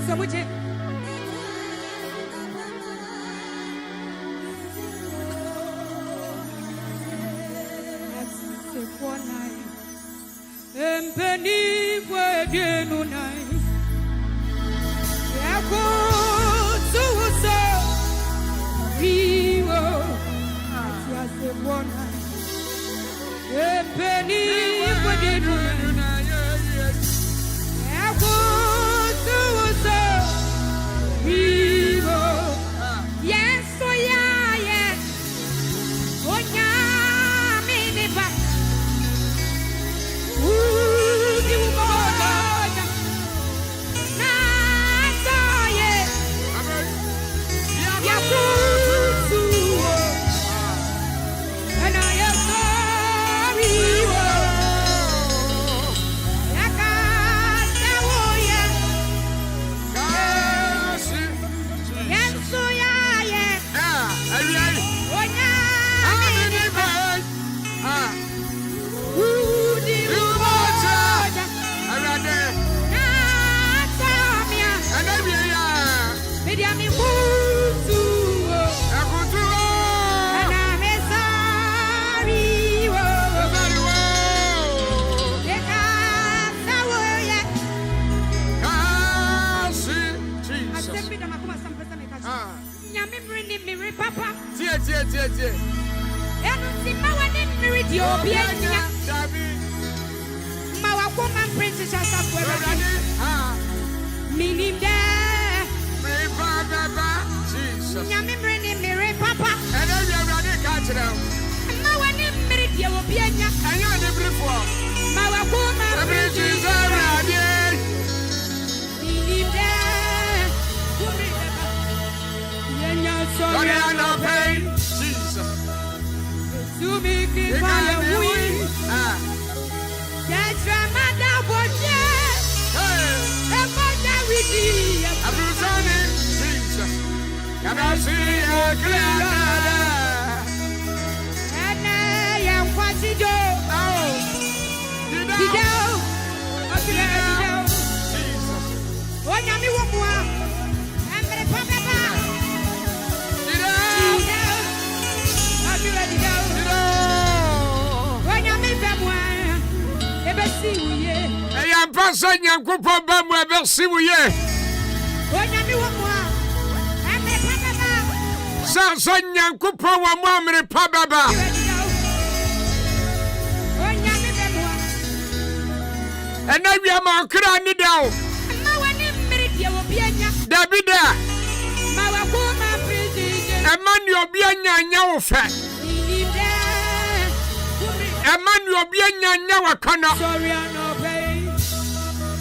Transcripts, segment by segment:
Samuje. Empeni wegenu nai. Yako tuso vivo. Asiase bona. Empeni wegenu nai. Yako tuso vivo. Yes, so yeah. Onya mini ba.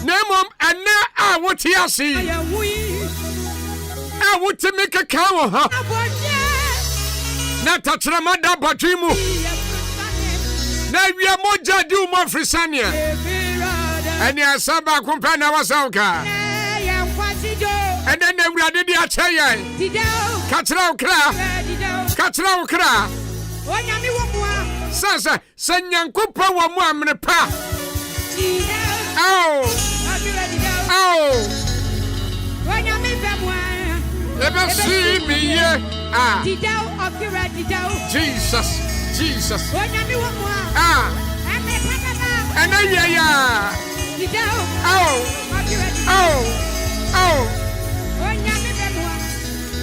Nemom ana a wotiasi. A wotimeka kawo ha. Na tatramada badwimu. Na wia moja di umo frisania. Ani asaba kumpa na wasauka. Ene ne wurade di acheye. Katra ukra. Onyame wo moa. Sasa sanyankopa wo mo amne pa. Oh. Onyame famwa. Ever see me here? Ah. Didao okira didao. Jesus. Onyame wo moa. Ah. Ame papa. Ene ya. Didao. Okira didao. Onyame famwa.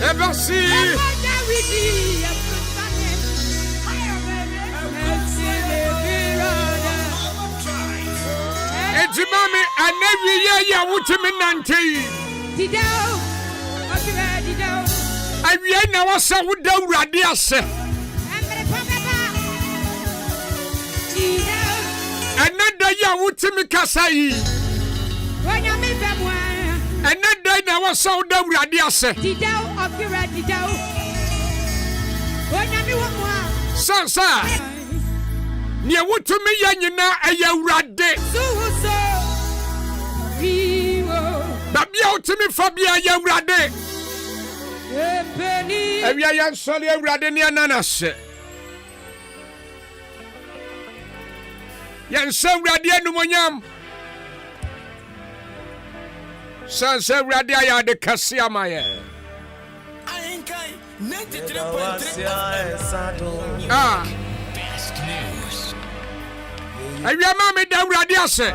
Ever see? Ejimami anewi ya wutimi nante. Didao. Okira didao. Awie na wasa wuda urade ase. Ame papa. Didao. Anada ya wutimi kasai. Onyame famwa. Anada na wasa wuda urade ase. Didao okira didao. Onyame wo moa. Sansa. Ni wutumi ya nyina aya urade. Babia utimi fabia ya urade. Ewia ya nsole ya urade ni ananase. Ya nsa urade anumonyam. Sanse awurade aya de kase amaye. Ahenkan 93.3. Best news. Awiama me da awurade ase.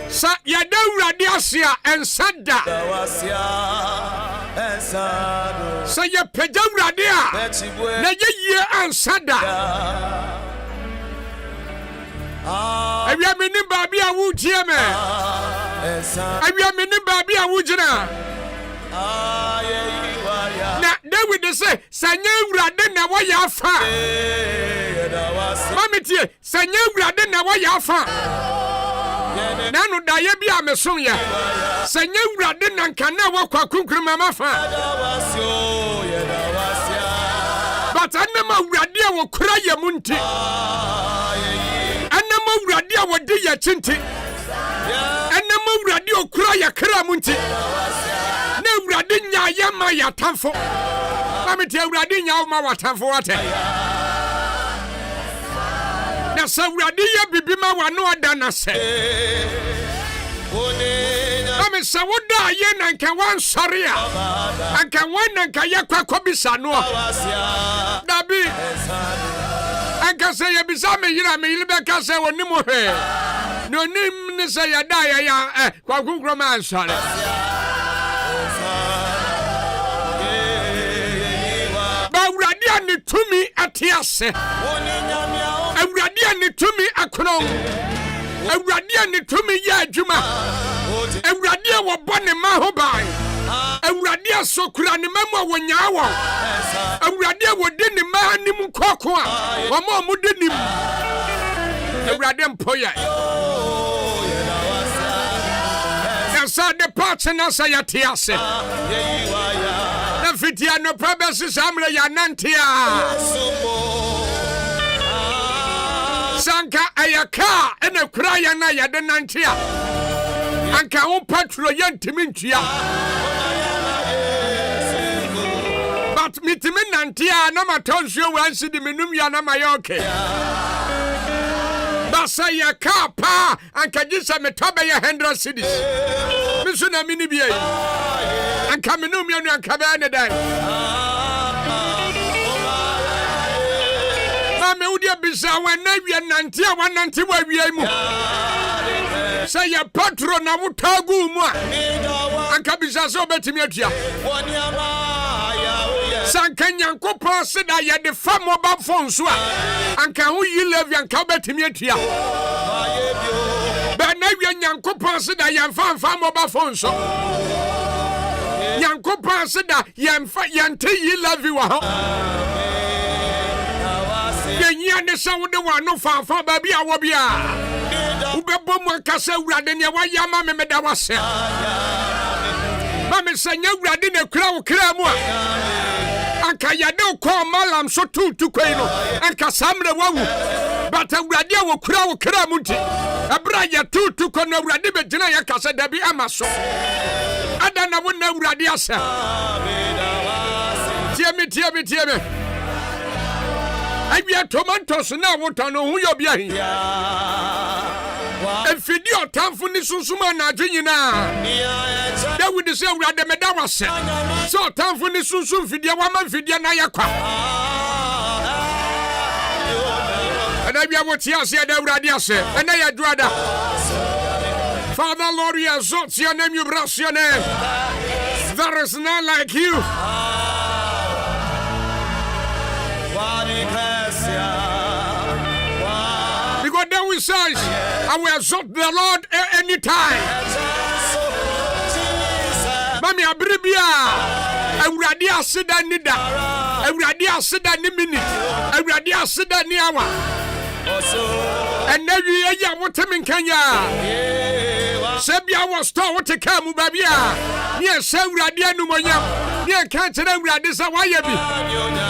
Sa ya da awurade ase a ensada. Sa ya peda awurade a na ye ansada. Awiama ni baabi a wo tie me. Awiama ni baabi a wo gina. Na David say sanya awurade na wo ya fa. Mamitie sanya awurade na wo ya fa. Nanu da ye bia mesom ya. Sanya awurade na nka na wo kwa kunkruma mafa. But anama awurade a wo kura ye munti. Anama awurade a wo di ye chinti. Anama awurade o kura ye kra munti. Na awurade nya ye ma ya tamfo. Mamitie awurade nya wo ma watamfo wate. Na sawurade ye bibima wano adana se. Ami sawoda ye nanka wan sare a. Anka wan nanka ye kwakwa bisa no. Dabi. Anka se ye bisa me yira me yile beka se wonim he. No nim ni se ya da ya kwakunkro ma sare. Ba awurade ani tumi atiase. Awurade ani tumi akron. Awurade ani tumi ya adwuma. Awurade wo bone ma ho bai. Awurade asokura ne mamu wonyaa wo. Awurade wo de ne ma anim kokko a wo ma mu de nim. Awurade mpoya. Esa de partner say atiase. Na fitia no probesi samle ya nantia. Sanka ayaka ene kura ya na ya de nantia. Anka on patro ya ntimi ntua. But mitimi nantia na matonsuo wansi di menum ya na mayoke. Basa ya kapa anka jisa metoba ya 100 cedis. Misu na mini biye. Anka menum ya no anka ba ne dai. Me wodia bisa wana wi nanti a wananti wa wi mu. Say ya patro na wutagu mu a. Anka bisa so betimi atua. Sanka nyankopon se da ya de fa mobile phone so a. Anka hu yi love anka betimi atua. Ba na wi nyankopon se da ya fa mobile phone so. Nyankopon se da ya nte yi love wa ho. Yenya ne sawde wa no fa baby awo bia ubebo mu akasa awurade ne wa yama me meda wase ma me sanya awurade ne kura wo kra mu a anka yade ko malam so tutu kwei no anka samre wawu but awurade a wo kura wo kra mu nti abra ya tutu ko no awurade be gina ya kasa dabi amaso ada na wo na awurade asa tie me Abia tomatoes na wotan no hu yobia hin. Efidi otamfo ni sunsuma na adwenyina. David say awurade meda wase. So otamfo ni sunsum fidie wa ma fidie na yakwa. Anabia wotia se da awurade ase. Ena ya duada. Father Lord, we exalt your name, you bless your name. There is none like you. Because then we say, I will exalt the Lord anytime. Mami abribia, awurade aseda nida, awurade aseda ni minute, awurade aseda ni hour. And now you are what in Kenya. Sabia was told what to come, Babia. Yes, awurade numonyam. Ye can't awurade sa wayabi.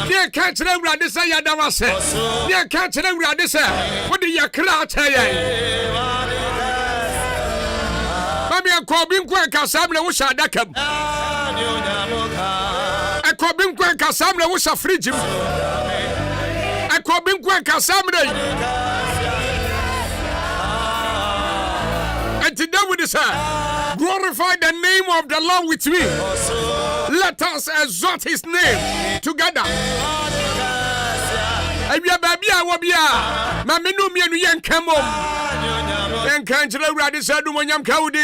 Ye can't awurade sa yadawase. Ye can't awurade sa. What do you cry tell ye? Mami akobin kwa kasamle wo shadakam. Akobin kwa kasamle wo shafriji. Akobin kwa kasamle. And today we say, glorify the name of the Lord with me. Let us exalt his name together. Ebia baby awobia ma menu mienu yenkamo yenkan chire urade sadu monyam kaudi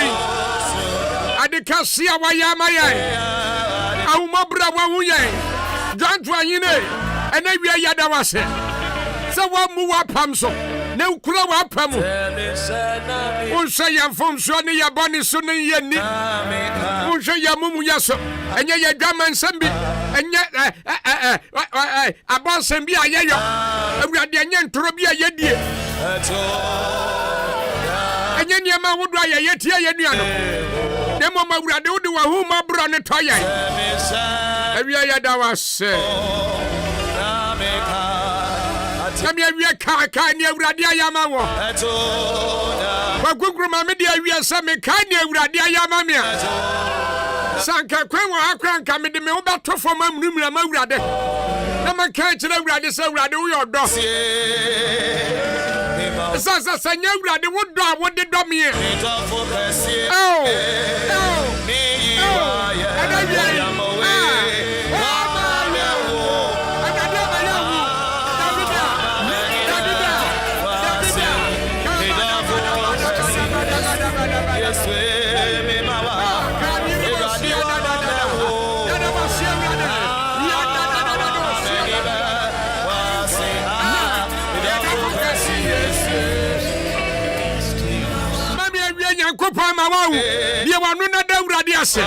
adika sia waya maye awumabra wahu yen dwanto anyine ena wia yada wase se wa mu wa pam so na ukura wa pam unsa yamfom so ne yabani so ne yeni unsa yamumu yaso enye yadwama nsambi enye abonsem bi ayeyo awurade enye ntoro bi ayedie enye niema wodo ayetie yenuano demo mawurade wode wa hu mabro ne toyen awia yada wase Samia we ka ni awurade ayama wo Wagugru ma me dia wi asame ka ni awurade ayama me Sanka kwen wa akranka me de me obato fo ma munumura ma awurade na ma ka kire awurade se awurade wo yodo Sasa sanya awurade wo do a wo de do me Kopa ma wawu ye wanu na da urade ase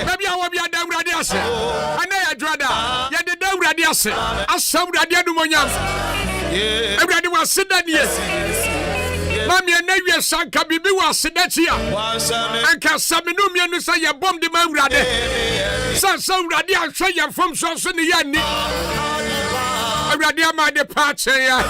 baby awo bia da urade ase ana ya dwada ye de da urade ase asa urade adumonyam urade wa seda die mami na wie sanka bibi wa seda chia anka samenu mienu sa ye bom de ma urade sa urade ahwe ye fom so ne ya ni Awurade ama de pache ya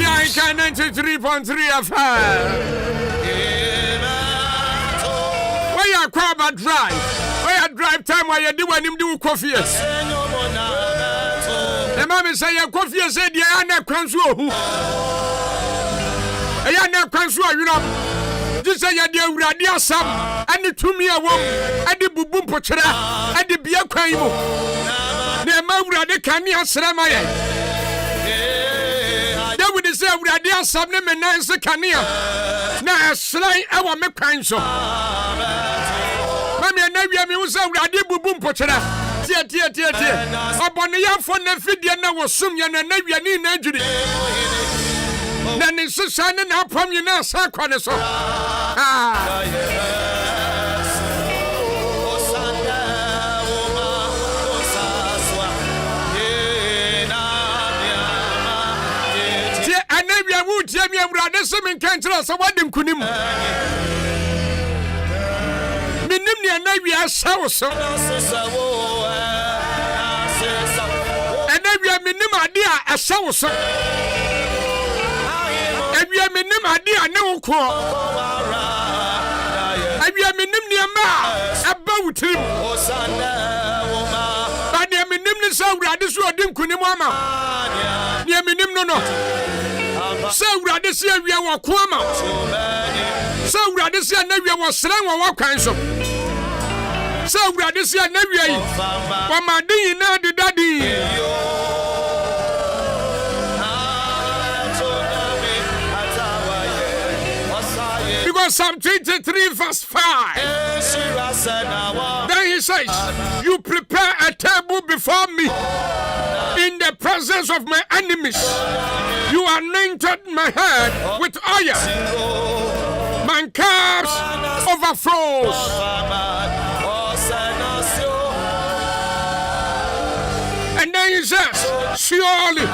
Ahenkan 93.3 FM. Where you Akwaaba drive? Where you drive time where you do when you do coffee? The mommy say your coffee said you are not consumed. You are not consumed, you know. Just say you are radio sam and the 2 me a woman and the bubum pochera and the beer crime. The mother de Kanya Sramaya. We say we are there some men and kania. Na slay our mekwan so. Mami na wi mi wo say we are there bubum pochera. Tie. Obone ya fo na fidie na wo sum ya na wi ani na adwiri. Na ni sisa ne na apam yi na sa kwa ne so. Jemi Abrade Simin Cantra, so what them kunim. Minim ni anabi asawo so. Anabi minim ade a asawo so. menim ade ane wo ko awia menim niema aba wutrim ba de menim ni sa urade so odim kunim ama ne menim no sa urade se awia wo ko ama sa urade se na awia wo sran wo kwan so sa urade se na awia yi wa madin na de dadi Psalm 23 verse 5. Then he says, you prepare a table before me in the presence of my enemies. You anointed my head with oil. My cups overflows. And then he says, surely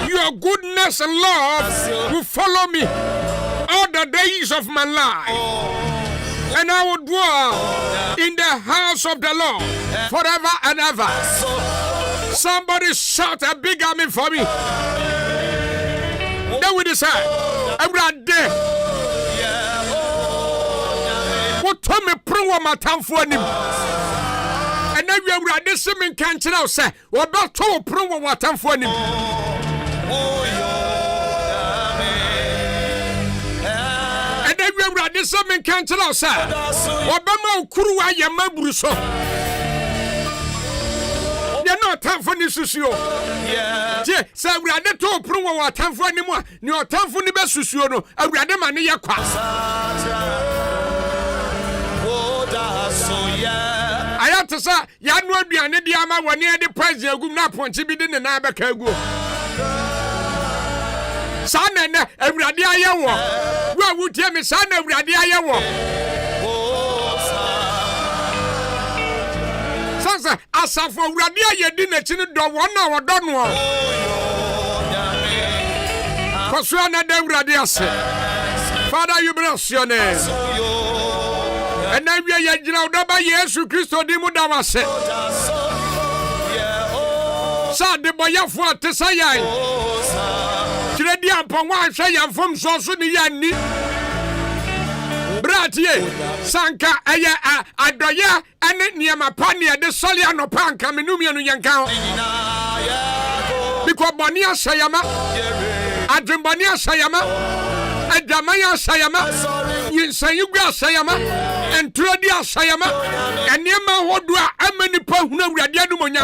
your goodness and love will follow me all the days of my life, and I will dwell in the house of the Lord forever and ever. Somebody shout a big amen for me. Then we decide, every day, what time me pro my time for him, and then we are this same can't now say, what about to pro what time for him. This man can't tell us, Obama Kuru, I am Mabruso. You're not time for this issue. Yeah, so we are not to prove our time for anymore. No time for the best issue. I read them and your class. I have to say, Yan will be an idioma when near the president. Good not point to be in the Nabakago. Son and every idea I want. Where would you me son every idea I want? Sansa, as for Radia, you didn't do 1 hour done one. Consuana de Radias. Father, you bless your name. And then we are Jilaba, yes, Christo de Mudavase. Sad the boy of what to say. Ready upon one say I'm from Sosuni Yanni Bratie Sanka Aya Adoya and Niama Pania the Soliano Panka Minumian Yankao because Bonia Sayama Adrimbania Sayama Adamaya Sayama Yinsayuga Sayama and Tradia Sayama and Yama Hodua Amanipa Huna Radiadumonia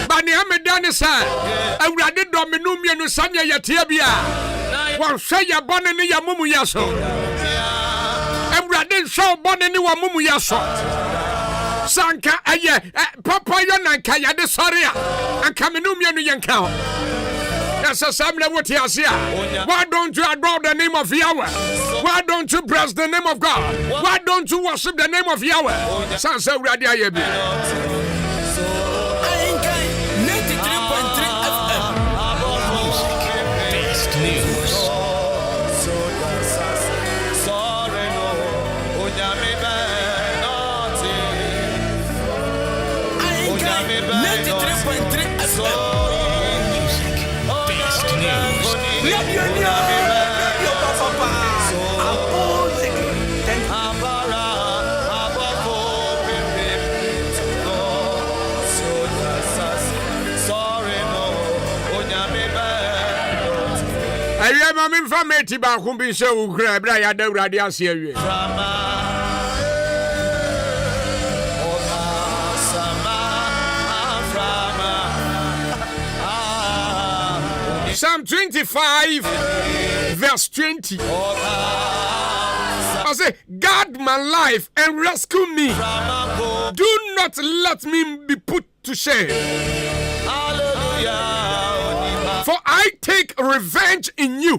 Bani Amedani sa awurade dominu mienu sanya yatia bia won hwe ya bone ne ya mumu yaso awurade hwe bone ne wa mumu yaso sanka aye papa yo nanka ya de sori a anka menu mienu yenka ho yasa samle woti asia. Why don't you adore the name of Yahweh? Why don't you bless the name of God? Why don't you worship the name of Yahweh? Sansa awurade ayebi I am from Metiba, whom be so grab, I had the radias here. Psalm 25, verse 20. I say, guard my life and rescue me. Do not let me be put to shame. For I take revenge in you.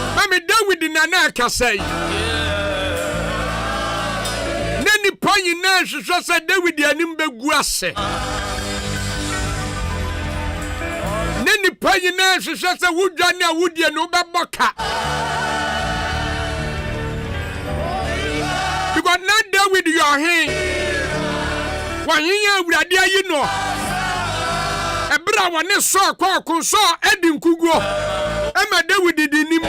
Mami David Nanaka say. Nani Pony Nash said David Yanimbe Guase. Nani Pony Nash says a Woodjana Woodia no Baboka. Because not David your hand. When you know. wane so kwa kunso edi nkuguo ema David dinim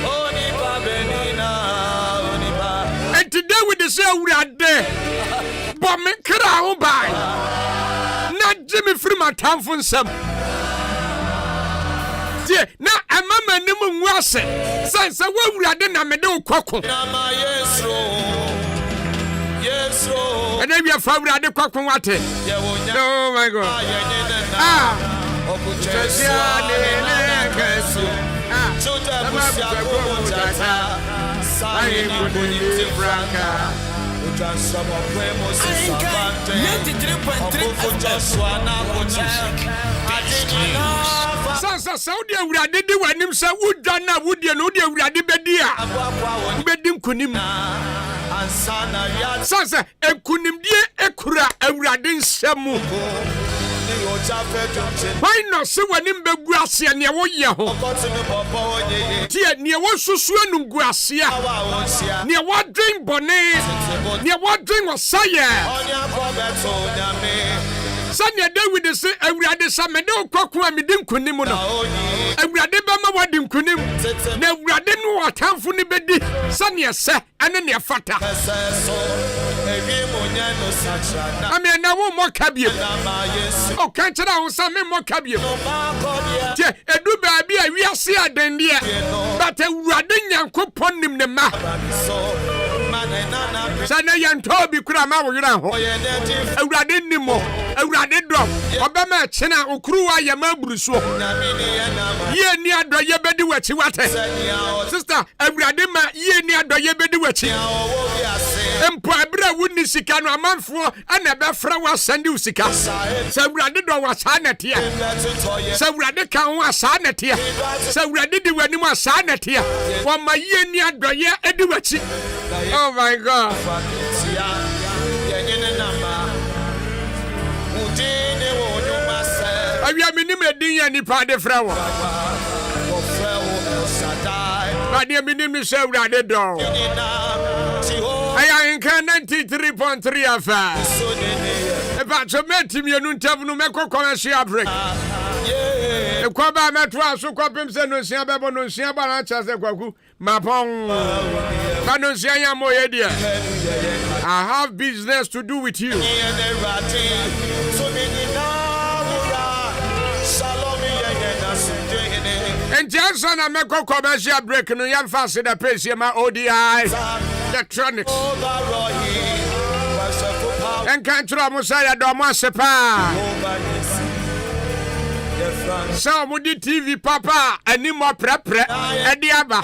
Onipa benina onipa enti David se awurade bo me kra ho bai na Jimmy free matamfo nsam die na amama nim nwu ase sense wawurade na me de ukoko na ma Yesu and then we are favorite kwakon wate oh my god Sasa Saudi awurade di wanim sa wudwa na wudie no de awurade bedi a bedi nkunim Sasa enkunimdie ekura awurade nsemu Why not see when him beguasia near what ye ho? Dear near what susu and guasia near what drink bonnet near what drink was saya Sanya David is awurade samedo kwakwa midim kunim no awurade bema wadim kunim na awurade no atamfo ne bedi sanya se ane ne fata Ame na wo mo kabie o kan kira wo sa me mo kabie je edu ba bi a wiase adende e but awurade nyankopon nim ne ma Sana yanto bi kura ma wo yira ho awurade nimo awurade do obema chena okruwa ya maburuso ye ni adoye bedi wachi wate sister awurade ma ye ni adoye bedi wachi empo abra wuni sika no amanfo ana be fra wa sande usika sa awurade do wa sa natia sa awurade kan wa sa natia sa awurade di wani ma sa natia wa ma ye ni adoye edi wachi oh my god Awia minim edin ya nipa de fra wo Ba de minim ni se awurade do Ahenkan 93.3 afa Eba chometi mienu ntavu no mekọ commercial break Akwaaba metro aso kwapem se no sia bebo no sia ba na cha se kwaku mapon ba no sia ya moye dia I have business to do with you And Johnson and Meko commercial break no yam fast the pace ma ODI electronics and control Musaya do Masepa So mudi TV papa ani mo prepre ediaba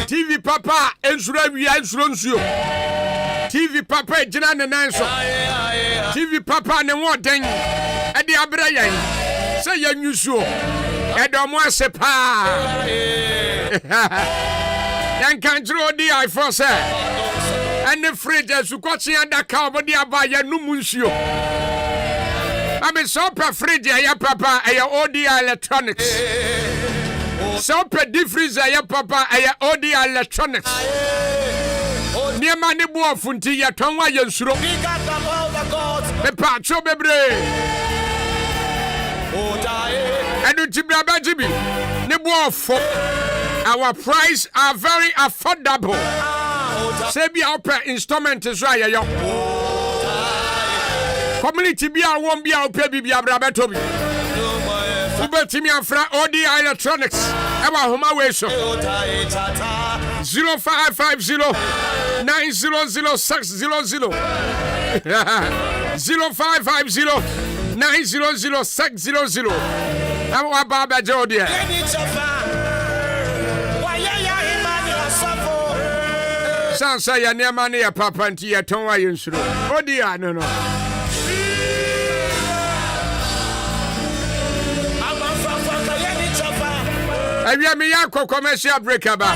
TV papa ensuro wi ensuro nsuo TV papa gina ne nanso TV papa ne woden edi abra yan say yanyusuo edomo asepa yan control di I4 say and the fridge asukwachi adaka obodi aba ya numu nsuo I'm so per fridge ya papa ya ODI electronics so per deep freezer ya papa ya ODI electronics Niema ne bo funti ya tonwa ya nsuro me pa cho bebre Edu tibra bajibi ne bo fo our price are very affordable say be our installment is right ya Community bia won bia opa bibia brabeto bi Ubetimi afra ODI electronics ewa homa we so 0550 900 0550 900 600 Awa baba jodi Sansa ya niama ne ya papa nti ya tonwa yensuro ODI no Awia me ya commercial break aba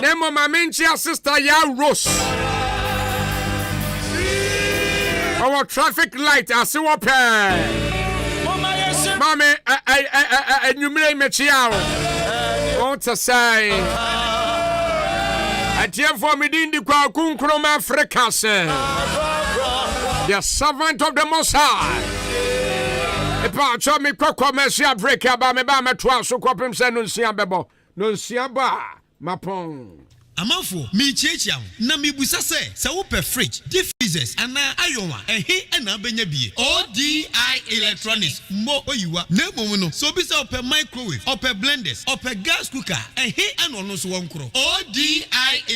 Nemo mamenchi sister ya Rose Our traffic light as you up Mame enumere mechi yawo Want to say Atie for me di kwa kunkroma Africa say The servant of the Most High Epa cho me kwakwa mesia break aba me ba metwa so kwapem se no nsia bebo. No nsia ba mapon. Amafo mi chiechia na mi busa se wo per fridge deep freezers ana ayonwa ehe na benya bie ODI electronics mo oyiwa na momu no so bi se per microwave or per blenders or per gas cooker ehe ana no so wonkro ODI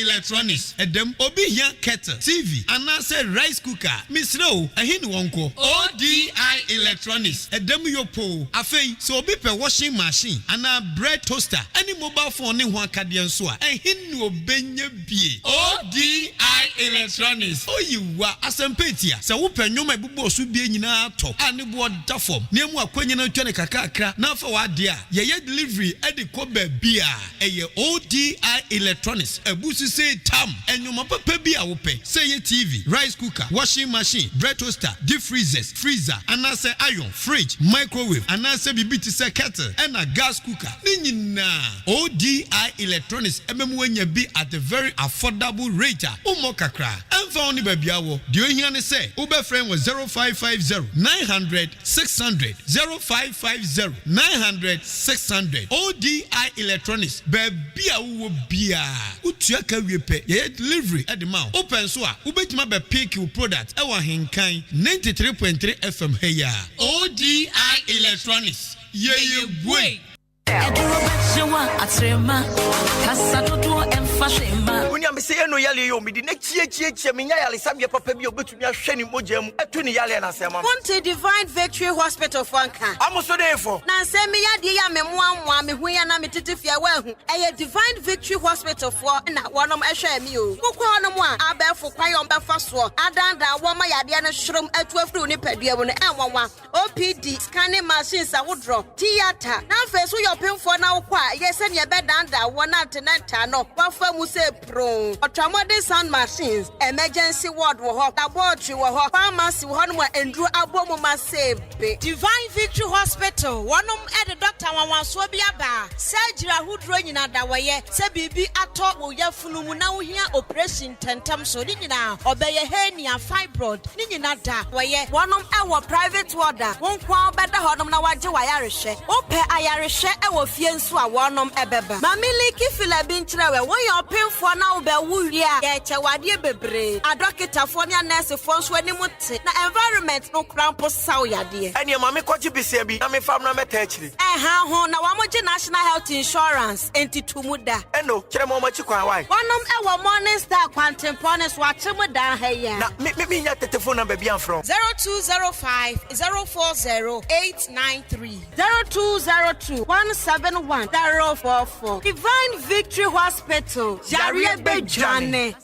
electronics edem obi hia kettle TV ana se rice cooker misre o ehe ni wonko ODI electronics edem yopo afei so obi per washing machine ana bread toaster any mobile phone ne ho akade nso a ehe ni obi bie ODI electronics oyiwa asempetia se wo panyoma ebubo so bie nyina to ane bo da form nemu akwanya na twene kakakra na fa wa de a ye delivery e de ko ba bia eye ODI electronics ebusu say tam enyoma papa bia wo pe say ye TV rice cooker washing machine bread toaster deep freezers freezer ana say iron fridge microwave ana say bibiti say kettle and a gas cooker ni nyina ODI electronics ememu anya bi at a very affordable rate. Umo kakra. Emfa oni babia wo. Di ohia ne se, ube friend was 0550 900 600 0550 900 600 ODI electronics. Babia wo bia. Utua ka wiepe. Ye delivery at the mouth. Open so a ubetima be pick your product. Ewa Ahenkan 93.3 FM heya. ODI electronics. Ye boy. Unya me say no yale yo me di na chie me nya yale sam ye papa bi obetumi ahwe ni moja mu etu ni yale na sema Monte Divine Victory Hospital Fanka amoso dey for na se me ya de ya me moa me hu ya na me titifia wa hu eye Divine Victory Hospital for na wonom ehwe me o kokwa wonom a abefo kwayon befa so adanda wo ma yade na hyerom atu afru ni padua mu no enwanwa OPD scanning machines a wodro theater na fe so yo pemfo na wo kwa yese ne be danda wo na tenanta no wafa mu se pro ultramodern sound machines emergency ward wo ho laboratory wo ho pharmacy wo ho no endru abomu ma sebe Divine Victory Hospital wonom ede doctor wanwanso bi aba surgery ahudro nyina da woye se bibi ato wo yafunu mu na wo hia operation tentam so ni nyina obeye hernia fibroid ni nyina da woye wonom ewo private ward a won kwa obeda honom na waje wayarehwe ope ayarehwe ewo fie nso a wonom ebeba mamiliki fila bi nkyrewe won ye opemfo na wo be wuwie a ye chewade bebre adokitafo ne nurse fo nso ani muti na environment no krampo saw yade ene mama kwaji bisia bi na me fam na meta akiri ho na wamoje national health insurance entitumuda eno kire mo machi kwa wai wonom ewo morning star quantempones wachemu dan haya na me nya telephone number bi am from 0205 040 893 0202 171 044 Divine Victory Hospital Jariye Bejane.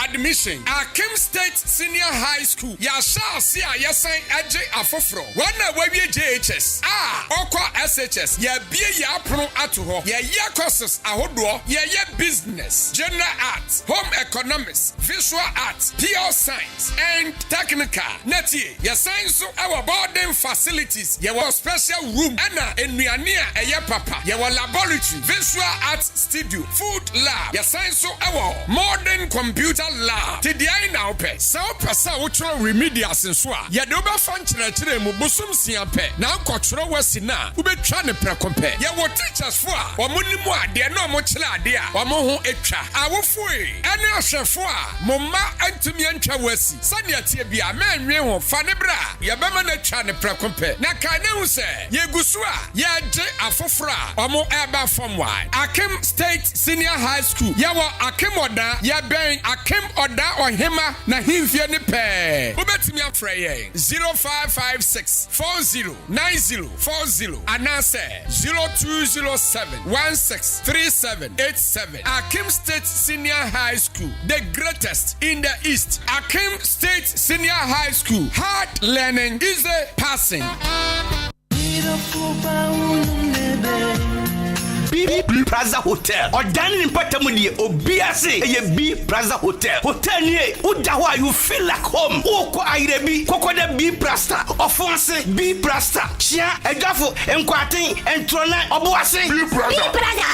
Admission. Akim State Senior High School. Ya sha si a yasan aje afofro. Wana wawie JHS. Okwa SHS. Ya bie ya apro ato ho. Ya courses ahodo. Ya business, general arts, home economics, visual arts, pure science and technical. Neti ya science so our boarding facilities. Ya wa special room. Ana enuania eye papa. Ya wa laboratory, visual arts studio, food lab. Ya science so our modern computer lab. Tidiai na ope. Sa opasa utro remedials nso a. Ya de oba fan kyerɛkyerɛ mu bosom sia pɛ. Na akɔtwerɛ wasi na ubetwa ne prekompe. Ya wo teachers fo a omo nimu ade na omo kyerɛ ade a omo ho etwa. Awofo ene ahwɛfo a momma antumi antwa wasi. Sane tie bia ma anwe ho fa ne bra. Ya bema na twa ne prekompe. Na ka ne hu sɛ ye gusu a ya gye afoforo a omo eba form 1. Akim State Senior High School. Ya wo Akim Oda ya ben Akim Oda Ohema na himfie ne pɛ. Ubetimi afrɛ yɛn 0556 409040 anase 0207 163787. Akim State Senior High School, the greatest in the East. Akim State Senior High School, hard learning, easy passing. B Plaza Hotel. Or dining in Patamudi, Obiase, a B Plaza Hotel. Hotel near Udawa, you feel like home. Oko Airebi, Kokoda B Plasta, Ofonse B Plasta, Chia, Egafo, Enquatin, and Trona, Oboase, B Plaza.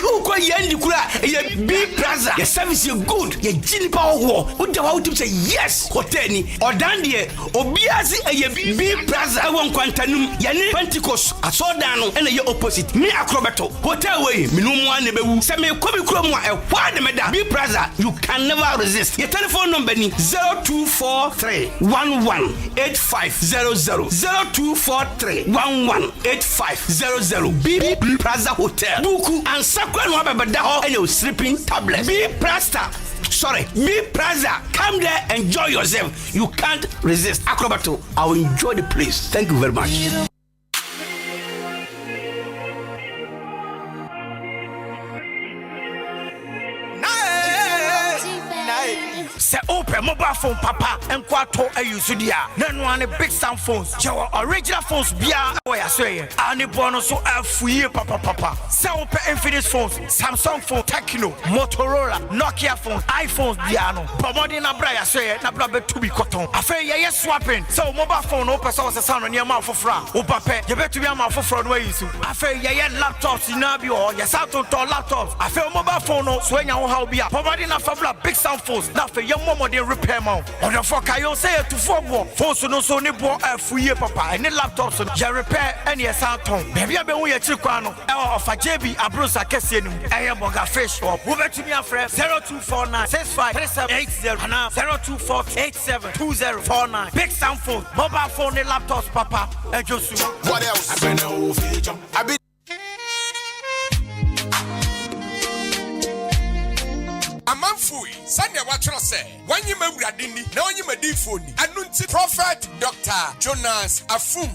Uko Yandikura, a B Plaza. Your service is good, your Gini Power War. Udawa to say yes, Hoteli, or Dandie, Obiase, a B Plaza, I want Quantanum, Yanni Pentecost, a Sodano, and your opposite, me Acrobato, Hotel Way, Minumwa Nebu, Same Kobi Kromwa, a Wadameda, B Plaza, you can never resist. Your telephone number is 0243 118500 0243 118500 B Plaza Hotel. Buku and Sakran Wabadaho and your sleeping tablet. B Plaza. Sorry, B Plaza. Come there, enjoy yourself. You can't resist. Acrobato, I will enjoy the place. Thank you very much. Say open mobile phone papa and quarto a usudia. None one big sound phones. Your original phones bia where I say. Any bonus so free papa. Say open Infinix phones, Samsung phone, Tecno, Motorola, Nokia phones, iPhones biano. Pomodi na bra ya say na bra be to be cotton. Afa ye swapping. So mobile phone open so se sound near mouth for fra. Opa you bet to be a mouth for fraud way you. Afa ye laptops in abi or ye sound to laptops. Afa mobile phone so when you how be. Pomodi na fa big sound phones. Na fa your mom de repair mount. On the fuck I say to 4 more. Phones no so ni bo free papa. Any laptops you repair any sound tone. Baby I be we chikwano. Of a JB Abrosa Kessian. I am Boga Fish or over to me a friend 0249 653780 and 0248722049. Big sound phone, mobile phone, and laptops, papa. And just what else? I've been I've been Amanfui, Sanya Watro say, when you may radini, now you may defoni. Anunti Prophet Dr. Jonas Afum,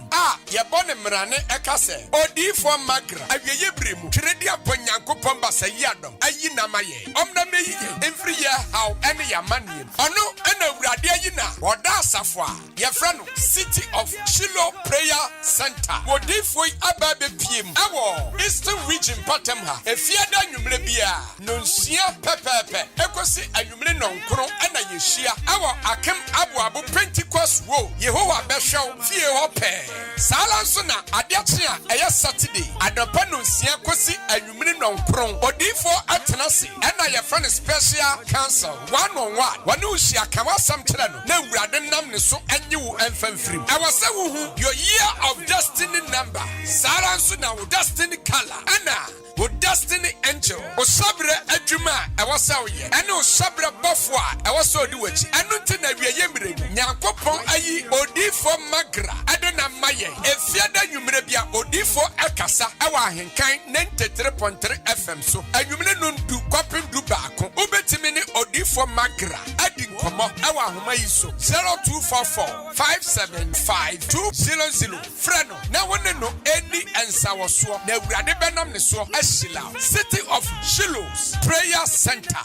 Yabone Mrane Ekase, Odi for Magra, Ayebrimu, Tredia Ponyanko Pomba Sayadom, Ayina Maye, Omna Meye, every year how any Yamani, Ono, and Radia Yina, Wada Safwa, Yafrano, City of Shiloh Prayer Center, Odi for Ababe PM, Awo, Eastern Region Patemha, Efiada Numlebia, Nunsia Pepe. Ekosi ayumle nonkro ana yeshia awo akem abu Pentecost wo Yehowa beshow fie ho pe sala nso na adeakye a eye Saturday adopa no nsia kosi ayumle nonkro odifo atenase ana ye friend special council 1-on-1 wanu ushia kawasam kire no na wurade nam ne so anyi wo emfamfrim awase wo hu your year of destiny number sala nso na wo destiny color ana wo destiny angel o sabre adwuma e wasa oye ene o sabre bofo a e wasa odi wachi enu nti na wieye mregu nyankopon ayi odifo magra adona maye efiada nwumre bia odifo ekasa e wa Ahenkan 93.3 FM so anwumre no ndu kwapem du baako obetimi ni odifo magra adi nkomo e wa homa yi so 0244575200 freno na wone no eni ensa woso na awurade benam ne so City of Shiloh's Prayer Center.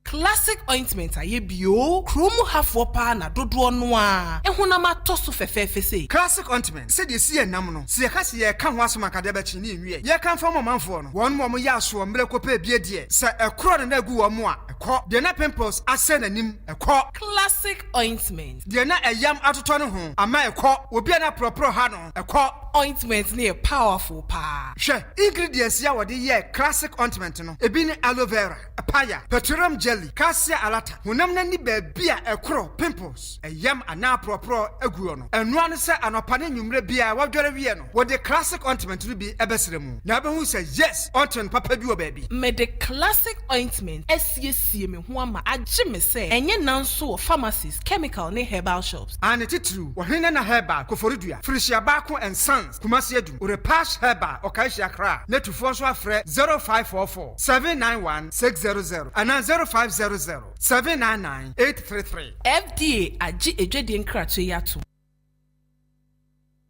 Classic ointment aye bio kromu hafo pa na dodo no a ehunama toso fefefe sei classic ointment se de sie nam no se ka se ye ka ho asoma ka de ba chi ni nwie ye kan fa manfo no won mo ya so mre kopa bie de se ekro na agu wo mo a ekọ de na pimples ase nanim ekọ classic ointment de na ayam atoto no ho ama ekọ obi na propro ha no ekọ ointment ne powerful pa hwe ingredients ya wode ye classic ointment no ebi ni aloe vera apaya petroleum jelly cassia alata hunam na ni baabia ekro pimples ayam ana propro aguo no enu an se anopane nwumre bia wadware wie no wode classic ointment no bi ebesremu na abehu se yes ointment papa bi o baabi me the classic ointment esiesie me ho ama agye me se enye nanso pharmacies chemical ne herbal shops ane titru wohene na herbal koforidua frisia baako and sons kumasi adu repash herbal okaishia kra netufo so afre 0544 791 600 ana 0500-799-833. FDA aji ejedi nkrato yato.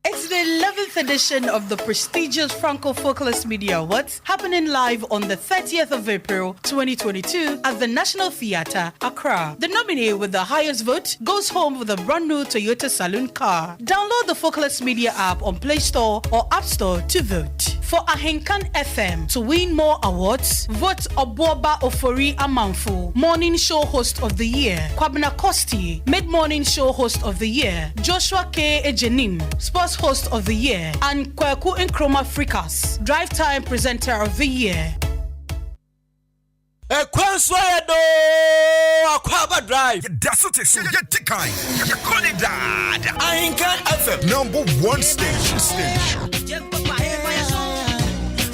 It's the 11th edition of the prestigious Franco-Focalist Media Awards, happening live on the 30th of April 2022 at the National Theatre, Accra. The nominee with the highest vote goes home with a brand new Toyota Saloon car. Download the Focalist Media app on Play Store or App Store to vote. for Ahenkan FM. To win more awards, vote Obuoba Ofori Amanfo, Morning Show Host of the Year, Kwabena Kosti, Mid-Morning Show Host of the Year, Joshua K. Ejenim, Sports Host of the Year, and Kweku Nkrumah Frikas, Drive Time Presenter of the Year. Akwaaba Drive. That's what it's get the kind. You call it that. Ahenkan FM. Number one station.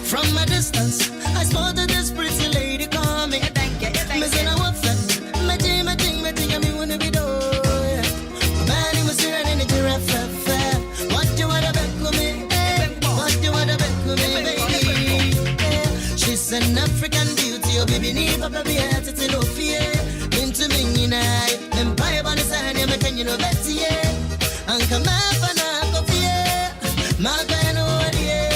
From a distance, I spotted this pretty lady coming. Missing our friend. My team, I wanna be doing. Man, was here in the giraffe. What do you want to bet with me? What do you want to bet with me, baby? She's an African beauty, oh baby, need papa be at it in no fear. Into me, you know, empire on the side, I'm making you know better, yeah. And come up and up, yeah. My guy, no idea.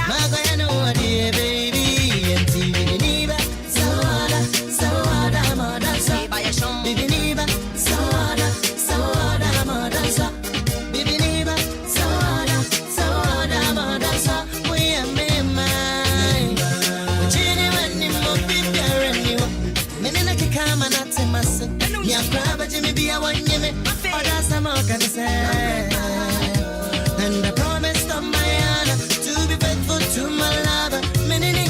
My guy, no idea, baby. And TV, Niba, Sawada, Mother, Bibi Niba, Sawada, Mother, Bibi Niba, Sawada, Mother, we are me, mine. Chini when you move, baby, and you. Menina kikama na temase. Ya Akwaaba Jimmy be a one yeme. Oh, that's a more can say. And I promised on my honor to be faithful to my lover. Menina,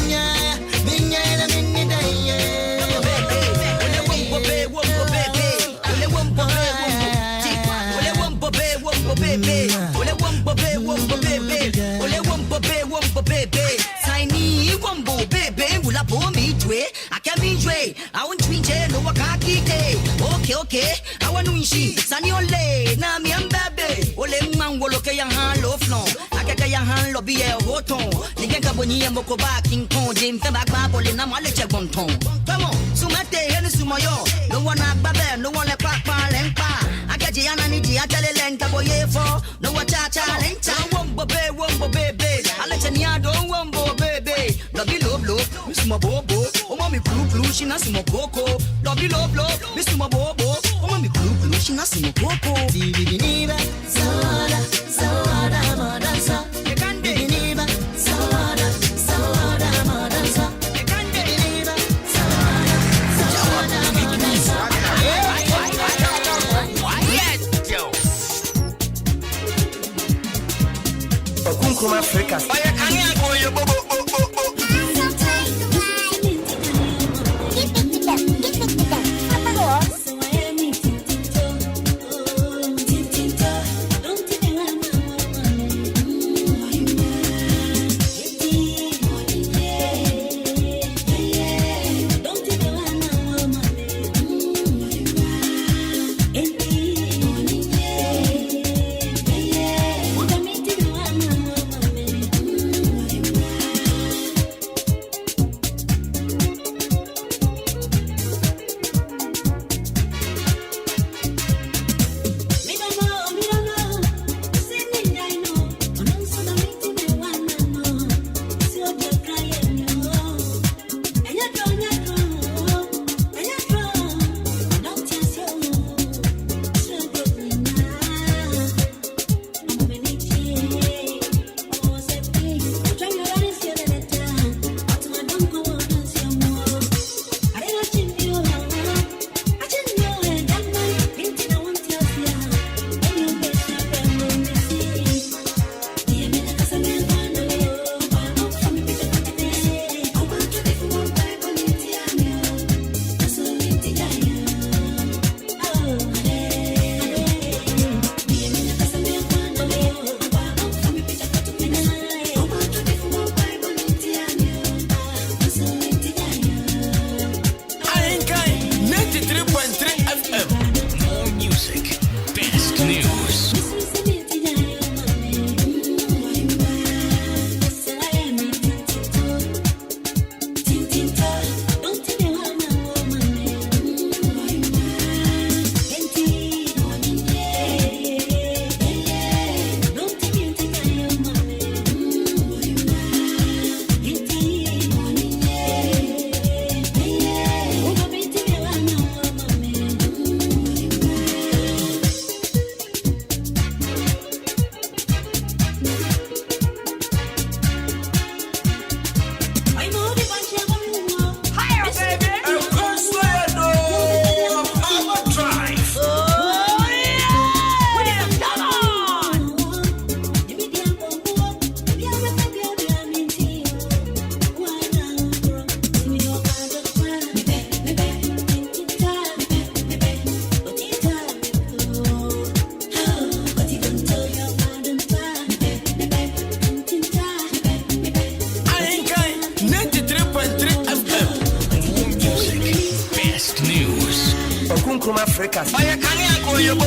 Minya, Minida, Tiny wumbo baby, will I pull me to it? I can't be way. I want to enjoy no wakaki day. Okay, I want to see Sunny Ole, Nami and Baby. Ole man will look at your hand low flow. I get a hand lobby a hoton. The Gaboni and Mokoba, King Kong, James Tabak, Ole, Namalecha Bonton. Come on, Sumate, and Sumayo. No one at Babel, no one at Papa and Pa. I get Gianna Niji, I tell a lenta boy for no one cha lenta. Wumbo baby. I let you don't wumbo baby. Lobby love, Miss Mabobo. Oh, mommy, blue, she not some coco. Lobby love, Miss Mabobo. Oh, mommy, blue, she not some coco. TV Niba, Sawada, Mother, you can't be Niba, Sawada, Mother, you can't be Niba, Sawada, Nkrumah Frikas. Okrum Africa. Oya kani ako yo bo.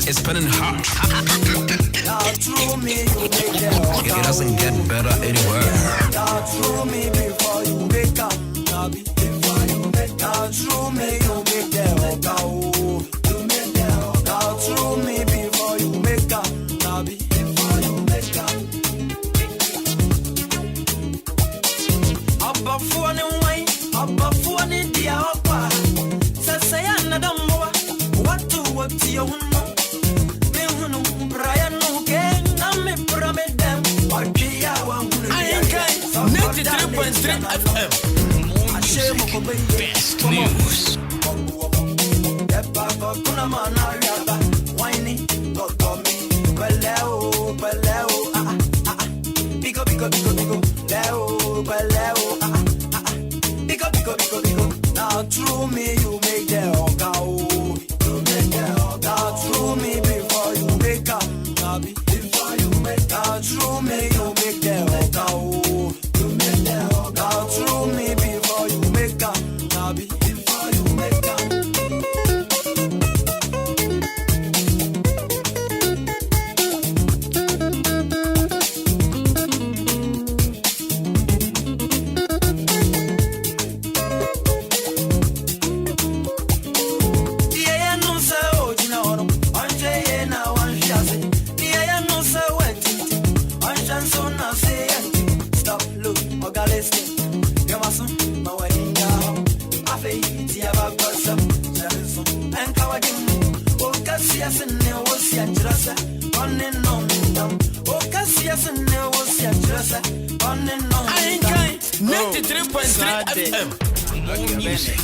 It's spinning hot. It doesn't get better anywhere. Through me before you make up, before you make up. Through me you make them go. You make them go. Through me before you make up, before you make up. Abba phone wine, abba phone dia okwa. Say another more. What to you know? Ahenkan 93.3 FM. Best news. Now through me you make the go. You make the go. Through me before you make up. Before you make up. Through me you make the go. You make the go. Through me before you make up. Before you make up. Ahenkan 93.3 FM. More music.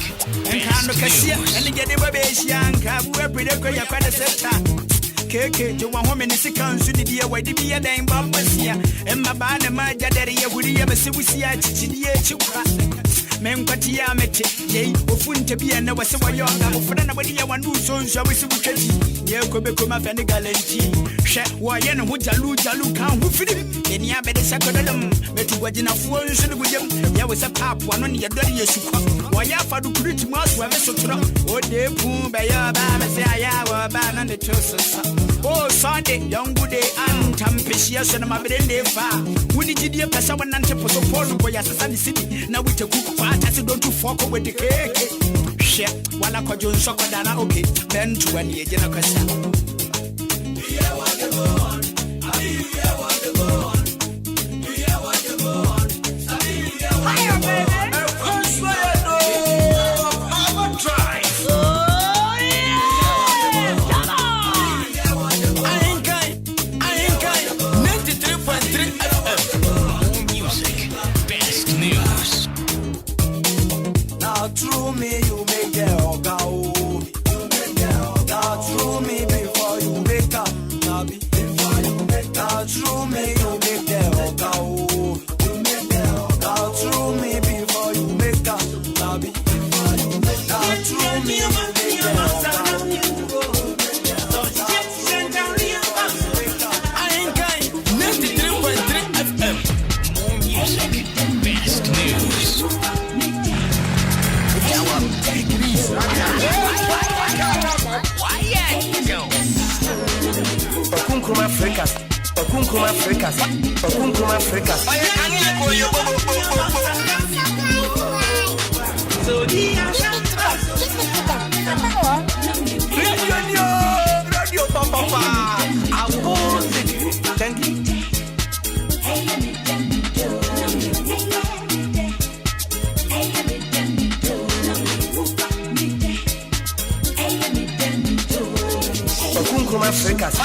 Keke to one woman is a council, the dear way to be a dame bambasia, and my band and my daddy, would you ever see we see a chichi? Mempatia mete, yea, or fun to be and never say what you're for anybody. I want to so we see what you could become a fanny galanty. Shet, why, and would Jalu count who fit it? And ya better sacodum, but you were in a fool, with him. There was a pap one on your dirty as you come. Why, I found to pretty much where I so true. Oh, dear, poom, by your bam, say I have a ban on the toast. Oh, Sunday, young good day, and Tampicius and my day far. When did you dear Passa one and Temple so for your Sunny City? Now we take cook part as you don't to fuck with the cake. Shit, while I call you soccer than okay, then to any agent. Through me, you make the go. You make the go. Through me before. Okunkuma Africas. Okunkuma Africas. Okunkuma Africas. Radio Papa. Thank you. Okunkuma Africas.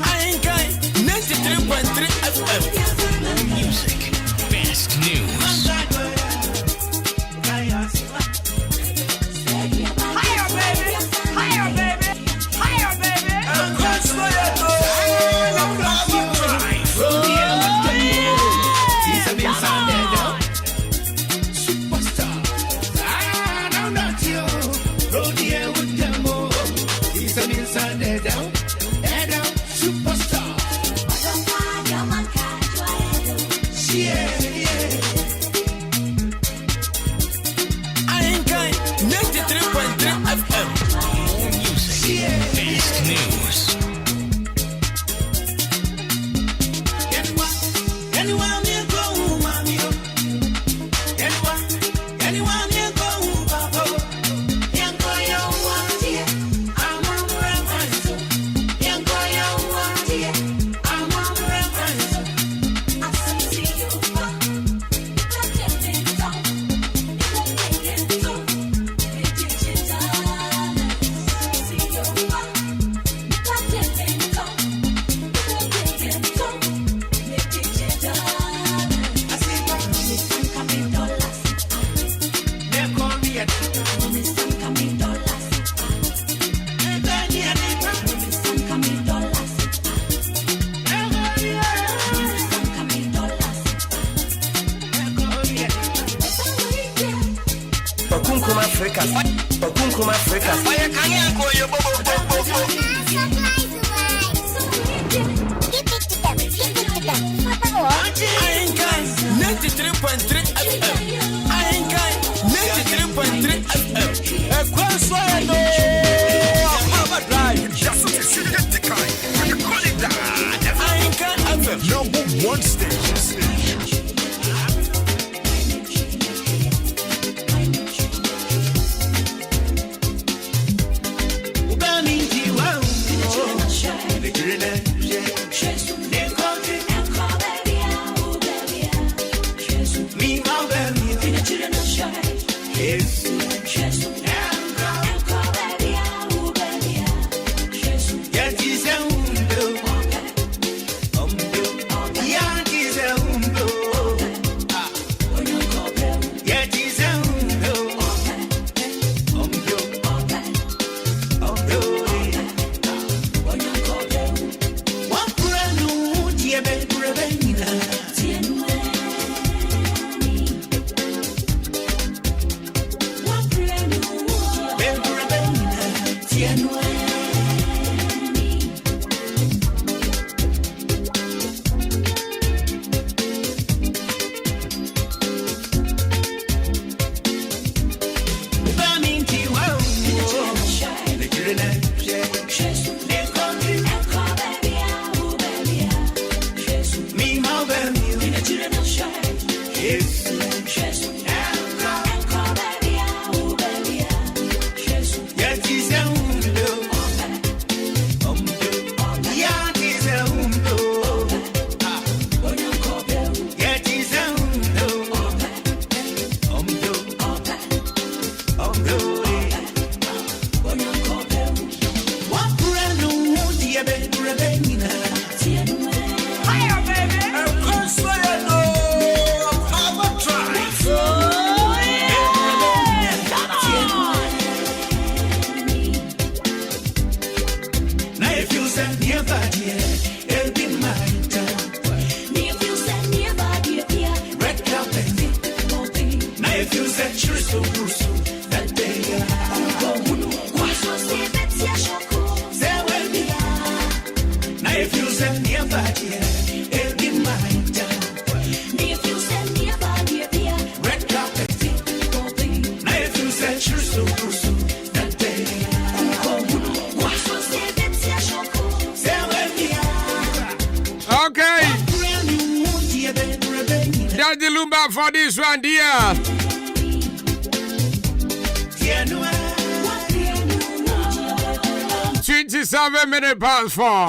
Ahenkan 93.3 FM. Music, best news. Higher, baby. Higher, baby. Higher, baby. Ahenkan 93.3 FM. Music, best news. Okunkuma Africas. Okunkuma Africas. Ahenkan 93.3 FM. Ahenkan 93.3 FM. Ahenkan FM. Number one station. if you send me a body, it'll be mine. If you send me a body, red carpet. Now if you send Chiriso, that day, now if you send me a body, it'll be mine. If you send me a body, red carpet. Now if you send Chiriso, that day, okay. Daddy Lumba for this one, dear. 27 minutes past 4.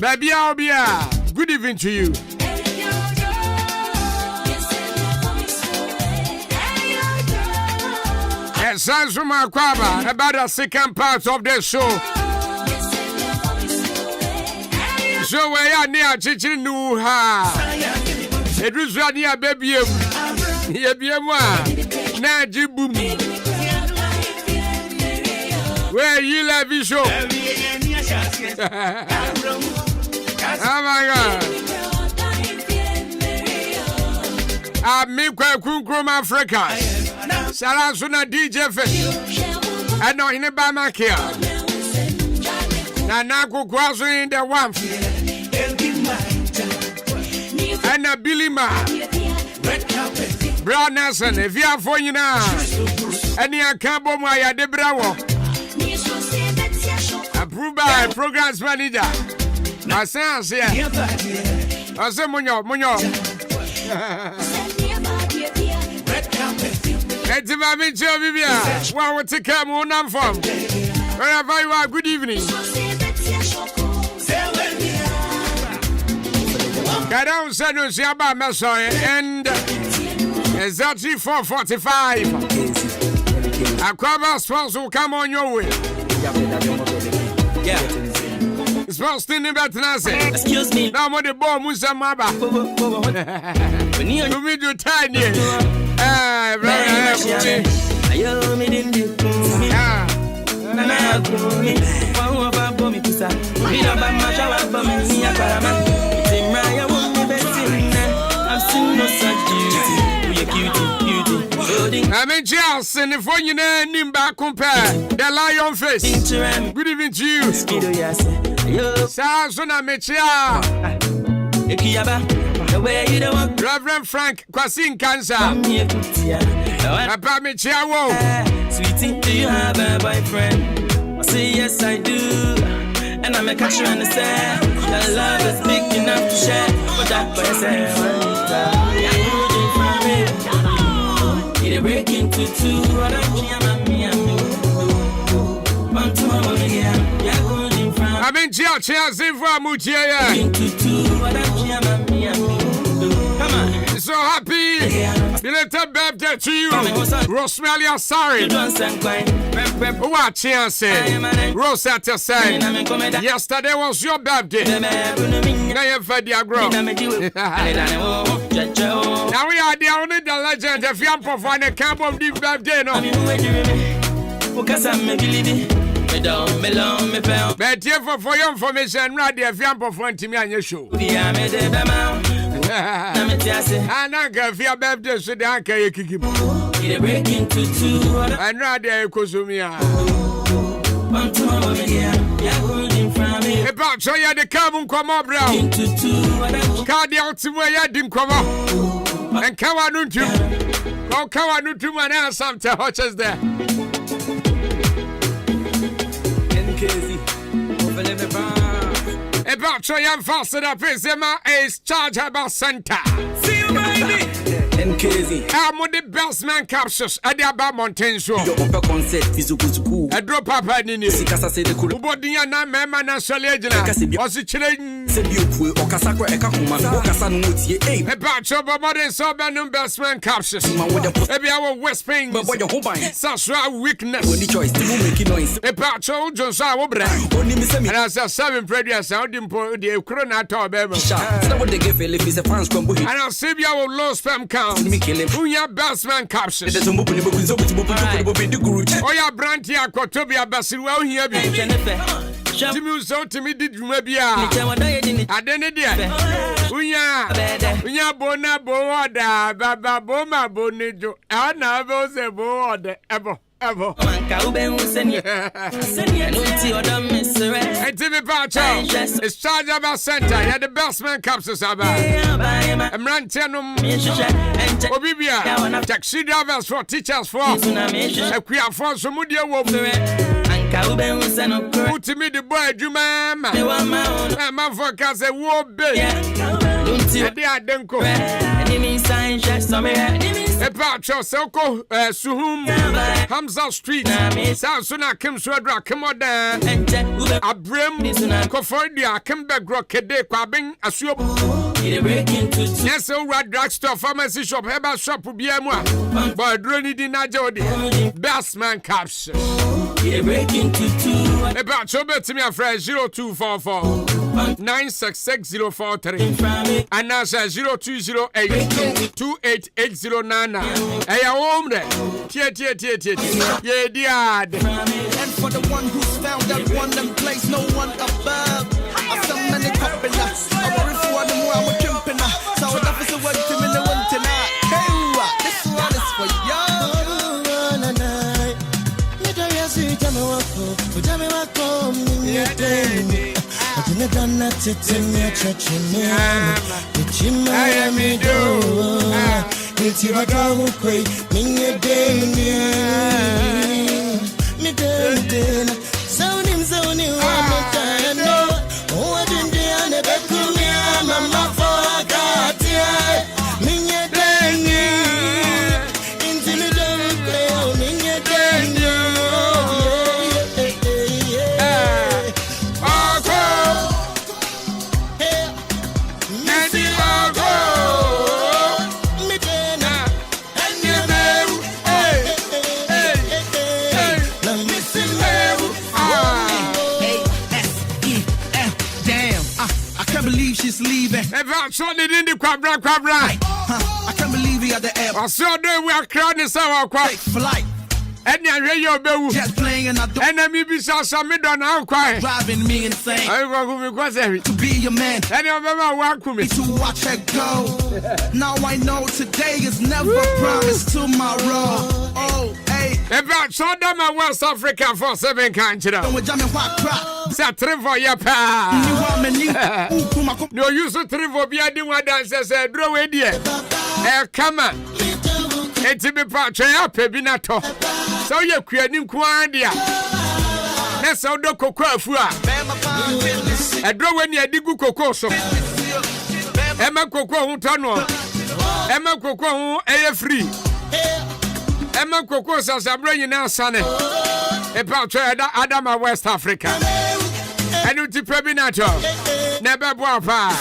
Baby, I'll be here. Good evening to you. It sounds from Akwaaba about the second part of the show. So we are near Chichin Nuha. It was right near baby. Here be a one. Najiboom. Where you love you show? Oh my God. I make a Kunkrum Africa. Sarasuna DJ Fish. I know in a Bamakia. Nanako Kwasu in the one. And a Billy Ma. Brown Nelson, if you are for you now. And you can't bomb my de Bravo. Approved by Programs Manager. I say, I say, Munyo. Let's have a show, Vivian. Well, what's a come on from? Wherever you are, good evening. I don't say no, see about my son, and exactly 4:45. Akwaaba sports will come on your way. Yeah. Sports thing about Nancy. Excuse me. Now, what the ball Musa Maba. You mean you tiny? I'm in Charles and if you name back compare the lion face. Good evening to you. Sasuna Mechia. Reverend Frank Kwasin Cancer. Papa Mechia. Sweetie, do you have a boyfriend? I say yes, I do. And I make sure understand that love is big enough to share. But that person, it break into two. What I'm in Chia Ziva Mutia. So happy. Belated birthday to you. Rosemary, sorry. What chance say? Rosetta say. Yesterday was your birthday. Now you've had your grow. Now we are the only the legend. If you perform a camp of the birthday, no. But here for your information, right there, if you perform to me on your show. And I can feel birthday, so the anchor you kick him. And right there, Kosumia. About so you the carbon come up, bro. Cardi out to where you didn't come up. And Kawanutu. Oh, Kawanutu, man, and something watches there. About so you faster up is is charge about center. See you, baby. I'm on the best man capsules at the Abba Mountain Show. I drop up at Nini. Ubodia na mema na solejina. Osi chilling. About so Bobody so Benum best man capsules. Maybe our West Pain. Sasra weakness. About so Johnson Obre. And as a 7 previous out in the Corona Top. And I'll see you our low spam count. Who your best man captions? Oh, your brandy, Akotobia Basil, well, here be Timi so timi di dwuma bia. Adene dia. Unya bona bo oda baba bo ma bo nejo. E na be o se bo oda ebo. TV Pacho, it's Charge of our center. You're the best man capsules about. Emrantianum, Obibia, taxi drivers for teachers for a queer for some mudia woman. Put me the boy, Juma, my focus a war bed. I don't go. A Pacho, Soko, Suhum, Hamza Street, Southsuna, Kim Swedra, come on down. A brim, Cofordia, Kimberg Rockade, Quabbing, a soup. Yes, so rat drugstore, pharmacy shop, Heba shop, Biamwa, but Drony Dinajodi, best man caps. About Chober to me, a fresh 0244 966 and now says 0208 28809. Hey, home there. Yeah, dear. And for the one who's found that one and place no one above. After many couples, I worry for the more I'm a jumping. So that is the word to me, the one tonight. Hey, this one is for you. In the quabra. I can't believe we are the air. I saw them we are crowding some quiet flight. And I hear your bell just playing and I don't. And I maybe saw some midnight quiet. Driving me insane. I go to be your man. And I remember welcome me to watch her go. Now I know today is never promised tomorrow. Oh, hey. About so them West Africa for 7 countries. Say 3 for your pa. No use to 3 for being the one that says draw a dear. Come on. It's a bit up a binato. So you're creating quandia. That's how the cocoa fua. I draw when you dig cocoa. Emma Coco Tano. Emma Coco air free. Emma Coco says I'm bringing now, sonny. About Adama West Africa. And you tip Binato. Never boapa.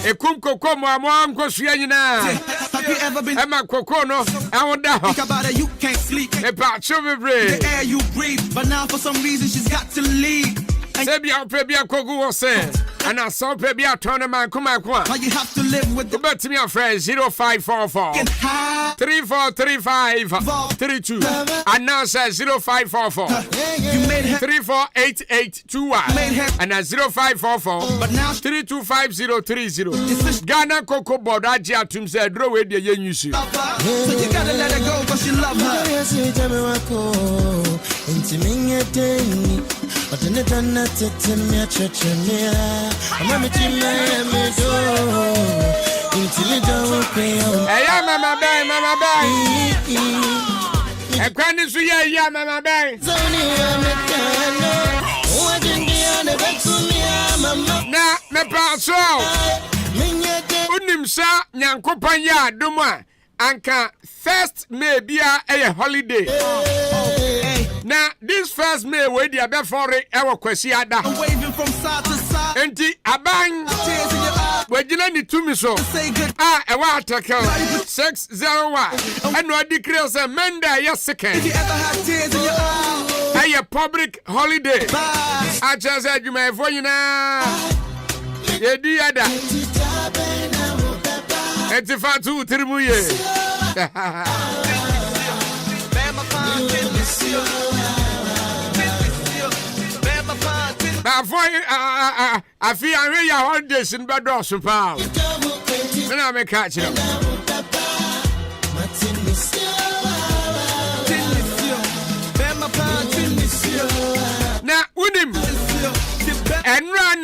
A kumko como a mom cosiana. Have you ever been Emma Cocono? I want that. Think about it, you can't sleep. About the air you breathe, but now for some reason she's got to leave. Sebia Pebia Kogu was saying, and I saw Pebia tournament come out. You have to live with the bet to me, friend 0544 3435 32 and now says 0544 348821 and at 0544 325030 Ghana Coco Bodagia Tum said, draw away the yen you see. So you gotta let her go, but you love her. But in the done to me a church in here. I'm a me do. Until you don't pay. Hey, Mama Bang. A granny, so yeah, Mama Bang. Now, me pass out. Unimsa, Yankopanya, Duma, Anka, first may be a holiday. Now, this first May, where the other for it, our Quasiada. I'm waving from side to side. And the Abang, where you need to me so. A water count 601. And what declares a Menda, yes, second. If you ever have tears in your eyes, a public holiday. I just said you may for you now. Yeah, the other. It's a fat 2 3 years. I feel I really holidays in Bados Pal. And I may catch it. Now, with him and run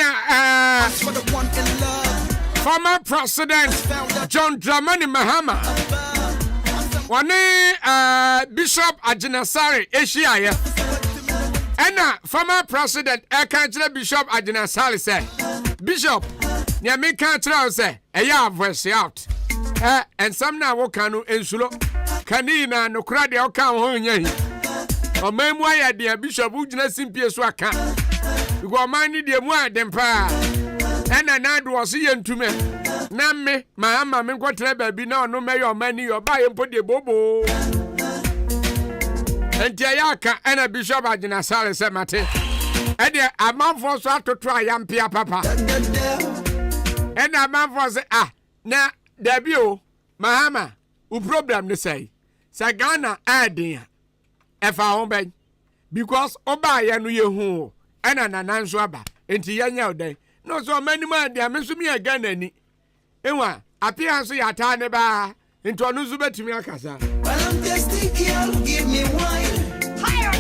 former President John Dramani Mahama. One Bishop Ajinasari Asia. And former President Akanchile Bishop Ajinasari said, Bishop, near me can't say, a yard voice out. And some now walk on insulo. Canina no crowd the account home ye. Or memoir, dear Bishop Ujina Simpia Swaka. You go money dear more than pa. And another was seeing to me. Namme, my mamma, me what baby now no mayor money or buy and put the bobo. And Tiayaka and a Bishop Ajinasari said, Mate. And a man for so to try and pia papa. And a man for say, now, debut, Mahama, who problem to say. Sagana adding. If I obey. Because Oba Yanu Yehu, and an answaba, into Yanya day. No so many more, dear Miss me again any. Ewa, appearance ya tane ba, into a nuzube to me a casa. Well, I'm just thinking, give me wine. Higher,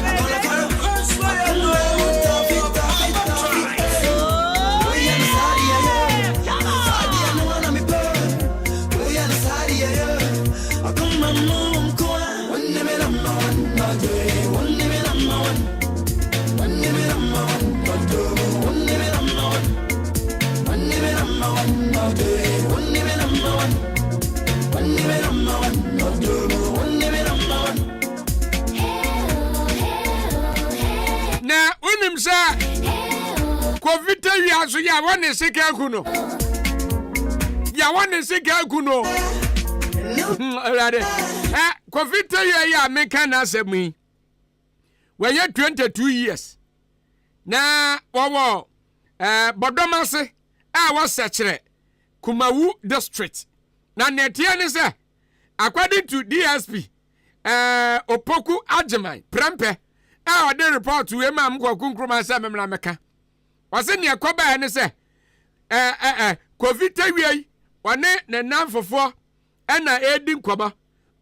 Now, when him say, Covid, ya one is sick, Kuno. Ya one is sick, Kuno. Covid, ya make an answer me. When you're 22 years. Now, Bodomase, I was such a Kumawu district. Now, Netian is according to DSP, Opoku Ajamai, Prempe. I did report to him, I'm going to Sam Lameka. Was in your Akwaaba and say, Covid, one na for 4, and I aiding Kwaba,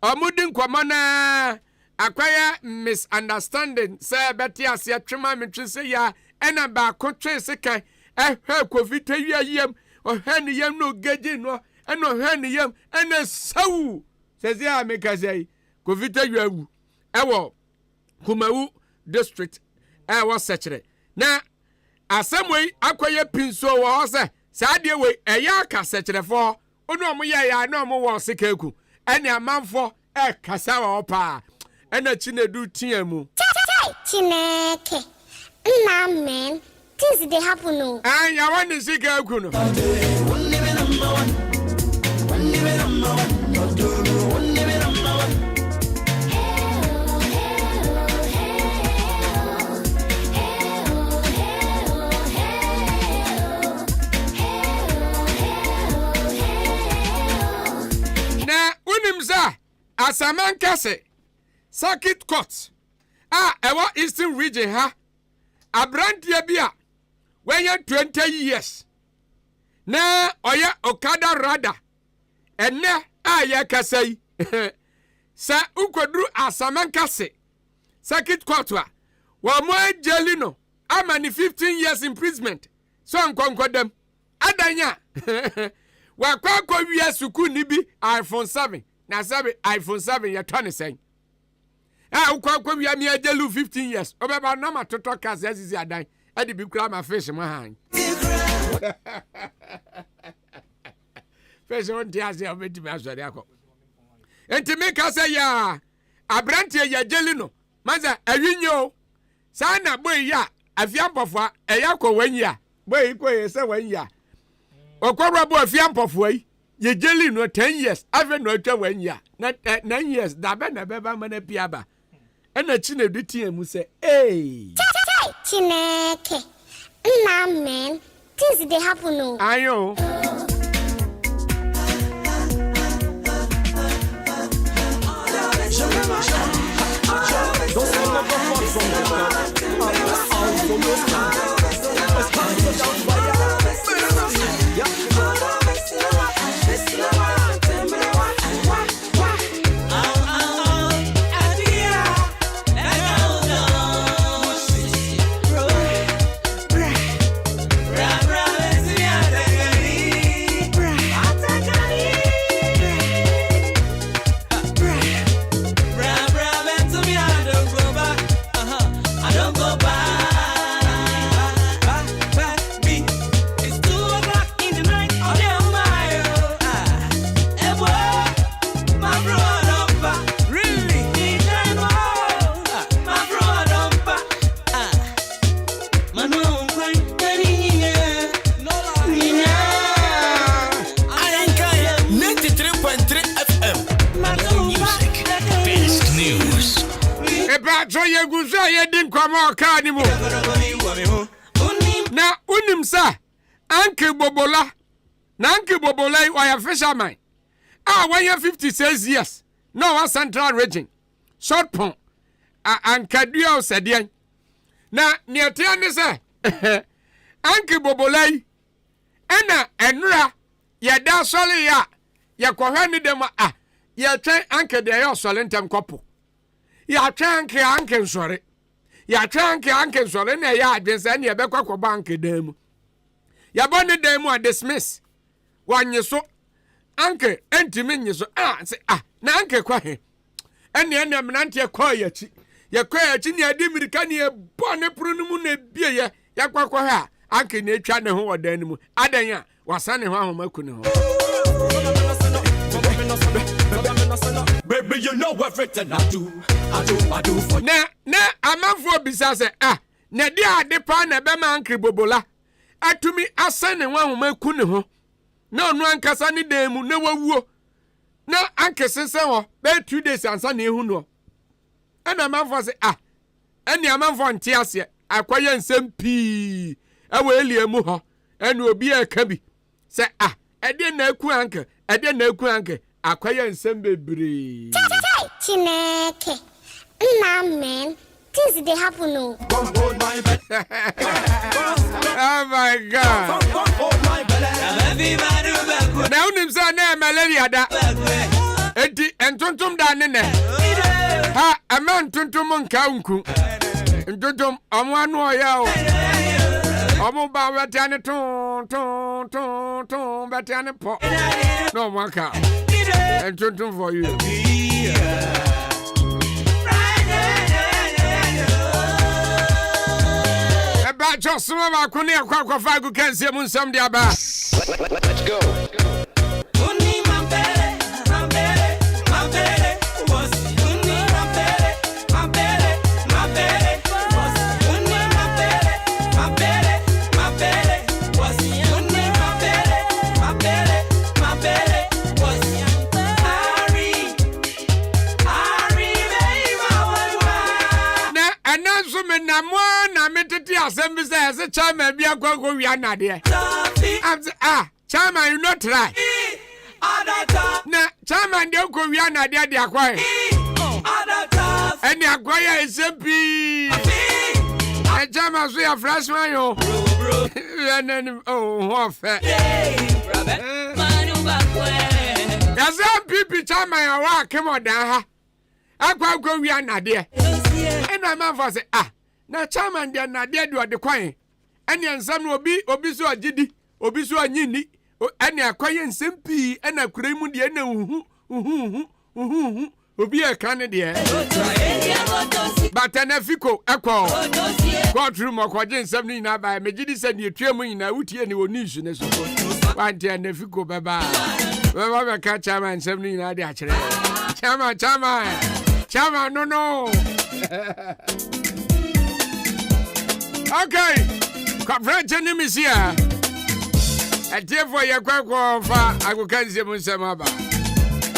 or Mudin Kwamana, acquire misunderstanding, Sir Betty, as your trema say ya, and about country second, her Covid, yam, or Henny Yam no getting no, and no Henny Yam, and a so says ya, make us say, Covid, Ewo, Kumawu district, was such a now. As some way, acquire pinso was a sadia way, a yaka such a for, oh no, ya no more sikeku, and a man for a cassava opa, and a chine do tiamu. Chineke, man, things they happen. No, and I want to see Kuno. As a man can say, circuit court. Our Eastern region, a brand bia when you're 20 years. Na oya Okada Rada. And na ya kasai. Sa ukodru asaman kase. Circuit court wa. Wa mo jelino. Amani 15 years imprisonment. So nkonko dem. Adanya. Wa kwa wiya suku nibi iPhone 7. Na sabe iPhone 7 ya 20 sen. Ukwa we am jelu 15 years. Obeba na ma toto cars ezizi adan. E di bi kura ma fish mo han. Fish on dia se obeti me asori akọ. Enti me ka say ya abrante ya jeli no. Maza awinyo. Sa na boy ya afiampofo e yakọ wanya. Boy ko ye se wanya. Okoro bo afiampofo yi. Ye jeli no 10 years. Ave no atwa wanya. Na 9 years da be na beba mana piaba. Ena Chinedu tiemu say, hey. Chineke. Nah, man. Things they happen. No. Ayo. Eba so ye gusa ye din kwama ka ni mo. Na unim sa Uncle Bobola. Na Uncle Bobola wa fisherman. When you 56 years. No one central region. Short pond. Ankadua osedian. Na niatia ne se Uncle Bobola ena enra ya da sole ya kohwe ni dem ya twen Uncle de ya sole ntem kopo. Ya twen Uncle sore. Ya twen Uncle sore na ya adwense na ya bekwa ko bank dem. Ya boni dem a dismiss. Wanyeso Uncle entimi nyeso se na Uncle kwa he. Ene mnante kwa yachi. Ya kwa yachi ni adimirika ni bone prunu mu na bie ya kwa ha Uncle na etwa ne ho odan ni mu. Adan ya wasane ho ahomaku ne ho. Baby, you know everything I do for you. Na amanfo bisa se na dia ade pa na be ma Uncle Bobola atumi asane ho ahomaku ne ho. Na onu ankasa ni dan mu na wawuo. Na Uncle sense ho be 2 days ansa na ehu no. Ana amanfo se eni amanfo nte ase akwaye nsem pii ewe eliemu ho eni obi aka bi se ede na aku Uncle akwaye nsem bebre. Chineke. Man, things they happen no. Oh my God. Now nimsa na malaria da. Enti entontom da ne. Ha aman tontom nka nku. Entontom amwanu oya o. Omo ba wetiane ton wetiane po. No mwaka. Entontom for you. Eba chosuma ba kuni akwa fagu kanse mu nsam de aba. Let's go. Uni mambele was uni mambele was uni mambele was uni mambele was Ari na ananso me na metete asem say se chama bia kwago wi anade. Chama you not try. Na chama de ko wi anade de akwa. Eni akwa ya esempi. Chama so ya freshman yo. Ho fe. Ya se pipi chama ya wa kemodan ha. Akwa ko wi anade. Ena man for say na chama de anade de ode kwan. Eni ensam no obi so agidi, obi so anyini. Eni akwaye nsempi ena kuremu de na uhu obi e kan de. Batana fiko ekwo. Courtroom akwaje nsam ni na ba megidi se ne etuemu ni na wutie ni woni nsu ne so. Wante na fiko baba. Baba be ka chama nsam ni na de akire. Chama no. Okay. Conference name is here. And therefore, you're quite for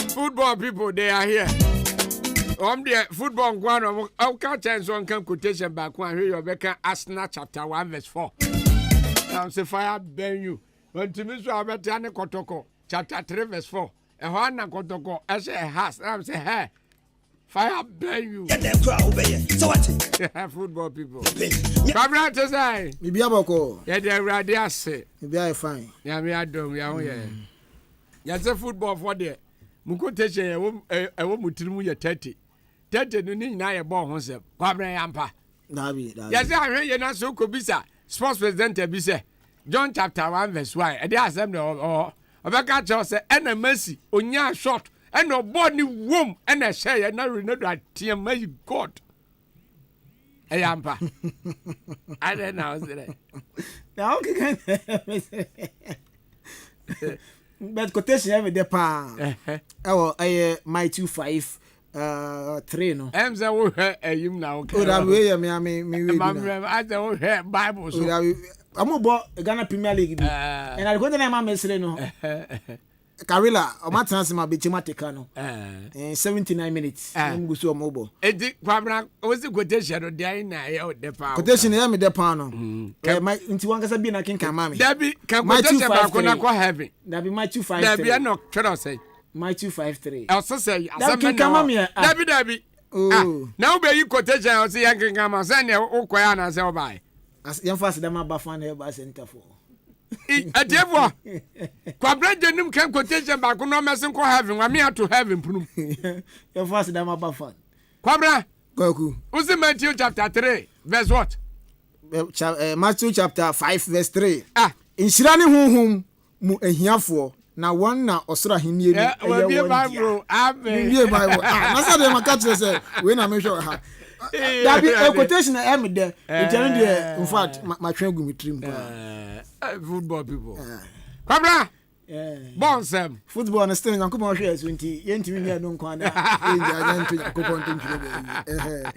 football people, they are here. The football one of catch one can quotation back one here, Rebecca Asna chapter 1, verse 4. Now, say fire burn you. When to Miss Robertana Kotoko, chapter 3, verse 4. And one Kotoko, I say, has, I say, hey. Fire burn you. Get them crowd over here. So what? Football people. Come to say. Maybe I'm okay. Yeah, they're ready. I say. Maybe I'm fine. Yeah, me I don't. Yeah. Yeah, say football for there. Muko teche ewo mutirimu ye 30. 30 no ni na ye ball ho se. Kwabran yampa. Dabi. Yeah, say ahwe ye na so ko bisa. Sports president bi say. John chapter 1 verse 1. E dey asem no obeka cho say ena Messi onya shot. And no body womb and a share and I remember that my God. I am pa. I don't know. Now, but quotation every day pa. I my 253 no. I'm the you now. Oh, that way me I don't have Bible. I'm about Ghana Premier League. And I go to my message no. Karela o matana se ma be chimateka no 79 minutes ngugu so mobo edi kwabra o si quotation no dey na ya o de pa quotation ya me de pa no my nti wankasa bi na kenkan ma me dabi kan quotation ba ko na ko heaven dabi my 253 dabi no tell say my 253 I also say dabi now be you quotation o say yankan ma say na o kwaya na say o bai as yan fast dem abafan he ba center for Adefo kwabra denim kan quotation ba ko no mesen ko heaven wa me to heaven punum yan fast dem abafan kwabra kwaku uzi Matthew chapter 3 verse what Matthew chapter 5 verse 3 inshira ne honhom mu ahiafo na won na osoro ahenie ni we be Bible amen be Bible na say dem ka kire say we na me hwe ha that be a quotation am there in fact my train go me trim football people kwabra bonsem football understand nko ma hwe so nti yentimi mi anu nko ana ya nto yakopon ntwire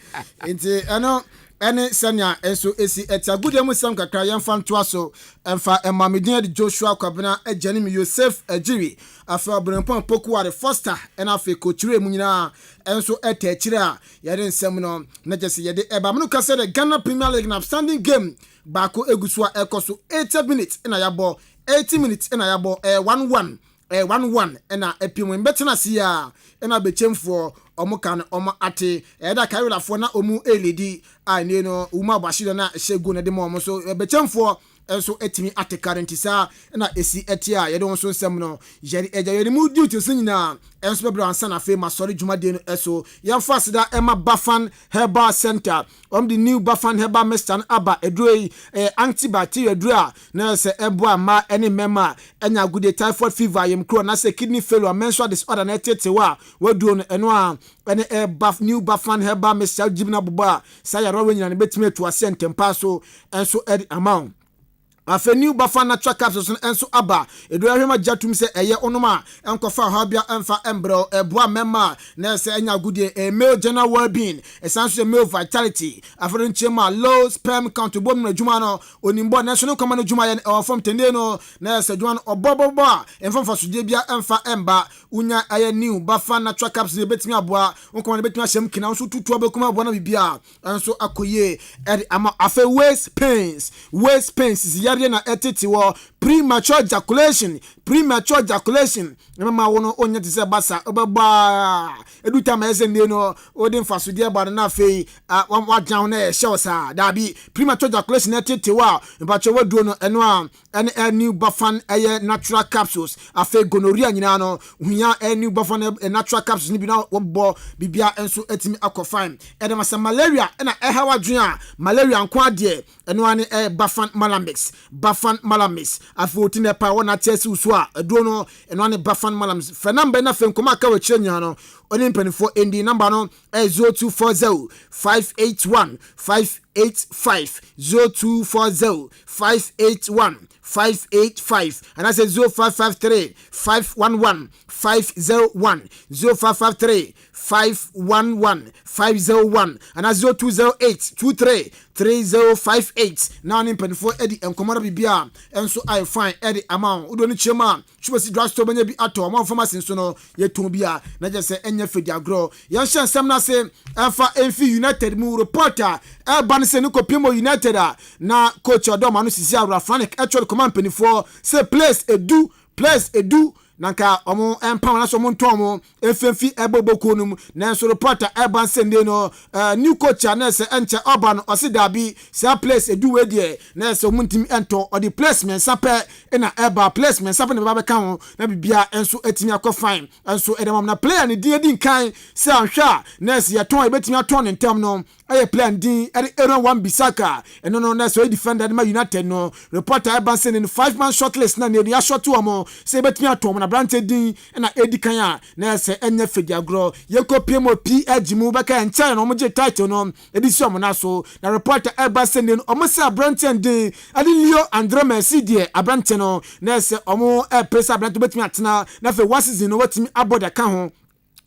nti ano ene sanya enso esi etiagude mu sam kakra yemfa ntoa so emfa emamedin de Joshua Kwabena agani mi Yosef Ajiri afa abrenpon pokuare Foster ena afa kochire mu nyina enso etechire a yede nsem no na jese yede ebamnu kase de Ghana Premier League na standing game baako egusua ekoso 80 minutes ena yabo 80 minutes ena yabo 1-1 ena epim mbetena sia ena bechemfo omukan omo ate eda Karela fo na omu eledi ani no uma bashiro na shegu na de mo so bechemfo enso etimi ate current sa na esi etia yede won so nsem no yeri eja yeri mu duty so nyina enso bebra ansa na fe ma sori dwumade no eso yemfa seda ema Bafan Herbal Center the new Bafan Herbal Mist aba edroi antibacterial dra na se eboa ma ene mema enya gude typhoid fever yem kro na se kidney failure menstrual disorder na tetewa waduo no eno a ene new Bafan Herbal Mist jibna boba saya ro nyina ne betime etu ase ntempa so enso edi amount afa new Bafan natural capsules enso aba edo ahwema jatum se eye onoma enkofa habia emfa embro eboa mema na se enya gudie male general well-being essential male vitality afro nchema low sperm count bom na juma no onimbo national command juma ye form tende no na se juma no obobobo emfa sudie bia emfa emba unya aye new Bafan natural capsules betimi aboa onko na betimi ahyem kina so tutu abekuma aboa na bibia enso akoye ama afa waist pains na etiti wo premature ejaculation mama wono onye tise basa obeba eduta ma ese ne no odin fasudie ba na fei wa down na show sa dabi premature ejaculation etiti wo mbacho waduo no eno a new Bafan natural capsules afa gonorrhea nyina no hunya new Bafan natural capsules ni bi na wo bibia enso etimi akofine edema sa malaria na ehawa dwan malaria nko ade eno ani Bafan Malamis afoti ne pa wona tiesi uso a edo no eno ane Bafan Malamis fe number na fe nkoma aka we kyenya no oni mpanifo endi number no 0240 581 585 0240 581 585 and I say 0553 511 501 0553 511 501 and I 0208 23 3058 now in penfo edi enkomara bibia enso I fine edi amount udo ni chema chubasi drugstore benya bi ato amount pharmacy so no yeton bia na je se enya fedi agro yan hyan sam na se enfa enfi United mu reporter ban se ni kopimo United na coach odoma no sisi awra Frank actual command penfo say place edu nanka omo empower na so mo ntomo efemfi eboboko num na so reporter eban sende no new coach na se enche oban osidabi say place edu we de na so muntim ento or the placement sape na eba placement sape na baba kan ho na bibia enso etimi akofine enso edemam na player ni din kan say anhwa na se yeton ebetimi aton ntem no aye plan din Aaron Wan Bissaka eno no na so defender ma United no reporter eban sende 5-man shortlist na ne ya short to omo say betimi aton brante din na edikanya na se enye fediagro yekopie mo PG mu baka encha no mo je title no edisi omo na so na reporter eba sende no omo se brante din adi Leo Andre Messi die abrante no na se omo press abrante betimi atena na fe one season no watimi aboda ka ho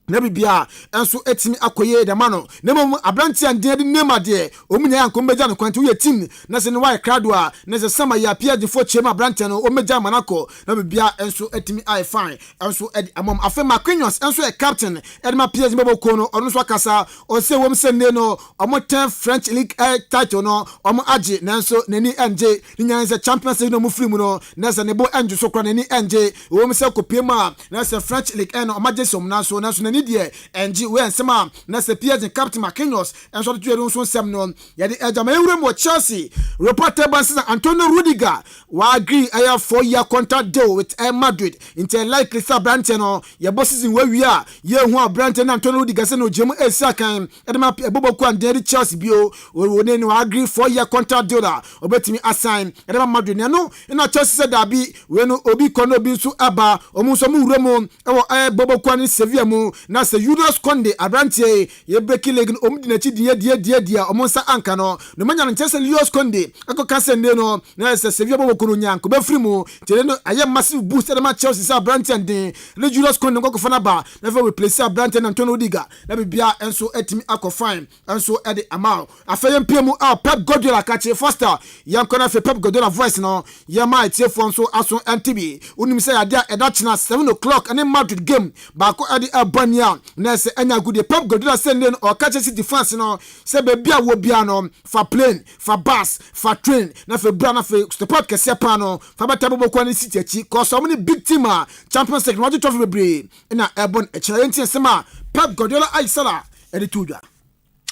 na bibia enso etimi akoye de mano na mom abranti ande de nema de omunya anko meja no kwante we team na se ne why crowd a na se sama ya pia de fo chema abranti no omeja manako na bibia enso etimi I fine enso edi amom afa Marquinhos enso e captain edma pia zimbo ko no ono so akasa o se wom se ne no omo 10 French League title no omo age nanso nani enje nya se Champions League no mu free mu no na se ne bo enju so kra nani enje wom se kopiema na se French League no omaje som nanso nani die enji we ensema na se PSG captain Marquinhos enso to yero so sem no ya de ejama ewure mo Chelsea reporter Bansis Antonio Rudiger wa agree a 4-year contract deal with Madrid until likely sa Branton no ya bosses in we a ye hu Branton Antonio Rudiger se no jemu esiakan edema eboboku and Chelsea bio we ne no agree 4-year contract deal da obetimi assign edema Madrid no na Chelsea said that be we no obi kono bi nso aba omu so mu wuremo e boboku an Sevilla mu na se Julius Konde abrantie ye breaking leg omdi na chi dia omonsa anka no manya no Chelsea Julius Konde akoka sende no na se Sevilla boboku no nyanko be free mu tele no aye massive boost edema Chelsea sa abrantie and le Julius Konde ngoko fana ba na fa replace abrantie na Antonio Rudiger na bibia enso etimi akofine enso ede amount afeye mpiemu Pep Guardiola kache Foster yanko na fe Pep Guardiola voice no ye ma etie fo so aso NTB unim se ya dia edachina 7:00 and Madrid game ba ko ede abania na se anya good Pep Guardiola send no or catch City fans no se be bia wo bia no fa plane fa bus fa train na fe bra na fe support kese pa no fa beta boboko na City achi cause so many big team Champions League no trophy bebre na ebon echelenti sema Pep Guardiola aisala editudwa.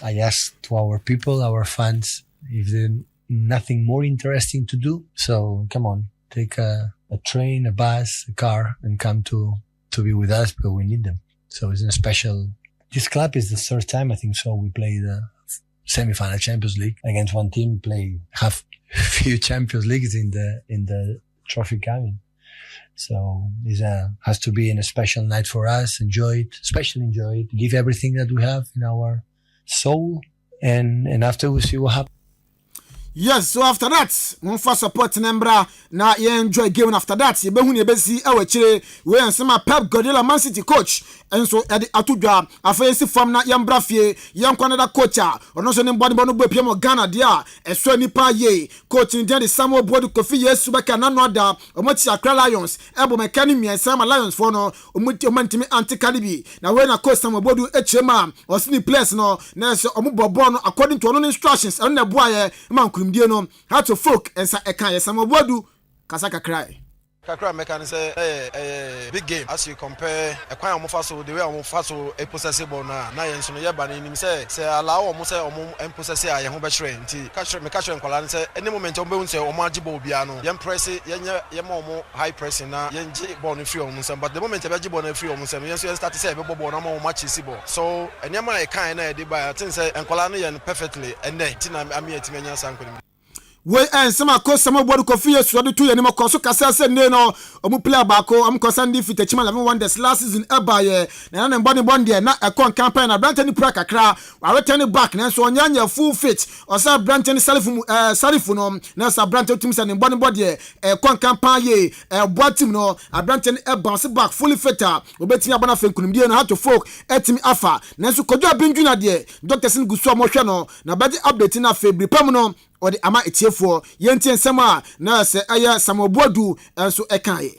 I asked to our people, our fans, if there's nothing more interesting to do. So come on, take a train, a bus, a car, and come to be with us because we need them. So it's a special. This club is the third time I think so. We play the semi-final Champions League against one team. Have few Champions Leagues in the trophy coming. So it has to be a special night for us. Especially enjoy it. Give everything that we have in our soul, and after we see what happens. Yes, so after that, we first support Nembra na ye enjoy game after that. Ye be hu ne be si e wachire we ensema Pep Guardiola Man City coach enso e de atudwa afansi fam na yambra fie ye nkwanada coach a ono so ne mbode no gbe pie mo Ghana dia eso nipa ye coach ni de Samuel Bodu Kofi Yesu beka na no ada omochi Accra Lions ebo mekani miensa ma Lions for no omantimi anti-Calibi na we na coach Samuel Bodu echema osini place no na so omobobo no according to ono instructions ono na boaye man die no how to folk ensa ekan yesamo bodu kasaka cry kakra mekan say big game as you compare ekwan omofaso the way omofaso e possess ball na yenso no yeba na nim say allow omo say omo possess a ye ho be chere nti ka chere nkola say any moment omo be hu say omo agi ball bia no yen press ye ma omo high pressing na yen gi ball no free omo say but the moment e be agi ball no free omo say yen so start say e be ball na omo match si ball so enya ma e kan na e dey by I think say nkola no yen perfectly and then tina ami etimenya sankoni we ensema ko Samuel Bodu Kofi Yesu do 2 ye ni ko so kasa se ne no omu player bako am ko sandi fit chima 11 wonders last season eba ye na bond na ekon campaign na Branton pra kakra wa return back na so onyanya full fit o sa Branton Salifu no na sa Branton team sa ne bond ye ekon campaign ye boa team no Branton bounce back fully fit obetimi abana fenkunimdie no how to folk etimi afa na so kodwa binjuna de Dr. Sin Gusu amohwe no na badi update na February pam no or the ama etiefo yenti ensema na se aya Samobodu enso ekan.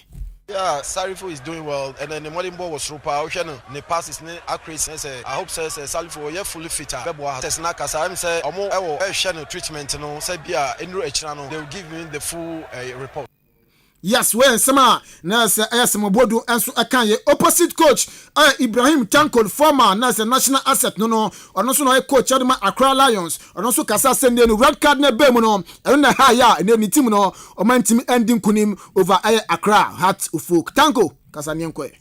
Yeah, Salifu is doing well, and then the modern ball was super. The passes ne accuracy. I hope say Salifu you fully fit. Bebo test na kasa. I say omo channel treatment no say bia enro echina no. They will give me the full report. Yes, when sama na se Samobodu enso ekan ye opposite coach Ibrahim Tanko former na se national asset no ono so no coach adema Accra Lions ono so kasa sende no red card na be mu no na ha ya ni team no o man team ending kunim over Accra Heart of Folk Tanko kasa mienko.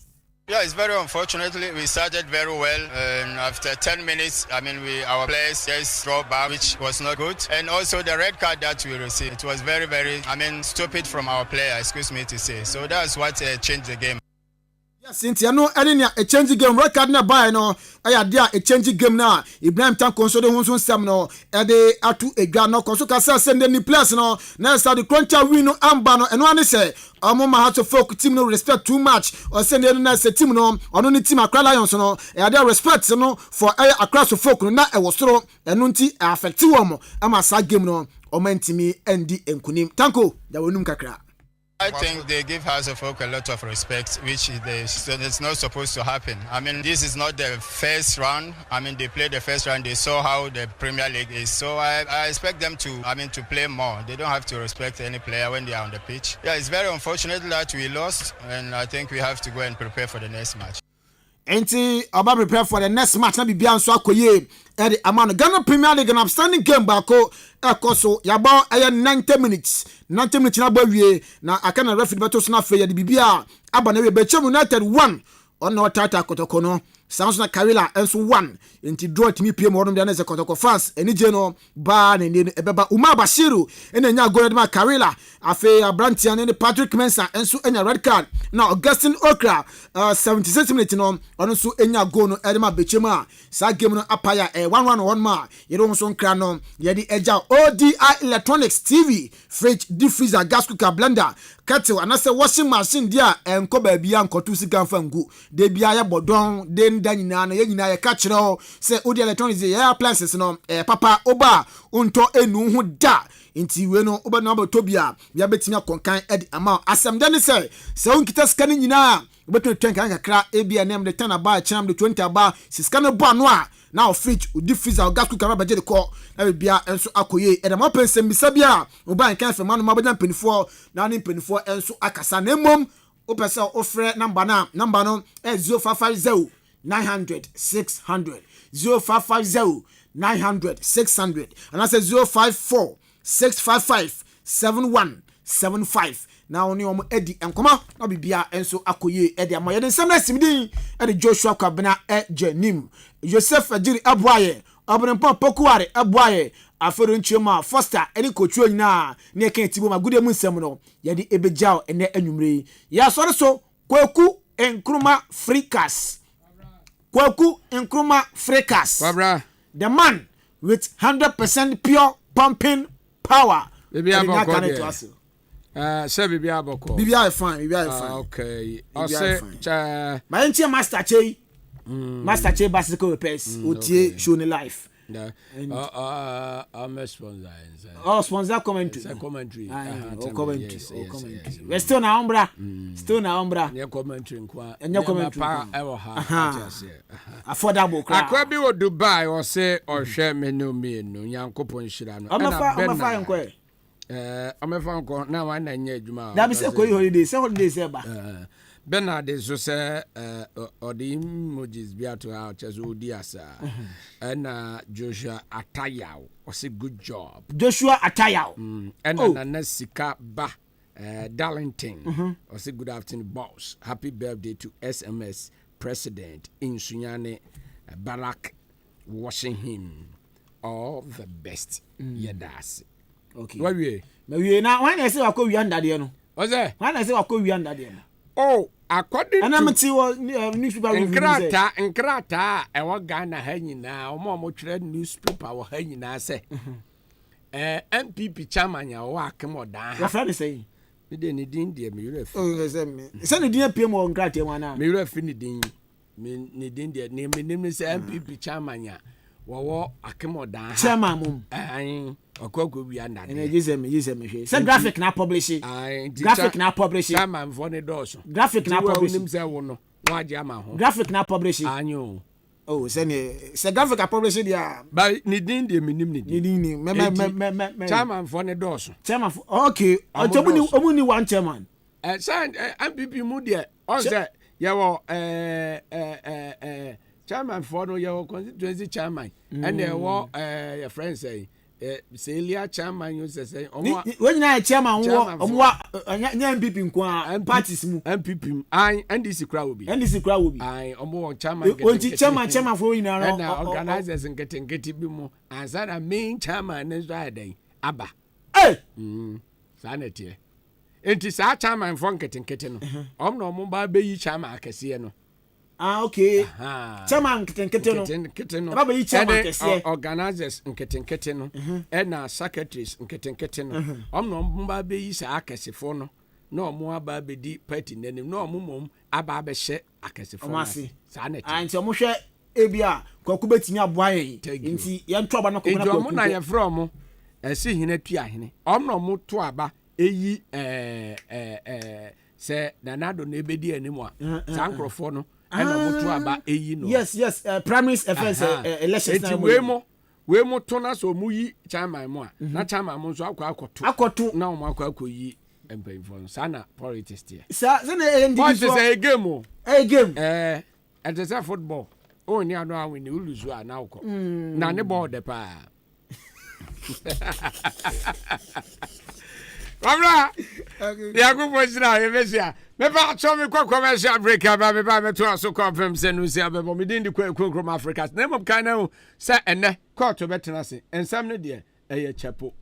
Yeah, it's very unfortunately we started very well, and after 10 minutes, our players just dropped back, which was not good. And also the red card that we received, it was very, stupid from our player, excuse me to say. So that's what changed the game. Cynthia no ene a change game record na buy no aya dia a change game na Ibrahim Tanko so de hunso nsam no e de atu edwa no koso kasa send ni place no na start the cruncher win no amba no eno ane say omo ma ha to folk team no respect too much or send no na say team no ono ni team Accra Lions no e dey respect no for Accra so folk no na e wo soro eno nti affect wo mo ama sa game no o mantimi endi enkunim Tanko da wonum kakra. I think they give House of Folk a lot of respect, which it's not supposed to happen. I mean, this is not the first round. I mean, they played the first round. They saw how the Premier League is. So I expect them to play more. They don't have to respect any player when they are on the pitch. Yeah, it's very unfortunate that we lost, and I think we have to go and prepare for the next match. Enti oba prepare for the next match na bibia nso akoye e de amano Ghana Premier League an outstanding game bako ekoso yabo 90 minutes na bawie na akana referee beto so na fe ya de bibia aba na we Bechem United 1 on no tata kotoko no sounds na Karela enso 1 enti draw timi piem wodom de na ze kotoko fans eni je no ba na ni ebeba Umar Bashiru ena nya goal de ma Karela afe Abrantia ne Patrick Mensah enso enya red card na Augustine Okra 76 minutes no ono so enya goal no de ma Bechem a sa game no apaya 1-1 ma yero so nkra no ye di eja ODI Electronics TV fridge deep freezer gas cooker blender kettle anase washing machine dia enko ba bia nkotu sika fangu de bia ya bodon de nda nyina no ye nyina ye ka kire se ODI Electronics ya appliances no papa oba unto enu hu da inti we no oba na botobia bia betimi akonkan edi ama asem de ne se unkita scan nyina obeto twenkan kakra ebia nem de 10 aba cham de 20 aba scan no bo no a now fridge udi freezer gas cooker ba je de ko na bia enso akoye e da ma pensem bisa bia oba nkan fe manu ma ba penifo na ni penifo enso akasa na mom o pese ofre number no 0550 900 600 0550 900 600 and I say 054 655 7175 now oni omo edi enkoma na bibia enso akoye edi amoye den samna simdin edi Joshua Kwabena Jenim Joseph Ajiri Abuaye Obrenpo Pokuare Abuaye afero nchioma Foster edi kochuo nyina na eken tibo magude mu nsem no ye di ebejao ene anwumre ya sore so Kwaku Nkrumah Freakers Kwaku Nkrumah Freakers the man with 100% pure pumping power. Baby aboko. Say baby aboko. Baby I fine. Okay. I say my entire Master Che. Master Che bicycle repairs. Otie show in life. I'm a sponsor. Oh, sponsor commentary. It's a commentary. Commentary. Yes. We're still na Umbra. Yeah, commentary. And your commentary. Affordable. Akwabi wo Dubai or say or share menu me no Yankopon Shirano. I'm a fan now I know Juma. That is a holiday. Say holiday say ba. Bernard so say or the emojis be out to our Chazodiasa and Joshua Atayao was a good job. Joshua Atayao and Nesika Ba Darlington was a good afternoon boss. Happy birthday to SMS President in Sunyane Barack, washing him all the best. Yadas. Okay. Why we now when I say I call you under there no. What's that? When I say I call you under there. Oh, according and I'm see newspaper Nkrata e wa Ghana ha nyina omo twere newspaper wa ha nyina say MPP chairman ya wa akemodan ha. Your friend say me dey ni din dey me ref. Oh, say me. Say ni din PM on Nkrata wan na. Me ref ni din. Me ni din dey me say MPP chairman ya wo akemodan ha. Chairman mum. Okoko wi anda de. And use me say graphic na publish it. Graphic na publish it. Chairman for the doors. Graphic na publish it. Say wo no wa je ama ho. Graphic na publish it. Anyo. Oh, say graphic na publish it dia. But ni din dey minim ni din. Ni me chairman for the doors. Chairman for okay. Omuni one chairman. MPP mu there. On say ya wo chairman for no your constituency chairman and there were your friends say Celia chairman you say when you chairman nya MPP nko parties mu MPP NDC crowd will be I chairman chairman for you now and organizers and getting bi mu and that main chairman is right there aba eh sanity enti saa chairman fo nketenkete no na omo ba be yi chairman akese no okay chairman nketenkete no ba be yi chairman akese organizers nketenkete no na secretaries nketenkete no na omo ba be yi saa akese fo no na omo aba be di party nanim na omo mom aba be hye akese fo no saa net anti omo hwe ebia kwaku betimi aboa ye nti ye nto aba no ko na kwaku omo na ye from esi hene tua hene na omo to aba eyi se nanado na ebedi anim a sankrofo no na omo to aba eyi no yes primaries offense elections na we mo to na so mu yi chairman mu a na chairman mu so akoto na omo akoyi empayfo sana politics tie sa na individual say game and it's a football ni ano a win you lose a na uko na ne ball de pa Babla ya go posira e besia me ba cho me kwa commercial break aba me ba me to aso confirm se no se abebo me din di kwa Africa name of kind na se ene court betena se ensam ne de eye chapo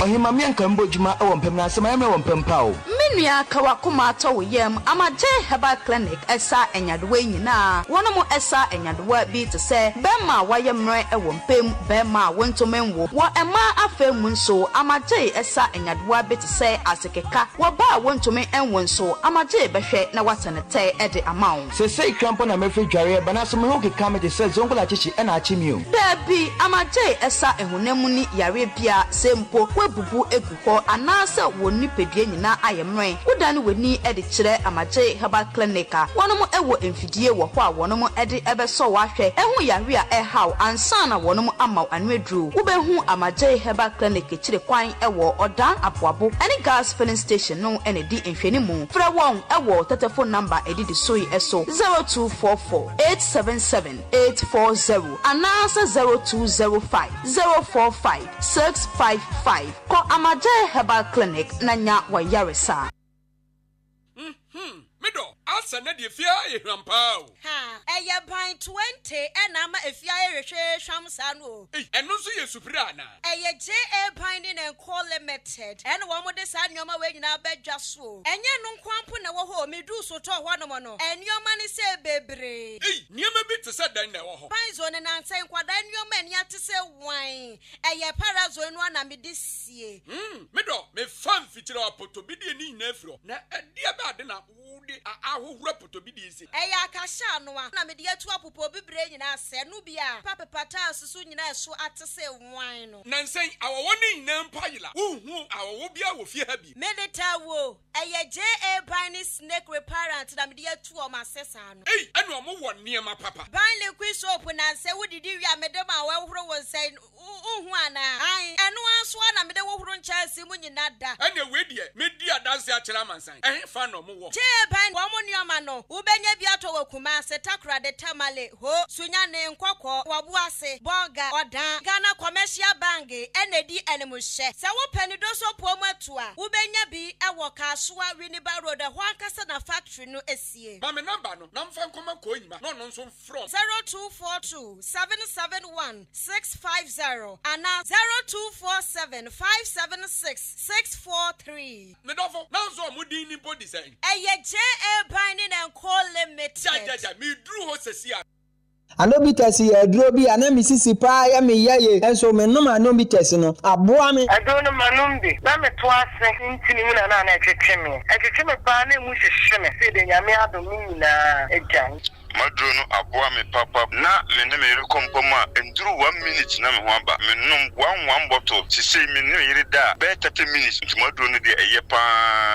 Ohimami ankambo juma e wompem na asema eme wompem pa o menua kawa kuma to woyem amaje herbal clinic esa enyadowa nyina wono esa enyadowa bi te se bema wayemre e wompem bema wontomenwo wo ema afemu nso amaje esa enyadowa bi te se asekeka wo ba wontomen enwo nso amaje behwe na watenete e de amawo se sei krampo na mefi dware bana so me ho keka me de se zongola chichi e na achi mi o dabi amaje esa ehunemu ni yare bia sempo webubu eguko anase woni pedue nyina ayemre udane weni e de kire amaje herbal clinic wonom ewo emfidie wo ho a wonom e de ebeso wahwe ehu yare a ehaw ansa na wonom amaw anwedru ubehu amaje herbal clinic kire kwan ewo odan aboabo any gas filling station no ene di enfeni mu fra won ewo telephone number edidi soyi eso 0244877840 anase 0205 045-655 ko amaje herbal clinic nanya wa yaresa mido asa na de fia ehwampa o eye ban 20 na ma efia ehwehwe hwamsa no eno so ye supira na eye JA Binding and Co Limited ene wo mo de sa nyoma we nyina badwa so enye no nkwampo na wo ho medu so to ho no mo no enyoma ne se bebre niema bi te se dan na wo ho panzo ne na nsen kwada enyoma eni ate se wan eye parazo no na me de sie mido me fan fitira apoto bi de ni na afro na ade ba de na wo de ahohura poto bi de isi eye akasha no a na me de atu apopo bebre nyina se no bia papa pata susu nyina eso ate se wan no nansen awowo ni nyina mpayila uhu awowo bia wo fie ha bi medeta wo eye JA Binding snake reparent na me de atu o masesa no enu omo wo niema papa ban liquid soap na se wodidi wi amede ma wa horo wo nsen uhu ana enu anso na me de wo horo nchase mu nyina da ene we die me di adanse a kira mansan fa no mo wo JA Binding wo mo nioma no ubenya bi ato wakuma se takra de tamale ho sunya ne nkokọ wabu ase bonga odan Ghana Commercial Bank enedi enemuhye se wo pani do so po matu a ubenya bi ewo Kasua Winneba Road ho ankasa na factory no esie ma me number no na mfa nkoma ko nyima no no nso from 0242 771 650 and 0247 576 643 me dofo na nso mo din ni body design eye JA Binding and Co Limited ja me dru ho sesia Anobites ye duro bi ana misisi pa ya me yaye enso me no anobites no aboa me adono manumbi na me to ase ntini mu na etwetwe me pa na mu hwehwe me se de nyame adom nyina ejan maduro no aboa me papa na me ne me rekompoma enduru 1 minute na me ho aba me num 1 bottle sisi me ne yiri da be 30 minutes nti maduro no de eye pa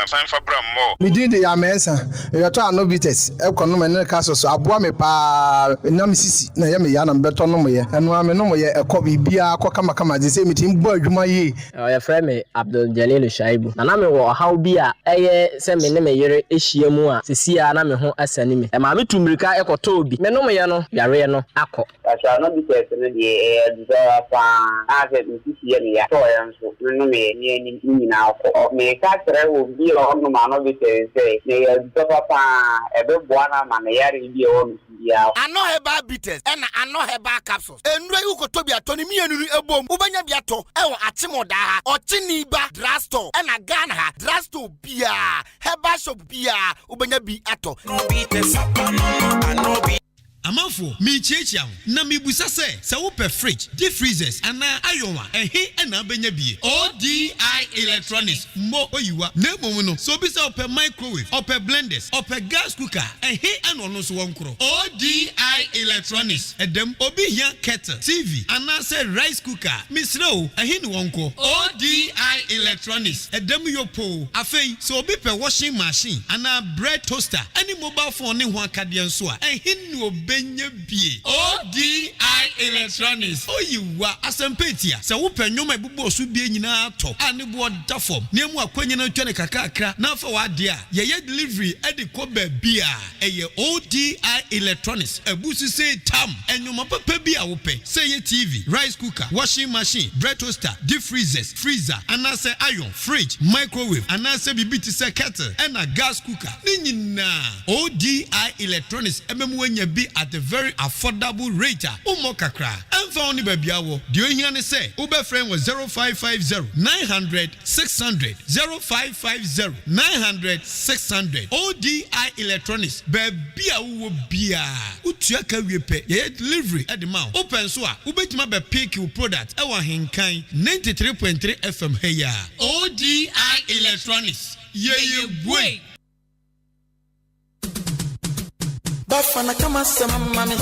san fabra mo me di de ya mensa e to anobites e kono me ne ka so aboa me pa na misisi na ya me ya na beto no mo ye eno ame no mo ye ekọ bibia akọ kama de se me tim bo adwuma yi ya frɛ me Abdul Jalil Shaibu na me wo haw bi a eye se me ne me yere ehia mu a sisi a na me ho asani me e ma me tumrika ekoto obi me no mo ye no yare no akọ asa no bi tese ne de desire pa ase misisi ye me ya to ya nso no me ni nyina akọ me ka kere wo bi on no man of it say they papa ebe buana man yare bi on ya ano heba bitters and ano heba capsules enure you go to bi atoni mienu ebom ubanya bi ato e wo atemoda ha ochiniba drugstore and a Ghana ha drugstore bia heba shop bia ubanya bi ato no bitters ano bi Amafo mi chiechia na mi busa se wo per fridge deep freezers ana ayonwa ehe na benya bie ODI Electronics mo oyiwa na emom no so bi se per microwave or per blenders or per gas cooker ehe ana ono so wonkro ODI Electronics edem obi hia kettle TV ana se rice cooker misro ehe ni wonko ODI Electronics edem yopo afei so obi per washing machine ana bread toaster any mobile phone ne ho akade nso a ehe ni obi benye bie ODI Electronics oyiwa asempetia se wo panyoma ebubo osu bie nyina to ane bo da form nemu akwanya na twene kakakra na fa wa de a ye delivery edi ko ba bia eye ODI Electronics ebusu se tam enyoma papa bia wo pe se ye TV rice cooker washing machine bread toaster deep freezers freezer ana se iron fridge microwave ana se bibiti se kettle na gas cooker ni nyina ODI Electronics ememu anya bi at a very affordable rate. Umo kakra. Enfa oni babiawo. Dio hiane se. Ube friend was 0550 900 600 0550 900 600 ODI Electronics. Babia uwo bia. Utuaka wiepe. Ye delivery at the mount. Open so a. Ubetima be pick your product. Ewa Ahenkan 93.3 FM heya. ODI Electronics. Ye boy. Bafana kama sama mami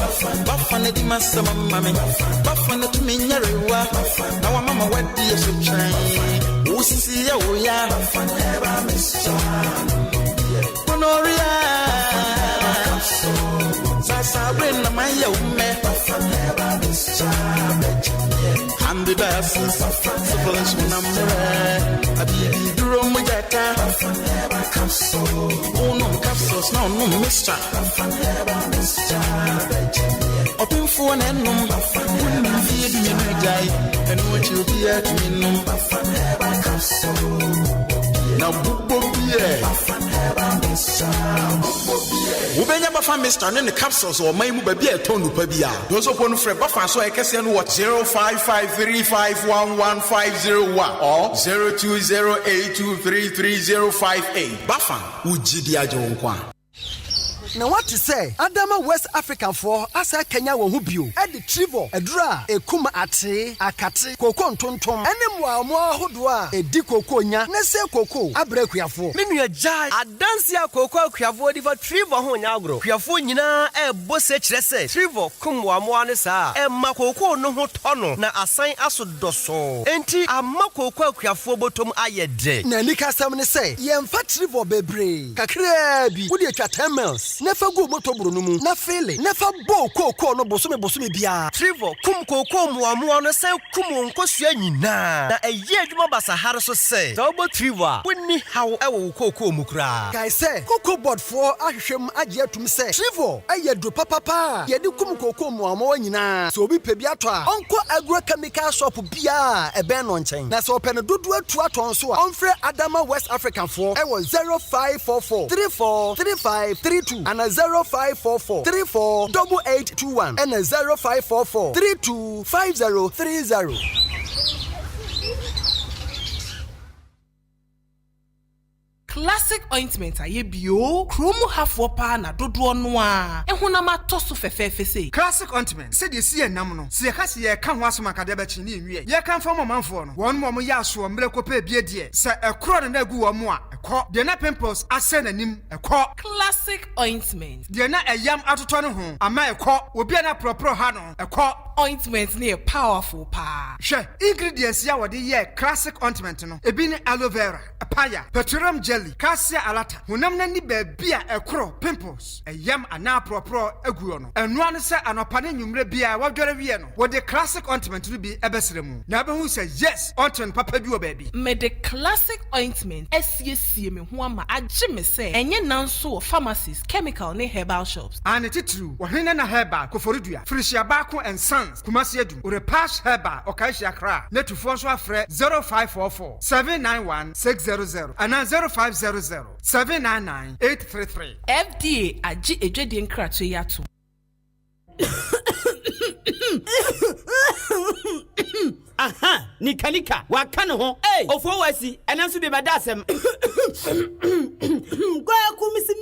Bafana di masama mami Bafana tuminyarewa Na wa mama wadi ya suchai Usisi ya uya Bafana eba mishan Monoria Sasa brena maya ume Bafana eba mishan Hambi basi Sufalans unamure Abidi duro mujata Bafana eba kapso Unum kapsos na unum mishan Open for an enum, wouldn't feed me no die, and what you be at me no. Now, Ubenya Bafan Mr. and the capsules or my baby a tonu pabia. Those upon Fred Bafan so I can send what 0553511501 or 0208233058. Bafan, Ujidia Jonkwan. Now what to say? Adama West African for asa Kenya wo hu bio. E de trivo, edura, ekuma ate, akate, koko ntontom. Ene mo ahodo a edi koko nya, na se koko abrekuyafo. Menua jai adansia koko akuyafo di for trivo ho nya agro. Kuyafo nyina e bose kire se. Trivo kumwa mo ane sa. E ma koko no ho tono na asan asodoso. Enti ama koko akuyafo botom ayede. Na nika sam ne se, yemfa trivo bebre. Kakra bi, wo de atwa 10 miles. Nefa go moto bruno mu na fele nefa bo koko no bosome bia trivo kum koko muamu no se kum nkosua nyina na eye adwuma basahare so se so bo trivo a woni haw ewo koko mu kra kai se koko board for ahwehwem age atum se trivo eye do papa ye de kum koko muamu nyina so obi pe bia to a onko agrochemical shop bia e ben no nchen na so pe no dodo atu aton so a onfre Adama West African for ewo 0544 343532 and a 0544 348821 and a 0544 325030. Classic ointment aye bio kromu hafo pa na dodo no a ehunama toso fefefe sei classic ointment se de sie nam no se ka se ye ka ho asoma kade ba chi ni nwie ye kan fa manfo no won mo ya so mre ko pa bie de se ekro na agu wo mo a ekọ de na pimples ase nanim ekọ classic ointment de na eyam atoto no ho ama ekọ obi na propro ha no ekọ ointment ne powerful pa hwe ingredients ya wode ye classic ointment no ebi ne aloe vera papaya petroleum jelly cassia alata hunam na ni baabia ekro pimples eyam ana propro aguo no enu ane se anopane nwumre bia wadware wie no wo de classic ointment no bi ebesremu na behu se yes ointment papa bi wo baabi me de classic ointment esiesie me ho ama age me se enye nanso pharmacies chemical ne herbal shops ane titru wo hene na herbal koforidua frishia baako and sons kumasi adum o repass herbal okaishia kra netufo so afre 0544 791 600 ana 05 0500 799 833. FDA agye edwedi nkrato yato. Aha, Nika, wakano ho. Hey, ofo wasi, enanso be badasem. Kwa kumisi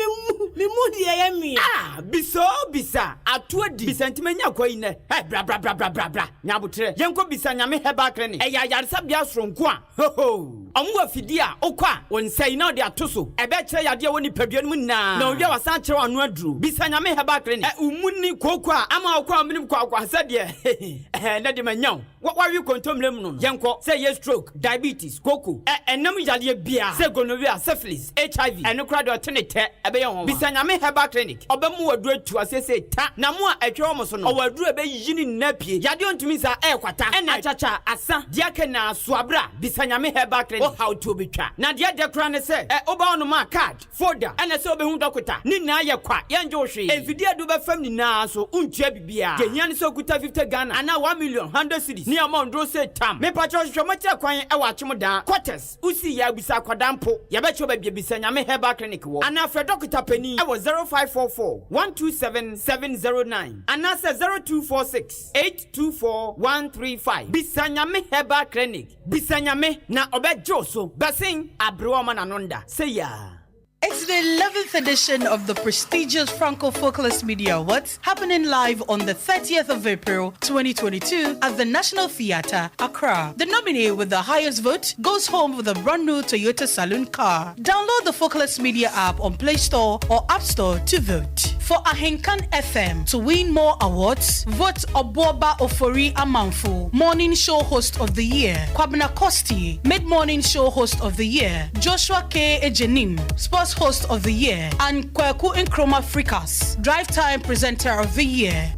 mimudi ya mi. Ah, bisa. Atuadi. Bisa ntimenya kwa ine. Hey, bra. Nyabutre. Yenko bisa nyame heba clinic. Eya yarisa bia sronko a. Ho. Omu afidi a okwa wonsai na de atoso. Ebe kire yade woni paduan mu na. Na owi wasan kire anu aduru. Bisa nyame heba clinic. Umuni kokwa ama okwa minim kwa sade. Na de manyaw. What were you contomlem no? Yanko say yes stroke, diabetes, cocoa. Enam yale bia. Say gonorrhea, syphilis, HIV. Eno kra do tenete ebe ye ho. Bisa nyame heba clinic. Obemu waduru tu asese ta. Na mo a etwe omo so no. Owaduru ebe yini napie. Yade ontumi sa kwata. Ena achacha asa. Diake na soabra. Bisa nyame heba clinic. O how to betwa. Na dia de kra ne se oba ono ma card, folder. Ena se obehu dokota. Ni na ye kwa. Yenje ohwe. Enfidi adu be fam ni na so untua bibia. Ye hian se okuta 50 Ghana. Ana 1 million 100 cedis. Ni amondro se tam. Me pacho hwemati kwan e wa chim da. Quarters. Usi ya bisa kwadampo. Ya be cho ba bisa nyame heba clinic wo. Ana fre dokota pani e wo 0544 127 709. Ana se 0246 824 135. Bisa nyame heba clinic. Bisa nyame na obejo so. Basin abro ma nanonda. Say ya. It's the 11th edition of the prestigious Franco Folklorist Media Awards, happening live on the 30th of April 2022 at the National Theatre, Accra. The nominee with the highest vote goes home with a brand new Toyota Saloon car. Download the Folklorist Media app on Play Store or App Store to vote. For Ahenkan FM to win more awards, vote Obuoba Ofori Amanfo, Morning Show Host of the Year, Kwabena Kosti, Mid-Morning Show Host of the Year, Joshua K. Ejenim, Sports Host of the Year, and Kweku Nkrumah Frikas, Drive Time Presenter of the Year.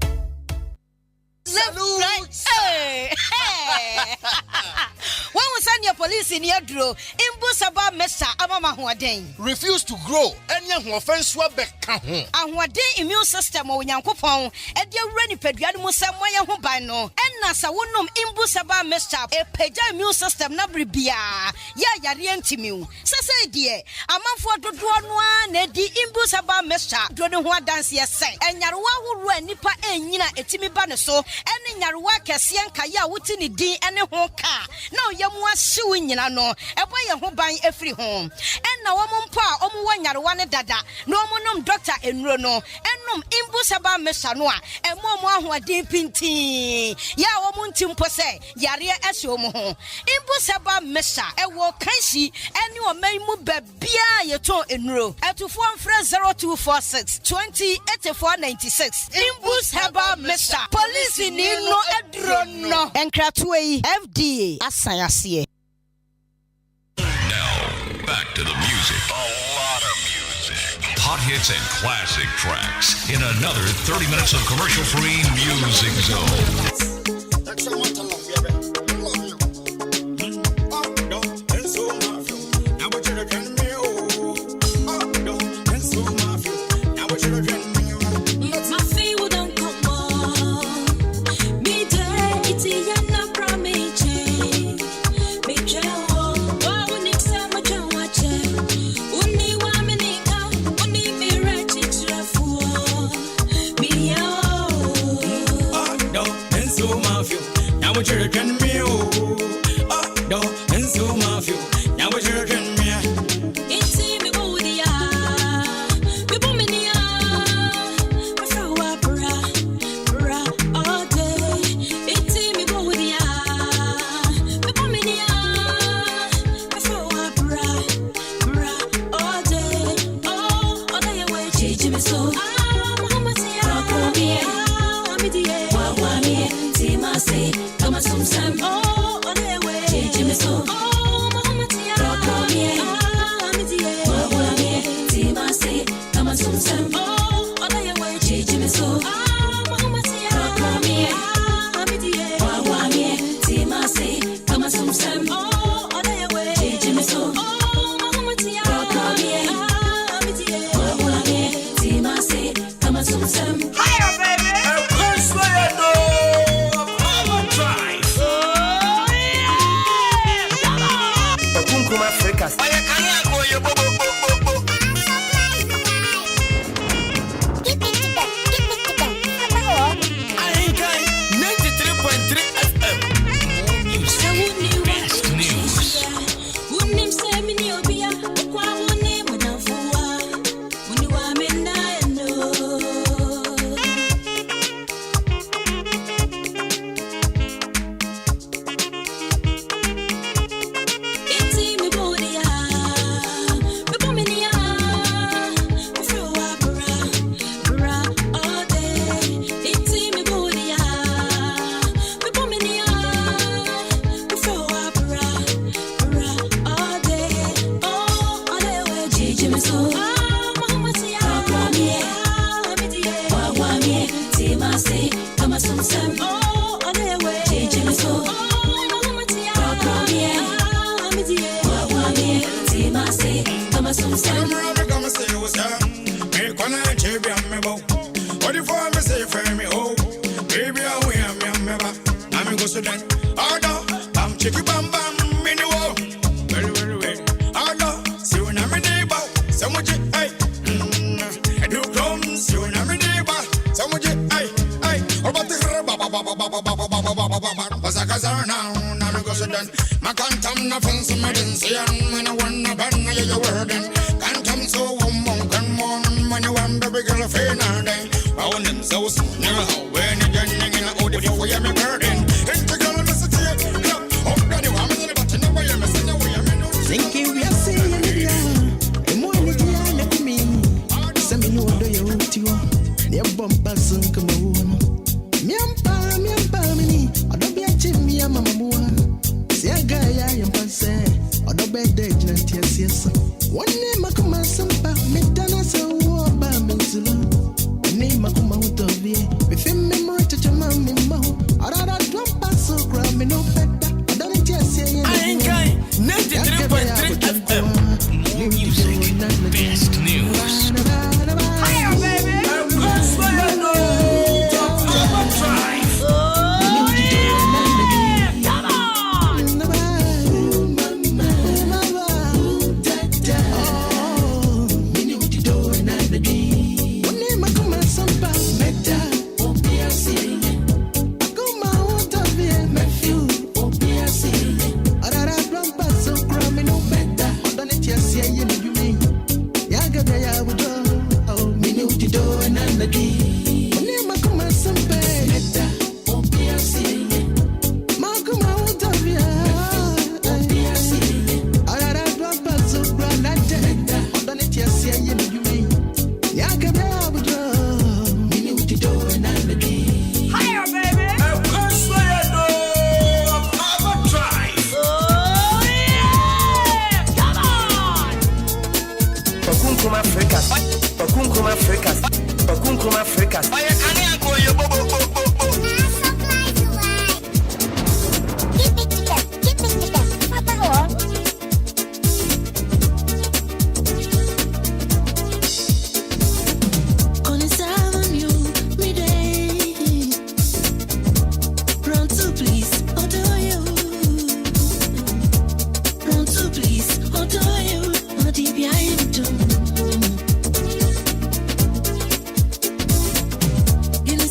Hey! When we send your police in your draw, Imbusaba Mesa Amama Huaden. Refuse to grow, any offense will be count. And what day immune system or Yankopon, and your ready pedian Musamaya Hubano, and Nasa Wunum Imbusaba Mesa, a peja immune system Nabribia, Ya Yarientimu. Sasa dear, a month for the one, Nedi Imbusaba Mesa, Dronua dance yes, and Yarwa who Nipa and Nina Etimi Banaso, and in Yarwa Cassian Kaya Wutini D and a hoka. No, Yamwa suing no, a boy who buy every home. And now one pa, one Yarwana Dada, no monum doctor in Rono, and num Imbusaba Mesanoa, and Momo who are deep in tea. Ya woman Timpose, Yaria Esomo, Imbusaba Mesa, a walk Kansi, and you are may move Bia Yato in row, at to 0246 20 8496. Imbusaba Mesa, police in no Edrono, and Kratway FDA, Asayasi. Now, back to the music. A lot of music. Hot hits and classic tracks in another 30 minutes of commercial-free music zone.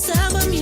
Sabam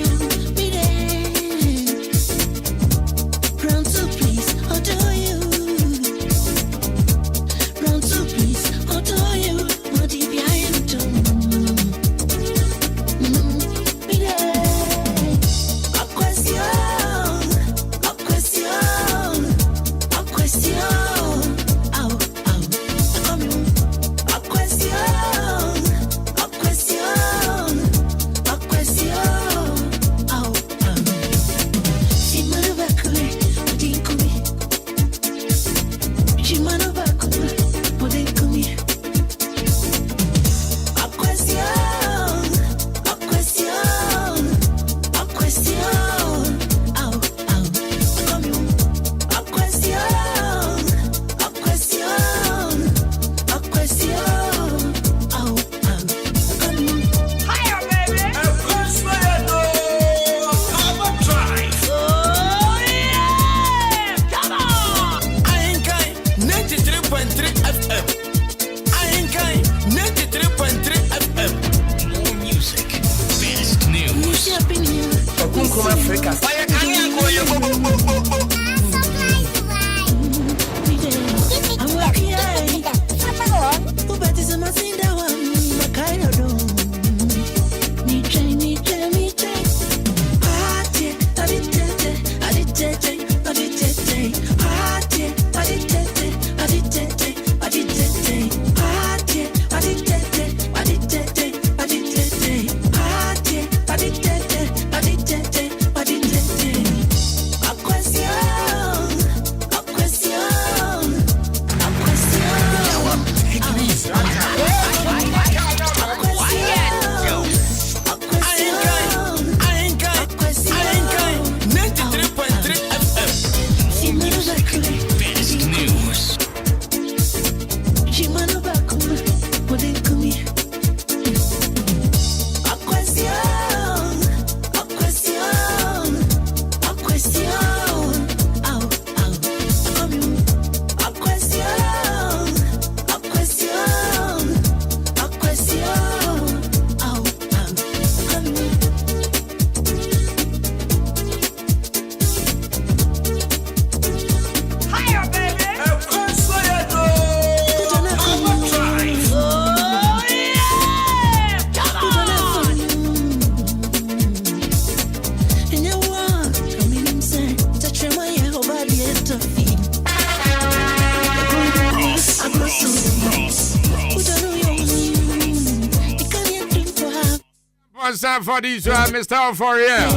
One time for this one, Mr. For real.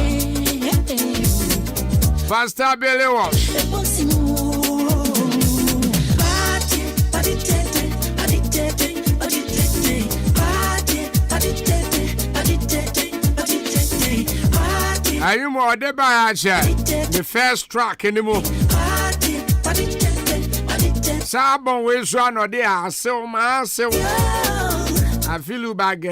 Pastor Billy Walsh. Are you more the the first track anymore? Sabon we so no dey asew ma asew. I feel you back.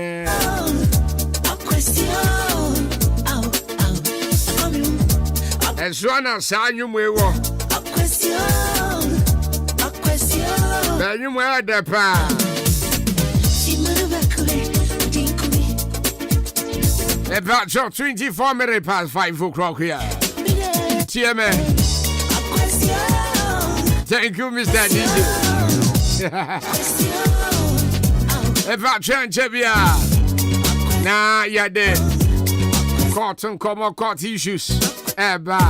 Eswana sa nyumwe wo. Ba nyumwe de pa. About 24 minutes past 5 o'clock here. TMA. Thank you, Mr. DJ. About Chanchebia. Nah, you're dead. Cotton, come court issues. Eba.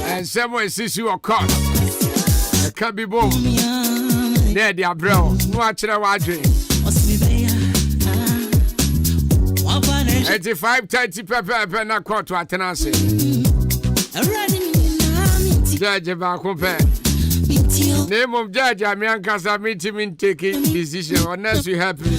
And someone sees you a caught. It can be boom. There, dear bro. Watch it, watch it. 85-30 pepper na quarter atenase. Judge ba kompe. Name of judge Amianka submit me taking decision unless you happy.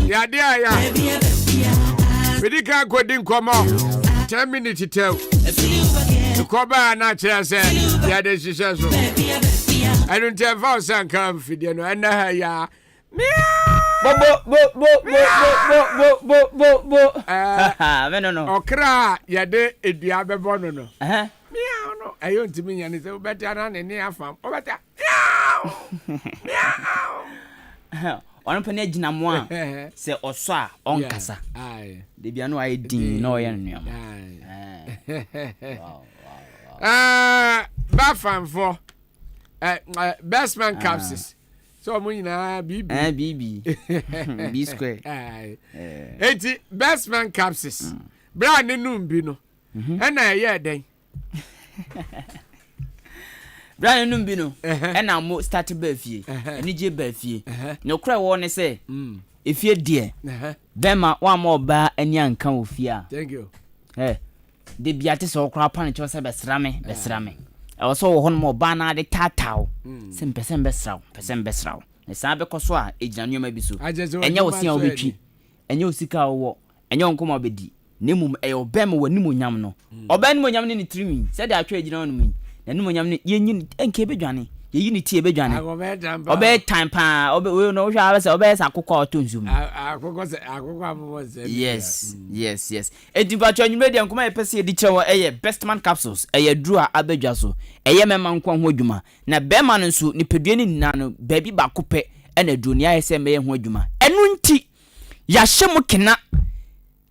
Yeah, we can't go in come 10 minutes to tell. The cover natural said, yeah, this is so. I don't tell voice and come for you know, and yeah. Okra, yeah, de it be a bono. No, I want to me and it's better than any farm. Oh, better. One penny Jinamoa say Oswa on Cassa. Aye, they be no idea, no, Baffan for best man capsules. So, BB B square. Aye, 80 best man capsules. Brand new bino, and I hear day. Brian Numbino, and I'm more started Buffy, and EJ Buffy. No cry one say, if you're dear, Bema one more bar and young come with fear. Thank you. The Beatis or crap on it was a best rame. I was so one more banner the tatao. Some percent best row. The Sabe Coswa, a genuine maybe so. I just and you'll see our retreat, and you'll see our walk, and you'll come up with the Nimum a Obama when Nimu Yamno. Or Ben when Yamin trimming, said I trade on me. And when you and keep Johnny, the unity of Johnny. Obey time pa, obey no showers, obey Akoko to Zoom. Yes. A departure you made and come a person a best man capsules, a drawer abejaso, a yaman quan wojuma, na beman and suit, ni pedini nano, baby bakupe, and a junior SMA wojuma. And winti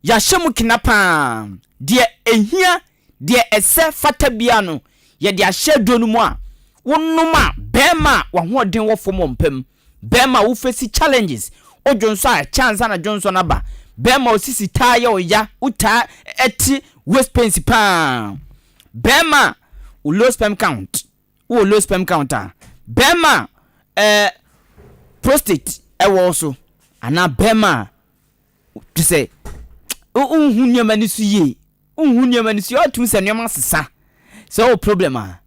Yashemukina pam, dear a here, dear a se fatabiano. Ye dia shedo no mu a wonoma bema wa hoden wo fom ompem bema wo face challenges odwonso a chance na dwonso na ba bema osisi taye oya uta eti waste pains pa bema wo low sperm count bema prostate e wo so ana bema to say unhu nyama ni su ye otu se nyama sesa. So problem a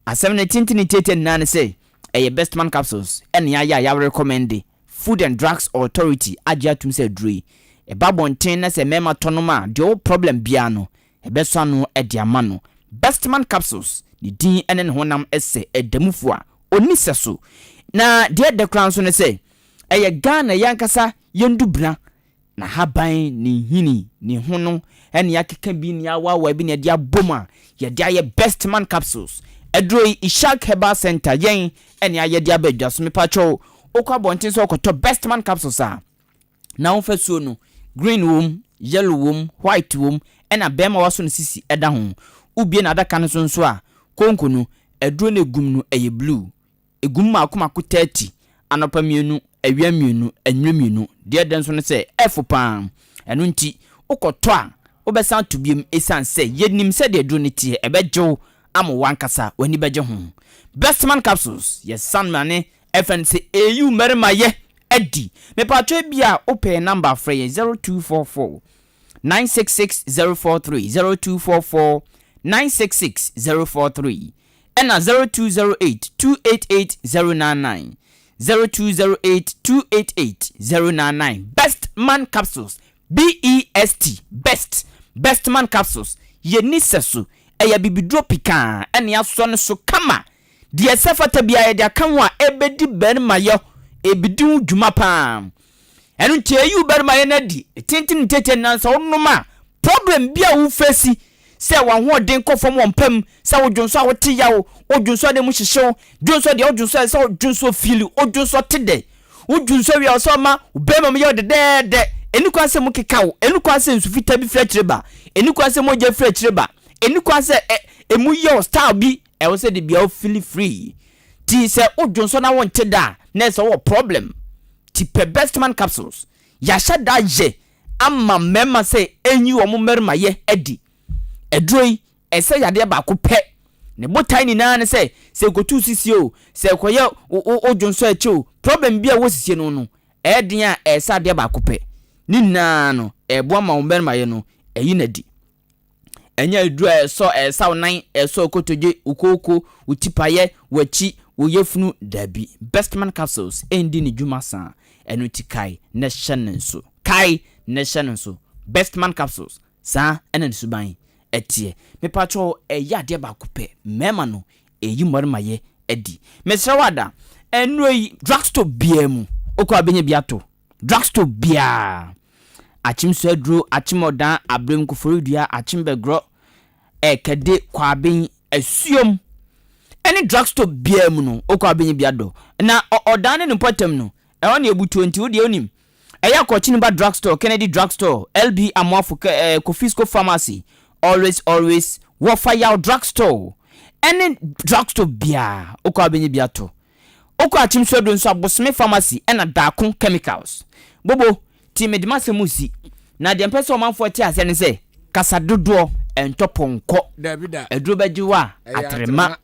17 say a best man capsules and ya recommend Food and Drugs Authority aja tum say dre e babon tin na say mema tonoma the whole problem biano e best one e dia mano best man capsules the din enen honam esse edamufu a oni seso na the crown so ne say e Ghana yankasa yendubra na haban ni hini ni hono ene yakeka bi ni awawa bi ne dia boma ye dia ye best man capsules Edroi Ishak Herbal Center yen ene ayede abadwa so mepacho okwa bonten so okoto best man capsules a na wonfasuo no green wom yellow wom white wom ena bema waso no sisi eda ho ubie na adaka no so a konko no edro na egum no eye blue egum ma akomako 30 anopa mienu awia mienu anwua mienu de den so no se f pam eno nti okoto a obesan to biem esan se yenim se de edro ne tie ebejo amo wankasa wani beje ho best man capsules yes san mane FNC AU merma ye edi me patwe bia open number free 0244 966043 0244 966043 and 0208 288099 0208288099 best man capsules BEST best man capsules ye nisesu eya bibidro pika ene aso ne so kama de sefata bia ye de kanwa ebedi berma yo ebidun dwuma pa enu tie yu berma ye na di tintin tete na so noma problem bia wo face se wa ho den kofom wompam se wo dwonso a wo te ya wo dwonso de mu hyehyew dwonso de wo dwonso se wo dwonso feel wo dwonso tede wo dwonso wi so ma berma me yo de enu kwa se mu kekawo enu kwa se nsufita bi frechireba enu kwa se mo je frechireba enu kwa se emu yo style bi e wo se de bia feel free ti se odwonso na won teda na se wo problem ti pe best man capsules ya shada je amma mema se enyi wo mo merma ye edi edroi ese yade ba ko pe ne botai ni na ne se gotu sisi o se koye odwonso achi o problem bia wo sisi no edin a esa de ba ko pe ni na no ebo ma wo merma ye no eyi na di enya edru so esa wonan eso kotoje ukoko utipaye wachi woyefunu dabi best man capsules endi ni dwuma san enu tikai na hyenenso kai na hyenenso best man capsules sa ena suban etie me patro eyade ba kupe mema no eyi mormaye edi mesrawada enroi drugstore biemu okwa benye biato drugstore bia achimso adro achimodan abrem kuforudua achimbegro ekede kwaben asuom any drugstore biemu no okwa benye biado na odane no potem no e won ebutu 20 wo de onim eya kochini ba drugstore Kennedy drugstore LB Amwafo Kofisco pharmacy always Wofire drugstore any drugstore bia okwa benye biato okwa achimso adro nso abosome pharmacy ena Dakon chemicals bobo ti medimase musi na de mpese o manfo ti ase ne se kasa dodo entoponko Davida edro bajiwa atrema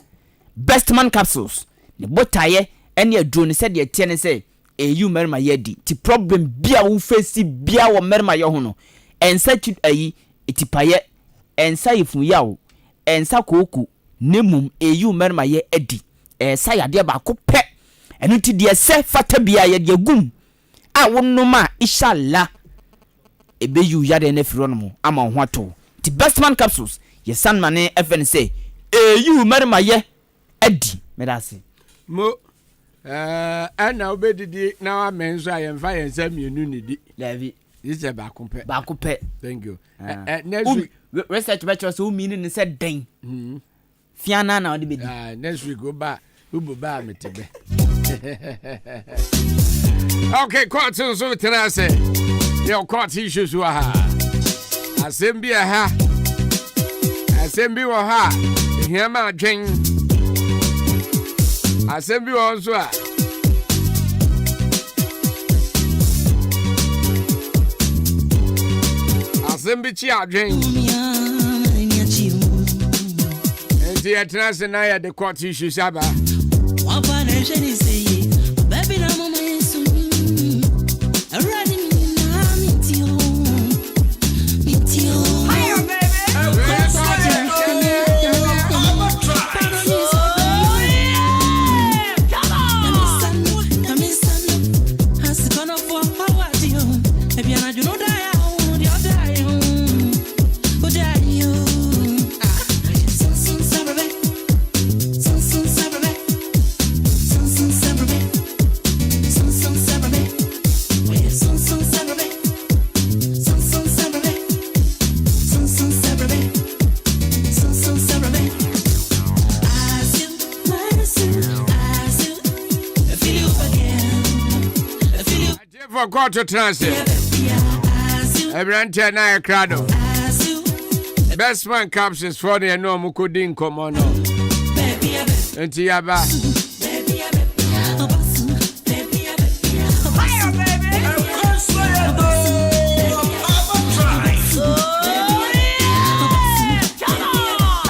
best man capsules ne botaye ene adro ne se de tie ne se eyu merma yedi ti problem bia wo face bia wo merma ye ho no ensa chi ayi etipaye ensa yefun yawo ensa koku nemum eyu merma ye edi esa yade ba ko pe enu ti de se fata bia ye de gum a wonoma inshallah ebe yu yade na firo no mo ama ho ato the best man capsules ye san mane FN say you merma ye edi medase mo ana obedidi na wa menzo ayemfa yensa mienu ni di David this is ba kompe thank you next week research better so mean ni said den fiana na odi bedi next week ubu ba metebe okay court so tena say your court issues wa ha assembly ha assembly wa ha hiama adwen assembly wa so a assembly chi adwen enti tena say na ya the court issues aba wapa na jeni say baby na mama yesu already for court to transit. Everyone na crowd. Best man captions for the no mukudin komono. Enti yaba.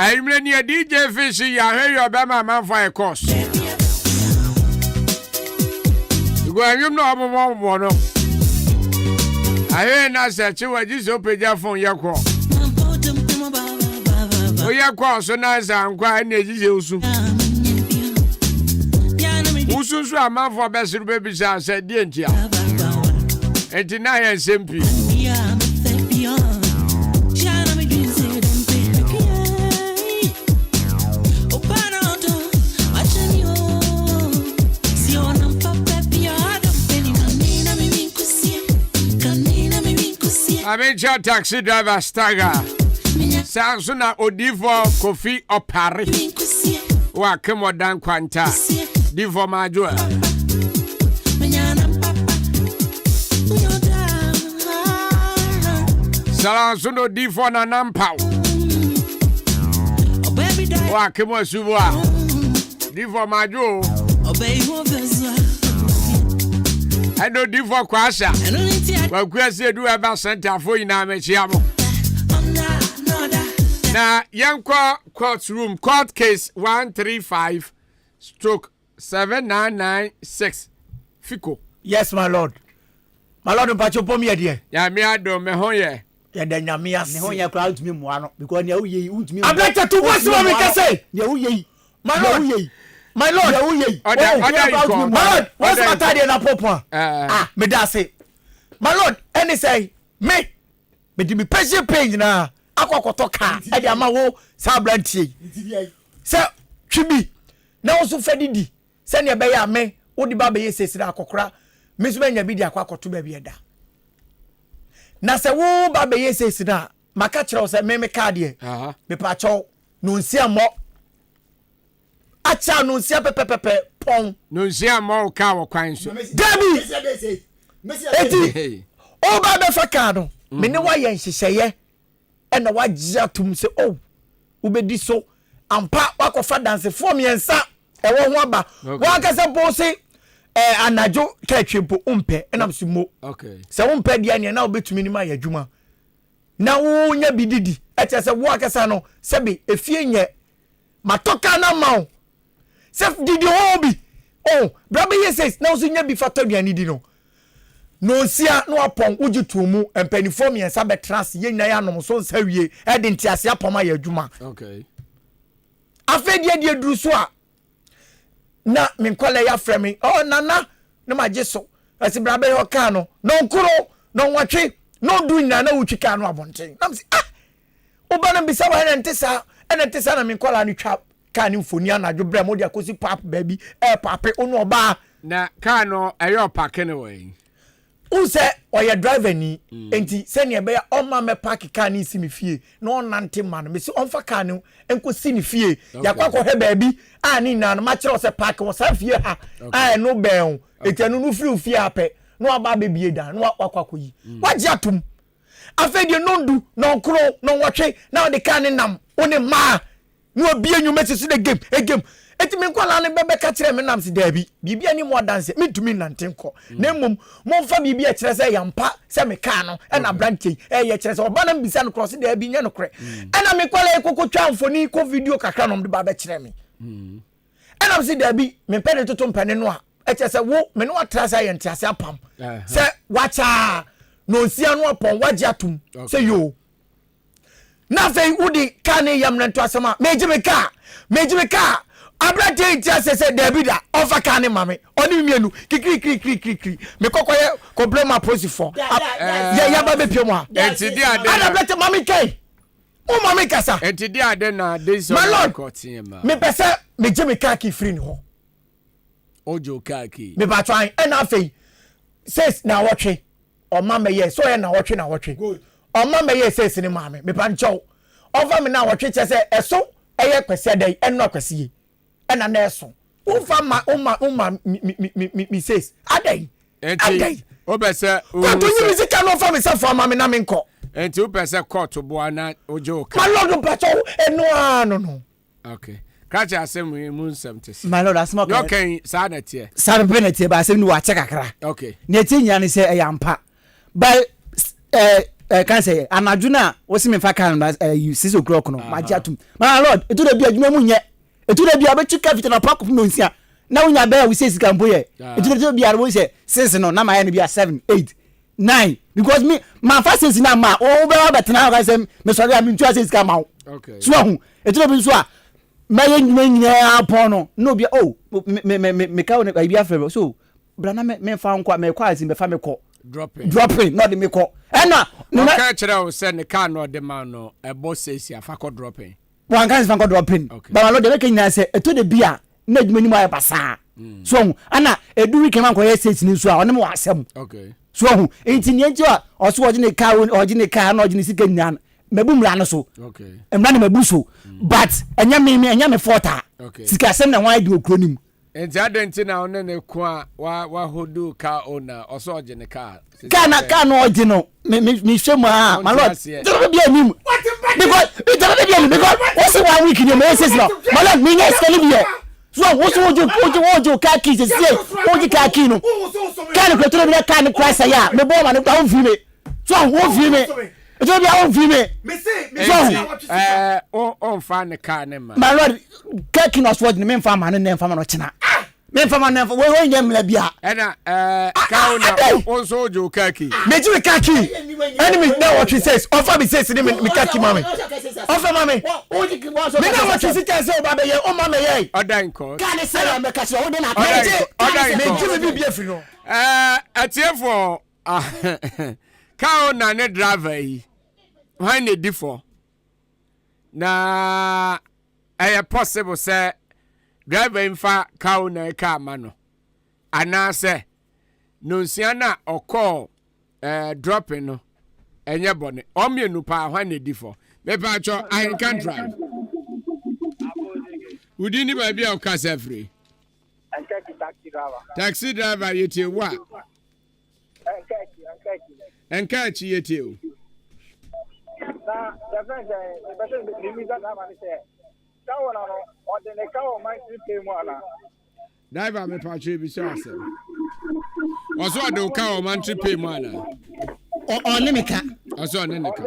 I'm ready a DJ Fishy. I hear your Bama man for a course. You go and you know about one. I hear now that you were just open your phone. Your call. Oh, your call so nice and quite near you. Who's so a man for best babies? I said, didn't you? And tonight, and simply. I mean, your taxi driver stagger. Samsung Odivo Kofi or Paris. Wa come down Quanta. Divo Major. Samsung Odivo Nanampao. Wa come Suwa. Divo Major. I know Divo Kwasha. Well, Kwasi do about Santa for you now, Mechiamo. Now, young courtroom court case 135/7996. Fico. Yes, my lord. My lord, Pacho Pomia, dear. Yamiado, Mehoye. Yamia, Mehoya crowd to me, Moano, because you won't me. I'm like to what's what we can say. My lord. My lord, my lord, what's my tidy and a papa? Me da say. My lord, any say, me di me pressure page na akwakoto ka e di amawo sabrantie. Say, twibi. Na wo so fedidi. Se ne be ya me, wo di ba be yesesi na akokora. Me so benya bi di akwakoto ba bi eda. Na se wo ba be yesesi na maka kire wo se me ka de. Me pa cho no nsia mo. Acha no nsia pepepepe pon. No nsia mo ka wo kwan so. Dabi. Eti. O ba be fa ka no. Me ne wa yen hyehyeye. E na wa gya tum se o. Wo be di so ampa wa ko fa dance fo miensa. E wo ho aba. Wa ka se bo se anajo ka twempo umpe e na mso mo. Okay. Se wo mpe dia ne na obetumi ni ma ya adwuma. Na wo nya bididi. E che se wo akasa no se be efie nye matoka na ma. Se didi hobi. Oh, brother yes na so nya bi fato aduani di no. No sia no apon ujitu mu empanifo miensa be trans ye nyina ya nom so nsawie e de ntiase apoma ya adwuma. Okay. Afedie die duru so a na me nkwale ya frame. Oh nana na majeso. Esi brother yo ka no. No nkuro, no nwatwe, no du nyina na wutwika no abonten. Na msi oba na bisa wa na ntesa na me nkwala no twa kan mfoni anadwo bra mo dia kosi pap baby pape onu oba na kan no ayo pake ne we unse oye driver ni enti se ne be ya oma me park kan ni simi fie na onante man me si onfa kan no enkosi ni fie yakwa he baby ani na no ma kire se park wo sa fie ha no ben enti anu no free fie ape no aba bebie da no akwa koyi waje atum afedie no ndu no nkro no nwotwe na de kan nam one ma no obi enyuma sisi de game eti me nkwala ne bebe ka kire me nam si dabi bibia ni mo dance me tumi nante nko na mmom mo mfa bibia kire se yampa se me ka no e na branche ye kire se oba na mbisa no cross dabi nya no kre e na me kwala ekoko twa amfoni ko video kakra no de ba be kire me e na si dabi me pede toto mpane no a e kire se wo me no atrasa ye ntiase apam se wacha no nsia no apon waje atum se yo na fe udi kane yamna to asema mejime ka abrate ntia se David ofa kane mame oni mienu kikri me kokoye problema posifo ya ba be piemo ha entidi ade abrate mame kai o mame kasa entidi ade na dey so ma me pese mejime ka ki free ni ho ojo ka ki me ba twan e na fe says na wotwe o mame ye so ye na wotwe good o mame ye says ni mame me pa ncho over me na wotwe che se eso eye kwese dai eno kwese ye ena na eso ufa ma mi says adai enti obese Kwato nyi sika no fa me se for ma me na me nko. Enti obese court bo na ojo ka. My lord pato eno no. Okay. Kacha asem mu nsem tese. My lord asem okay. You can sa na tie. Sa be na tie ba asem ni wa che kakra. Okay. Na tie nya ne se e yampa. But can say anaduna wosi me fa kan you 6 o'clock no magiatum. My lord etu da bi adwuma mu nye. Etu da bi abetuka fita na park no nsia. Na unya be we say sika mboye. Etu da bi arbo say 6 no na ma ya no bi 7 8 9 because me my first is na ma o be betena ka say me sorry am ntua say sika ma. Okay. So hu etu da bi so a maye nyina apon no bi me ka woni bi afre so brana me fa nkwa me kwa asin be fa me ko dropping not the me ko na no ka kire o se ne ka no de man no e bo sesi afa ko dropping wan kan fa ko dropping ba lo de make nyina se eto de bia na adwuma ni mo basa so ana edu week man ko ye sesi ni so a oni mo asem okay so hu enti ni nti a o so oje ne ka na oje ne sika nyan mebu mra no so okay mra ne mebu so but enya me forta sika asem na wan di okronim enti adenti na one ne ko a wa hodu ka ona oso oje ne ka ka no oje no me hwemu a my lord do be anim because what's 1 week in me says no my lord me yes can be so what's ojo ka ki se ojo ka ki no ka no to be ka no price ya me bo ma no ta fi me so wo fi me do be a fi me on fa ne ka ne ma my lord ka ki no so me fa ma no chena me fa man we nyam la bia ena ka una onso ojo kaki me ji kaki enemy now what he says offer me says me kaki mame offer mame me now what he says say ba be ye o mame ye odan ko ka ne say me ka so wo de na odan me bi afri no atiefo ka una ne driver yi when ne difo na possible say driver infa cow na ka ma no anase no nsia na okọ dropping no enye bone o mienu pa hwa na di for me pa cho Ahenkan drive udi ni ba bia o ka safri taxi driver yete wa enkachi yete o na the friend the person the music na ma say kawo na no ordinary kawo man pay mu ala driver me pa che bi so ase oso de kawo man pay mu ala o ne me ka oso ne ne ka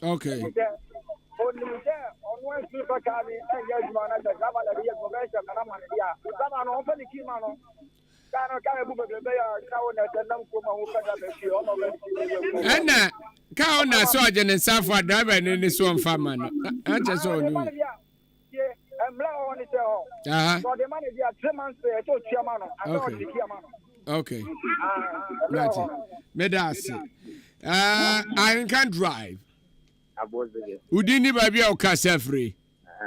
okay Ena ka ona so agene safo driver ne so mfa ma no ache so onu okay that's it medasi Ahenkan drive udini ba bia o ka safri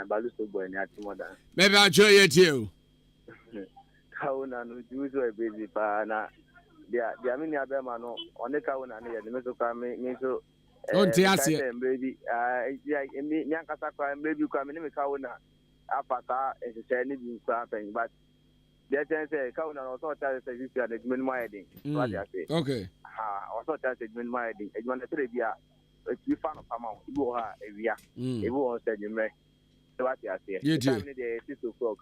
baluso boy ni atimoda me ba cho yeti o kauna no juzo e bezi pa na dia mini abema no one kauna ne ye me so ka me so on ti ase baby mi ankasa kwa baby kwa me kauna apata ese ni bi kwa pen but there say kauna no so ta say this ya de men my din what you say okay so ta say men my din e man tere bia e fa no pama ibo ha ewia e bo say nyimre what you say time ni de 6 o'clock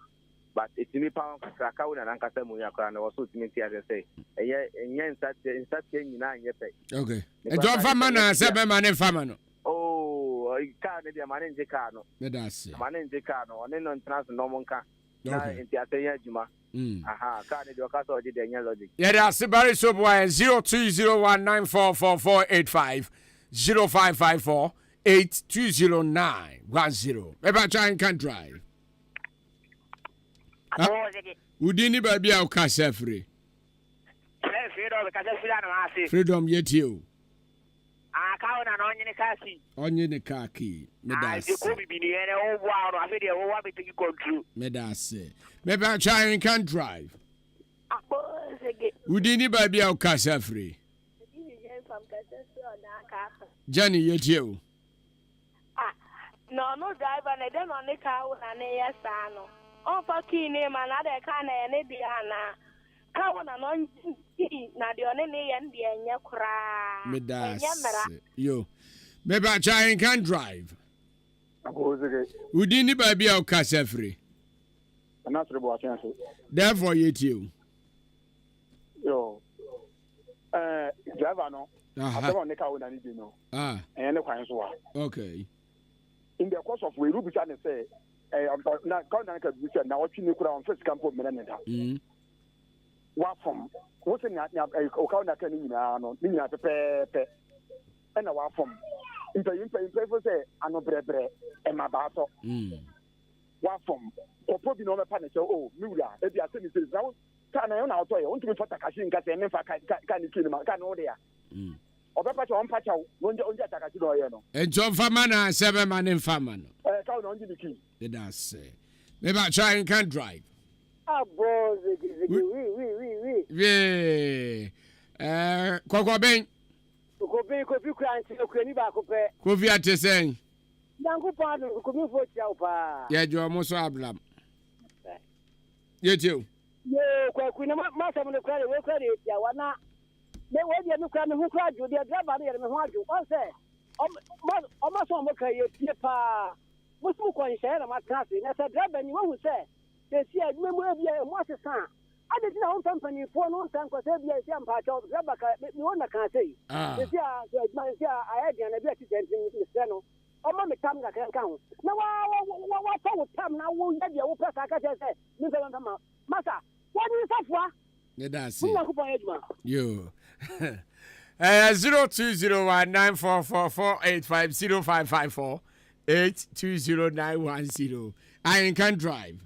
but it's me pound kraka una nan kasa mu yakra na so timi ti ase say enye instat nyina anye pe okay e do fa mana se be mane fa mano oh ka ne dia mane nje ka no me da se mane nje ka no one no trans no monka na enti ase ya juma aha ka ne dia ka so de enye logic yeah da se bari so boy 0201944485 0554 820910 me ba try can drive udini ba bia o ka safri freedom yeti o kauna no onye ne kaki me da se ko bibini ene o wa ro afi de o wa bitiki control me da se me ba try can drive udini ba bia o ka safri Johnny yeti o no driver na dem on the car na na yes ano. On for key name and other kind of any diana. Car na no na the only ne and the enya kra. Medas. Yo. Maybe I try and can drive. Udini baby au kasa free. Therefore you too. Yo. Driver no. I don't car na need no. And the kwan so. Okay. In the course of we rubi can say na kan na ka bi say na what ni kura on first camp of menenta. Wa from what na o ka na kan ni na no ni na pepe and wa from in for say ano brebre e ma ba so. Wa from opo bi no me pa na say oh miura e bi ase ni say now ka na yo na auto e on tumi fata kashi nka say me fa ka ni kini ma ka no de ya. Obepacha on pacha onja atakachi no ye no. Enjo fama na sebe man in fama no. Ka no onji biki. That's say. Maybe I try and can drive. Abo oui. Yeah. Koko ben. Kofi kranti okani ba ko pe. Kofi atesen. Danku pa no kofi fo tia pa. Ya jo mo so ablam. Yetiu. Ye kwaku na ma sam no kware we kware tia wana. Me we dey no kwa me hu kwa jo dey driver dey me hu ajo on say o ma so mo kai tie pa mo su ko nse na ma traffic na say driver ni wo hu say si adwuma mu bia mo asesa ade ti na on company fo no san ko say bia si ampa cho driver ka me wona kan say si adwuma si a dey na bia ti den ni se no o ma me tam na kan kan na wa fa wo tam na wo ya dia wo pesa ka say ni se won ma masa what is safwa. That's it. Yo. 02019444850554 820910. I can drive.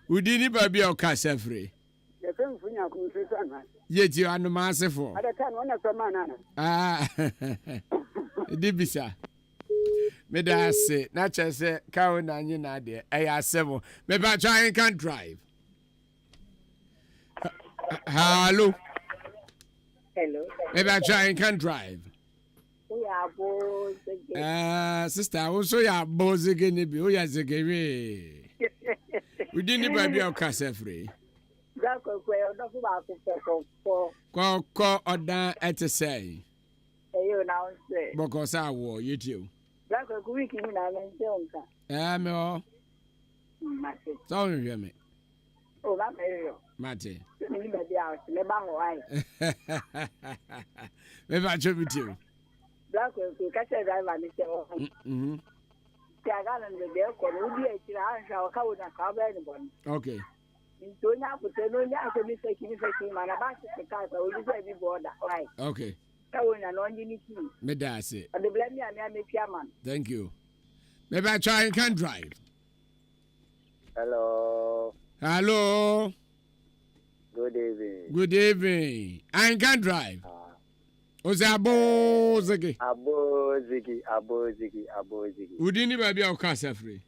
Udini baby o kasa free. Yet you are no masterful. Dibisa. Me da say, na chese ka na nyi na de. Seven. Me ba try can drive. Hello. Maybe I try and can drive. Sister, I also ya boss again. Oh, yes, again. We didn't baby our casa free. Call or down at the say. Because I wore you too. I'm all. Sorry, hear me. Oh, that's Mate. Maybe I should be too. Black will catch a driver and say, oh, okay. Okay. Thank you. Maybe I try and can drive. Hello. Good evening. Good evening. I can drive. Abozigi. Udini baby au kasa free.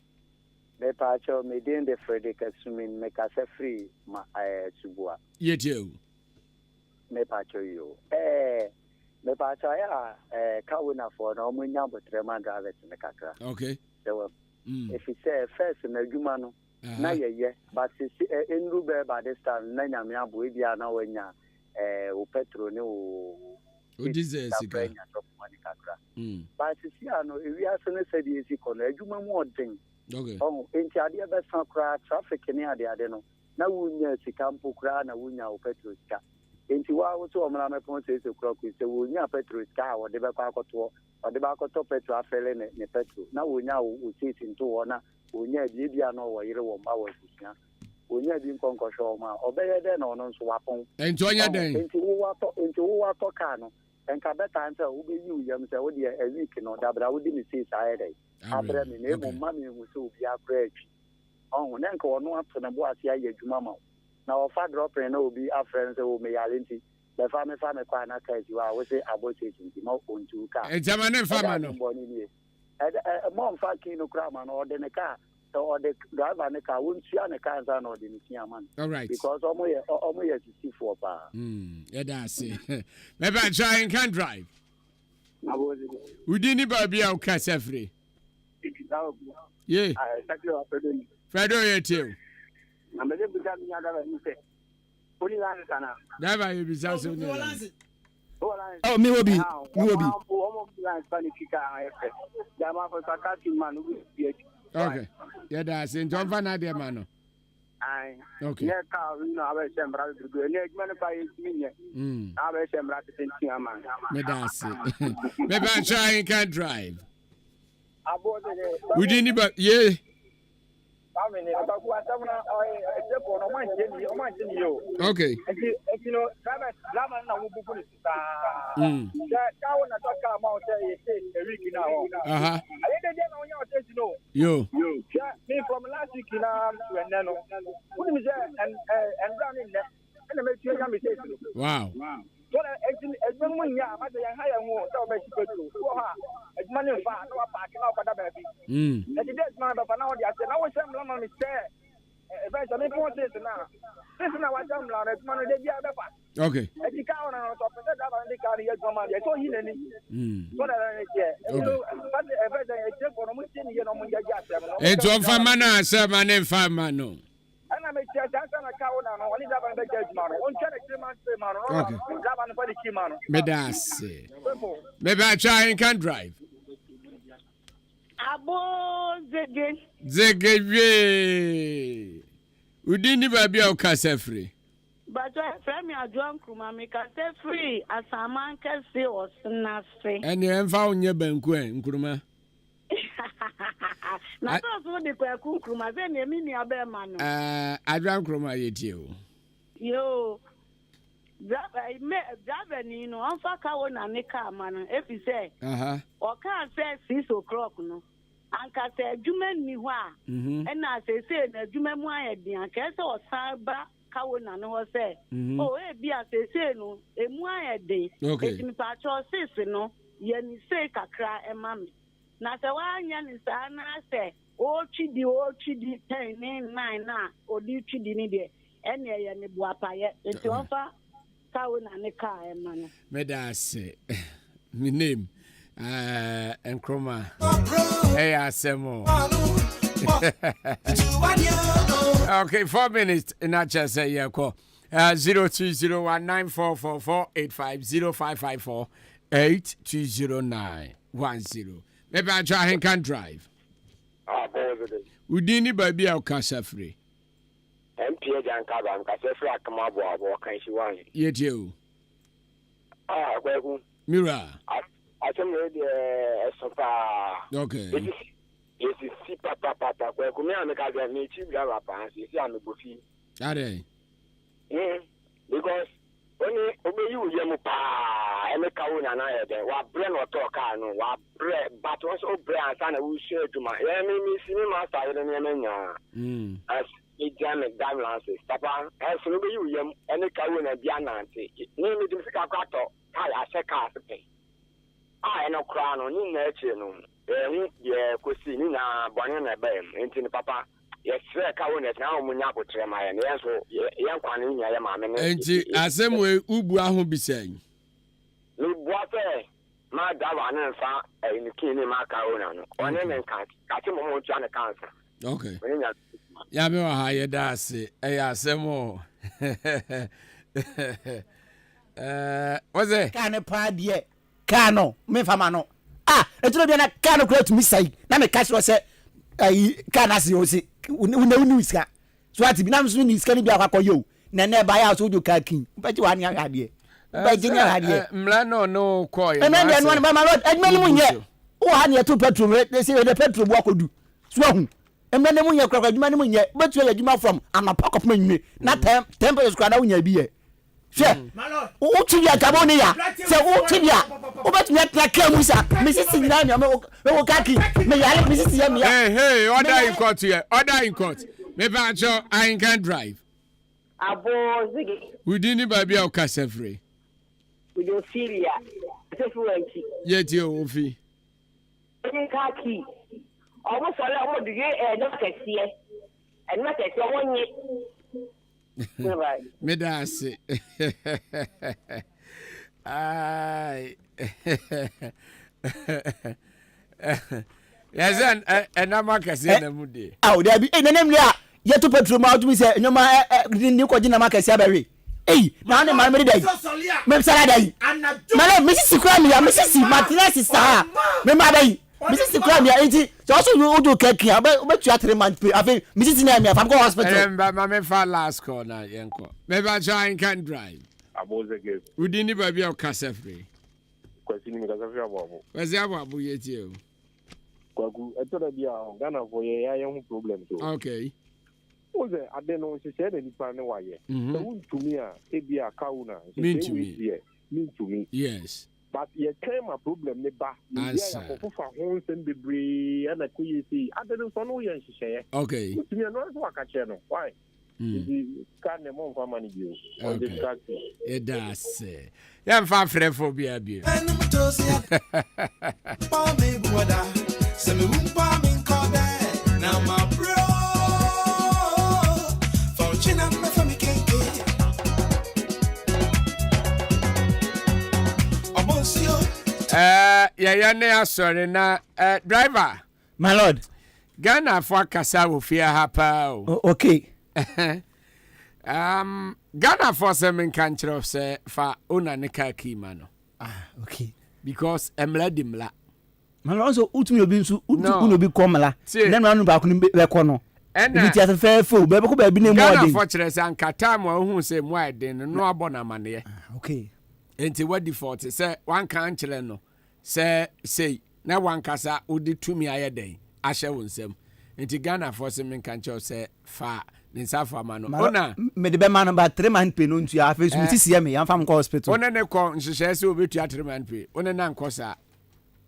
Me pacho me din de Frederick Sumin me kasa free ma subua. Yetu. Me pacho yo. Me pacho ya kawuna for no munya botrema driver me kakra. Okay. So if you say first na adwuma no na ye but enru be by this time na nyame abo e bia na wanya o petrol ne o diesel sika but see ano e wi aso ne sedi esi kono adwuma mu odin okay enti ade be san kra traffic ne ade no na wunya sika mpo kra na wunya o petrol sika enti wa wo so omra me pon se kra ku se wunya petrol sika wo de be kwa akoto o de ba akoto petrol afele ne petrol na wunya o sisi nto wona onya bia no wo yire wo ma wo susia onya bi nkonkosho ma obeye de no no so wapon enti onya den enti wo wato ka no enka beta anta wo be yi yam se wo de a week no dabra wo di mi sei sai dai abra mi ne mo ma mi mu so bi akra atwi on ne nka wono ato na bo ase aye adwuma ma na wo fa drop na obi afren se wo me yale nti le fa me kwa na ka ji wa wo se aboche nti ma ontu ka ejama ne fa ma no mom fa ki no kra ma no de ne ka or the driver ne ka won tua ne ka za no de ne tia man all right because omo ye to for pa yeah that's it maybe I try and can drive udini baby au kasa free Yeah. Fredo, you too. I'm a little bit of you say. Only Lansana. Never you be so. Oh, me will be. Okay. Yeah, that's in John Van Adia Mano. Okay. Yeah, you know, I will send brother to go. Yeah, man, I will send brother to Tiaman. Me that's it. Maybe I'm trying can't drive. We didn't even, yeah. Okay. Yo. From last week in wow. So when you are higher more, so money for no parking out for the baby. And that's my but now I was some long mistake. If I say now, this is what I'm like, money they okay. And the car on top of that, the car here from my so he didn't. So that it's one for man, sir, my name for man. And I make sure that's an account and only that on the judge man. On check man. Me that's it. Maybe I try and can drive. Abo Zege. Zege. We didn't even be able to free. But from your drunk, Mammy, can say free as a man can see or snatch. And you found your banquet, Kuruma. Now, what the Kuruma, then you mean your bear man. I drank Kuruma yet you. Yo. Driving, I'm for Kawan and Nika man. If you say, or can't say 6 o'clock, no. And can say, Juman Niwa. And I say, the Juman Wire, and Kessa or Saba Kawan and no say, oh, be as they say, no, a Moya day. Okay. It's in patch or sis, no, yen say, cry and mammy. Now, the one yan is an say, oh, chidi, 10, 9, or do chidi need any any buapaya. It's offer. Me da say, my name, Nkrumah. Hey, Asemo. Okay, 4 minutes. Not just say yeah, call 0201944485 0554-820910. Maybe I try and can drive. We didn't baby our casa free. MPA Jankaba, I'm Cassafra Kamabo, or can she want it? Yet you. Well, Mira. I can read a sofa. Okay. Yes, it's Papa. Well, come here, make a meet you, Garapa, you see, I'm a buffy. Are they? Because when you, Yamupa, and the cow and I had what brain or talk, what bread, but also bread, and I will share to my enemy, cinema side and as Ijamek Damlances, Papa, as you, and the cow and a Bianante. Name it to Sikato, I say, I know crown on in nature, no. Yeah, Cosina, Bonana Bam, into Papa. Yes, sir, Cowan is now Munapo Trema, and yes, young Quanin, Yamam. And as some way, Ubua who be saying. Look what my Davan and Fa in the King in Macaron, or name and cat, catch him on China Council. Okay. Yammy, higher that's it. I some more. What's it? Can a pad yet? Cano, me famano. Ah, it's not a cano to me say. Now, me catch was a canasi, we know news. So what be now soon is going to be a you. Nana buy out you king, but you are young idea. But you idea. Mlano no coy. And then one by my lord, and many yet. Oh, I need 2 petrol, they say the petrol walk will do. Swung. And then when you're crocodile money yet, but you are from, I'm a pocket money, not temper is quite on your beer. My lord, Utilia Gabonia, so Utilia, but not like Kamusa, Mrs. Sinania, Mokaki, may I Mrs. Yamia. Hey, order in court here, order in court. Maybe I can drive. We didn't buy our casa free. We do Syria, yet you, Ofi. Kaki. Almost all of the year, not a year, and not a 1 year. Me that's it. Ay. Yes, and I'm a Cassia. Oh, there be any name there. Yet to put through my to say, no, my didn't you call Dina Marcus Aberry? Hey, now I'm my day. Mem Saturday. Madam, Mrs. Cramia, Mrs. Martinez is star. Remember, Mrs. Cramia, 80. So also you do cake here, but you are 3 months. I think Mrs. Namia, I'm going hospital. Remember, my father last corner, Yanko. Maybe I try and can drive. I was again. We didn't even be a Casa free. Questioning because of your bubble. Where's your bubble yet you? Kwaku, I thought I'd be a Ghana for a young problem too. Okay. Was it? I don't know. She said any plan why. To me, it be a kauna. Mean to me. Mean to me. Yes. But you came a problem. Answer. For homes and debris and a queer see. I don't know. She say. Okay. To me, not work a channel. Why? Can't the money for money you. Okay. It does. Yeah, I'm far from phobia. Now my bro, fortune and my family can't get. Yeah, sorry na driver. My lord. Ghana for kasa wo fear hapa. Okay. Ghana for some country of say fa una ne ka kima no. Okay. Because emla. Malonzo utumi obi nsu utu obi komala then anu ba ko be ko no bi ti afa fo be ko ba bi na mu Ghana for kire say ankata mo hu say mu aden no abona mane okay enti what default say one kan kire no say na one kasa odi tumi ayeden ahye wonsem enti Ghana for say men kan kire say fa ninsa fa ma no ona me de be ma no ba 3 man pe no ntu afa so ti sia me yan fam ko hospital ona ne ko nhihye say obetu 3 man pe ona na nkosa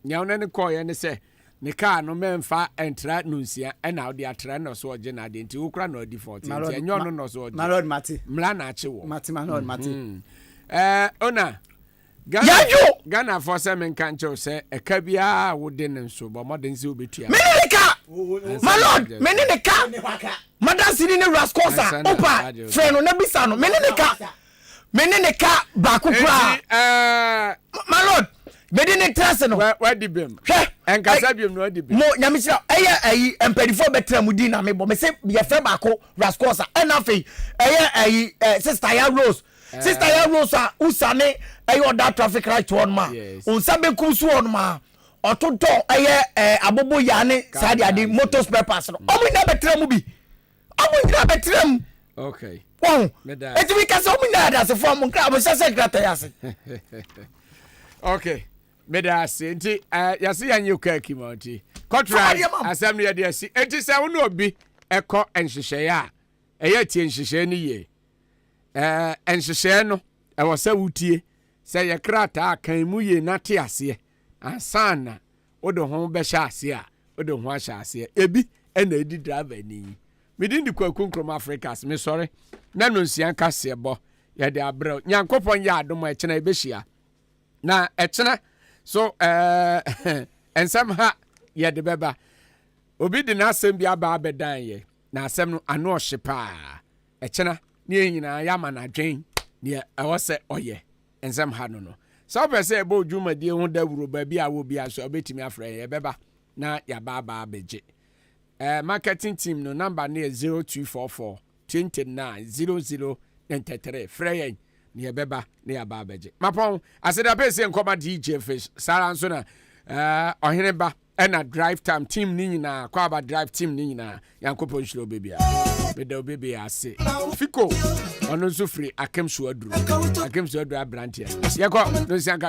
nya ona ne ko ye ne se ne car no memfa entra nunsia e na odi atra no so oje na de nti ukra no default nti enyo no no so oje my lord mati mla na ache wo mati my lord mati ona Ghana for some men kan cho se e ka bia wo de ne so bo modern se obetua menika my lord menika madam sini ne rascosa opa freno na bisa no menika ba kukura my lord medine trust no where di bem enkasa biem no di bem mo nyamishira eye empedifo betra mu di na me bo me se ye fe ba ko rascosa enafe eye sister ya rose a usane eye oda traffic right one ma unsabe kumsu on ma ototo eye abobo ya ne sade ade motor spare parts no omo na betra mu bi okay oh eti we ka so omo na da se form nkra mo se secretary ase okay meda senti yase yanye ukaki monti kotra asem ye de si enti se wo no obi ekọ enhyehyeye a eye tie enhyehyeye ni ye enhyehyeye no e wo se wutie se ye krata kan mu ye na te ase ansana wo de ho be hya ase a wo de ho hya ase ebi na edi driver ni midin di kwakunkrom africas me sorry na no nsian kase bo ye de abrel nyankopon ya adom e chena ebehia na echena so ensam ha ye de beba obi de na asem bia ba abedan ye na asem no ano hyepa echena ne nyina ya ma na dwen ne awose oye ensam ha no so pese ebo odwumadie ho dawuro ba bia wo bia so obetimi afra ye beba na ya ba beje marketing team no number ne 0244 29 0093 frey ne beba ne ya ba beje mapon aseda pese nkoma DJ Fish sara nso na ohene ba na drive time team ni nyina Akwaaba drive team ni nyina yankopon shiro bebia bedo bebia ase fiko ono nso free akemso aduru abrantia yeko no sianka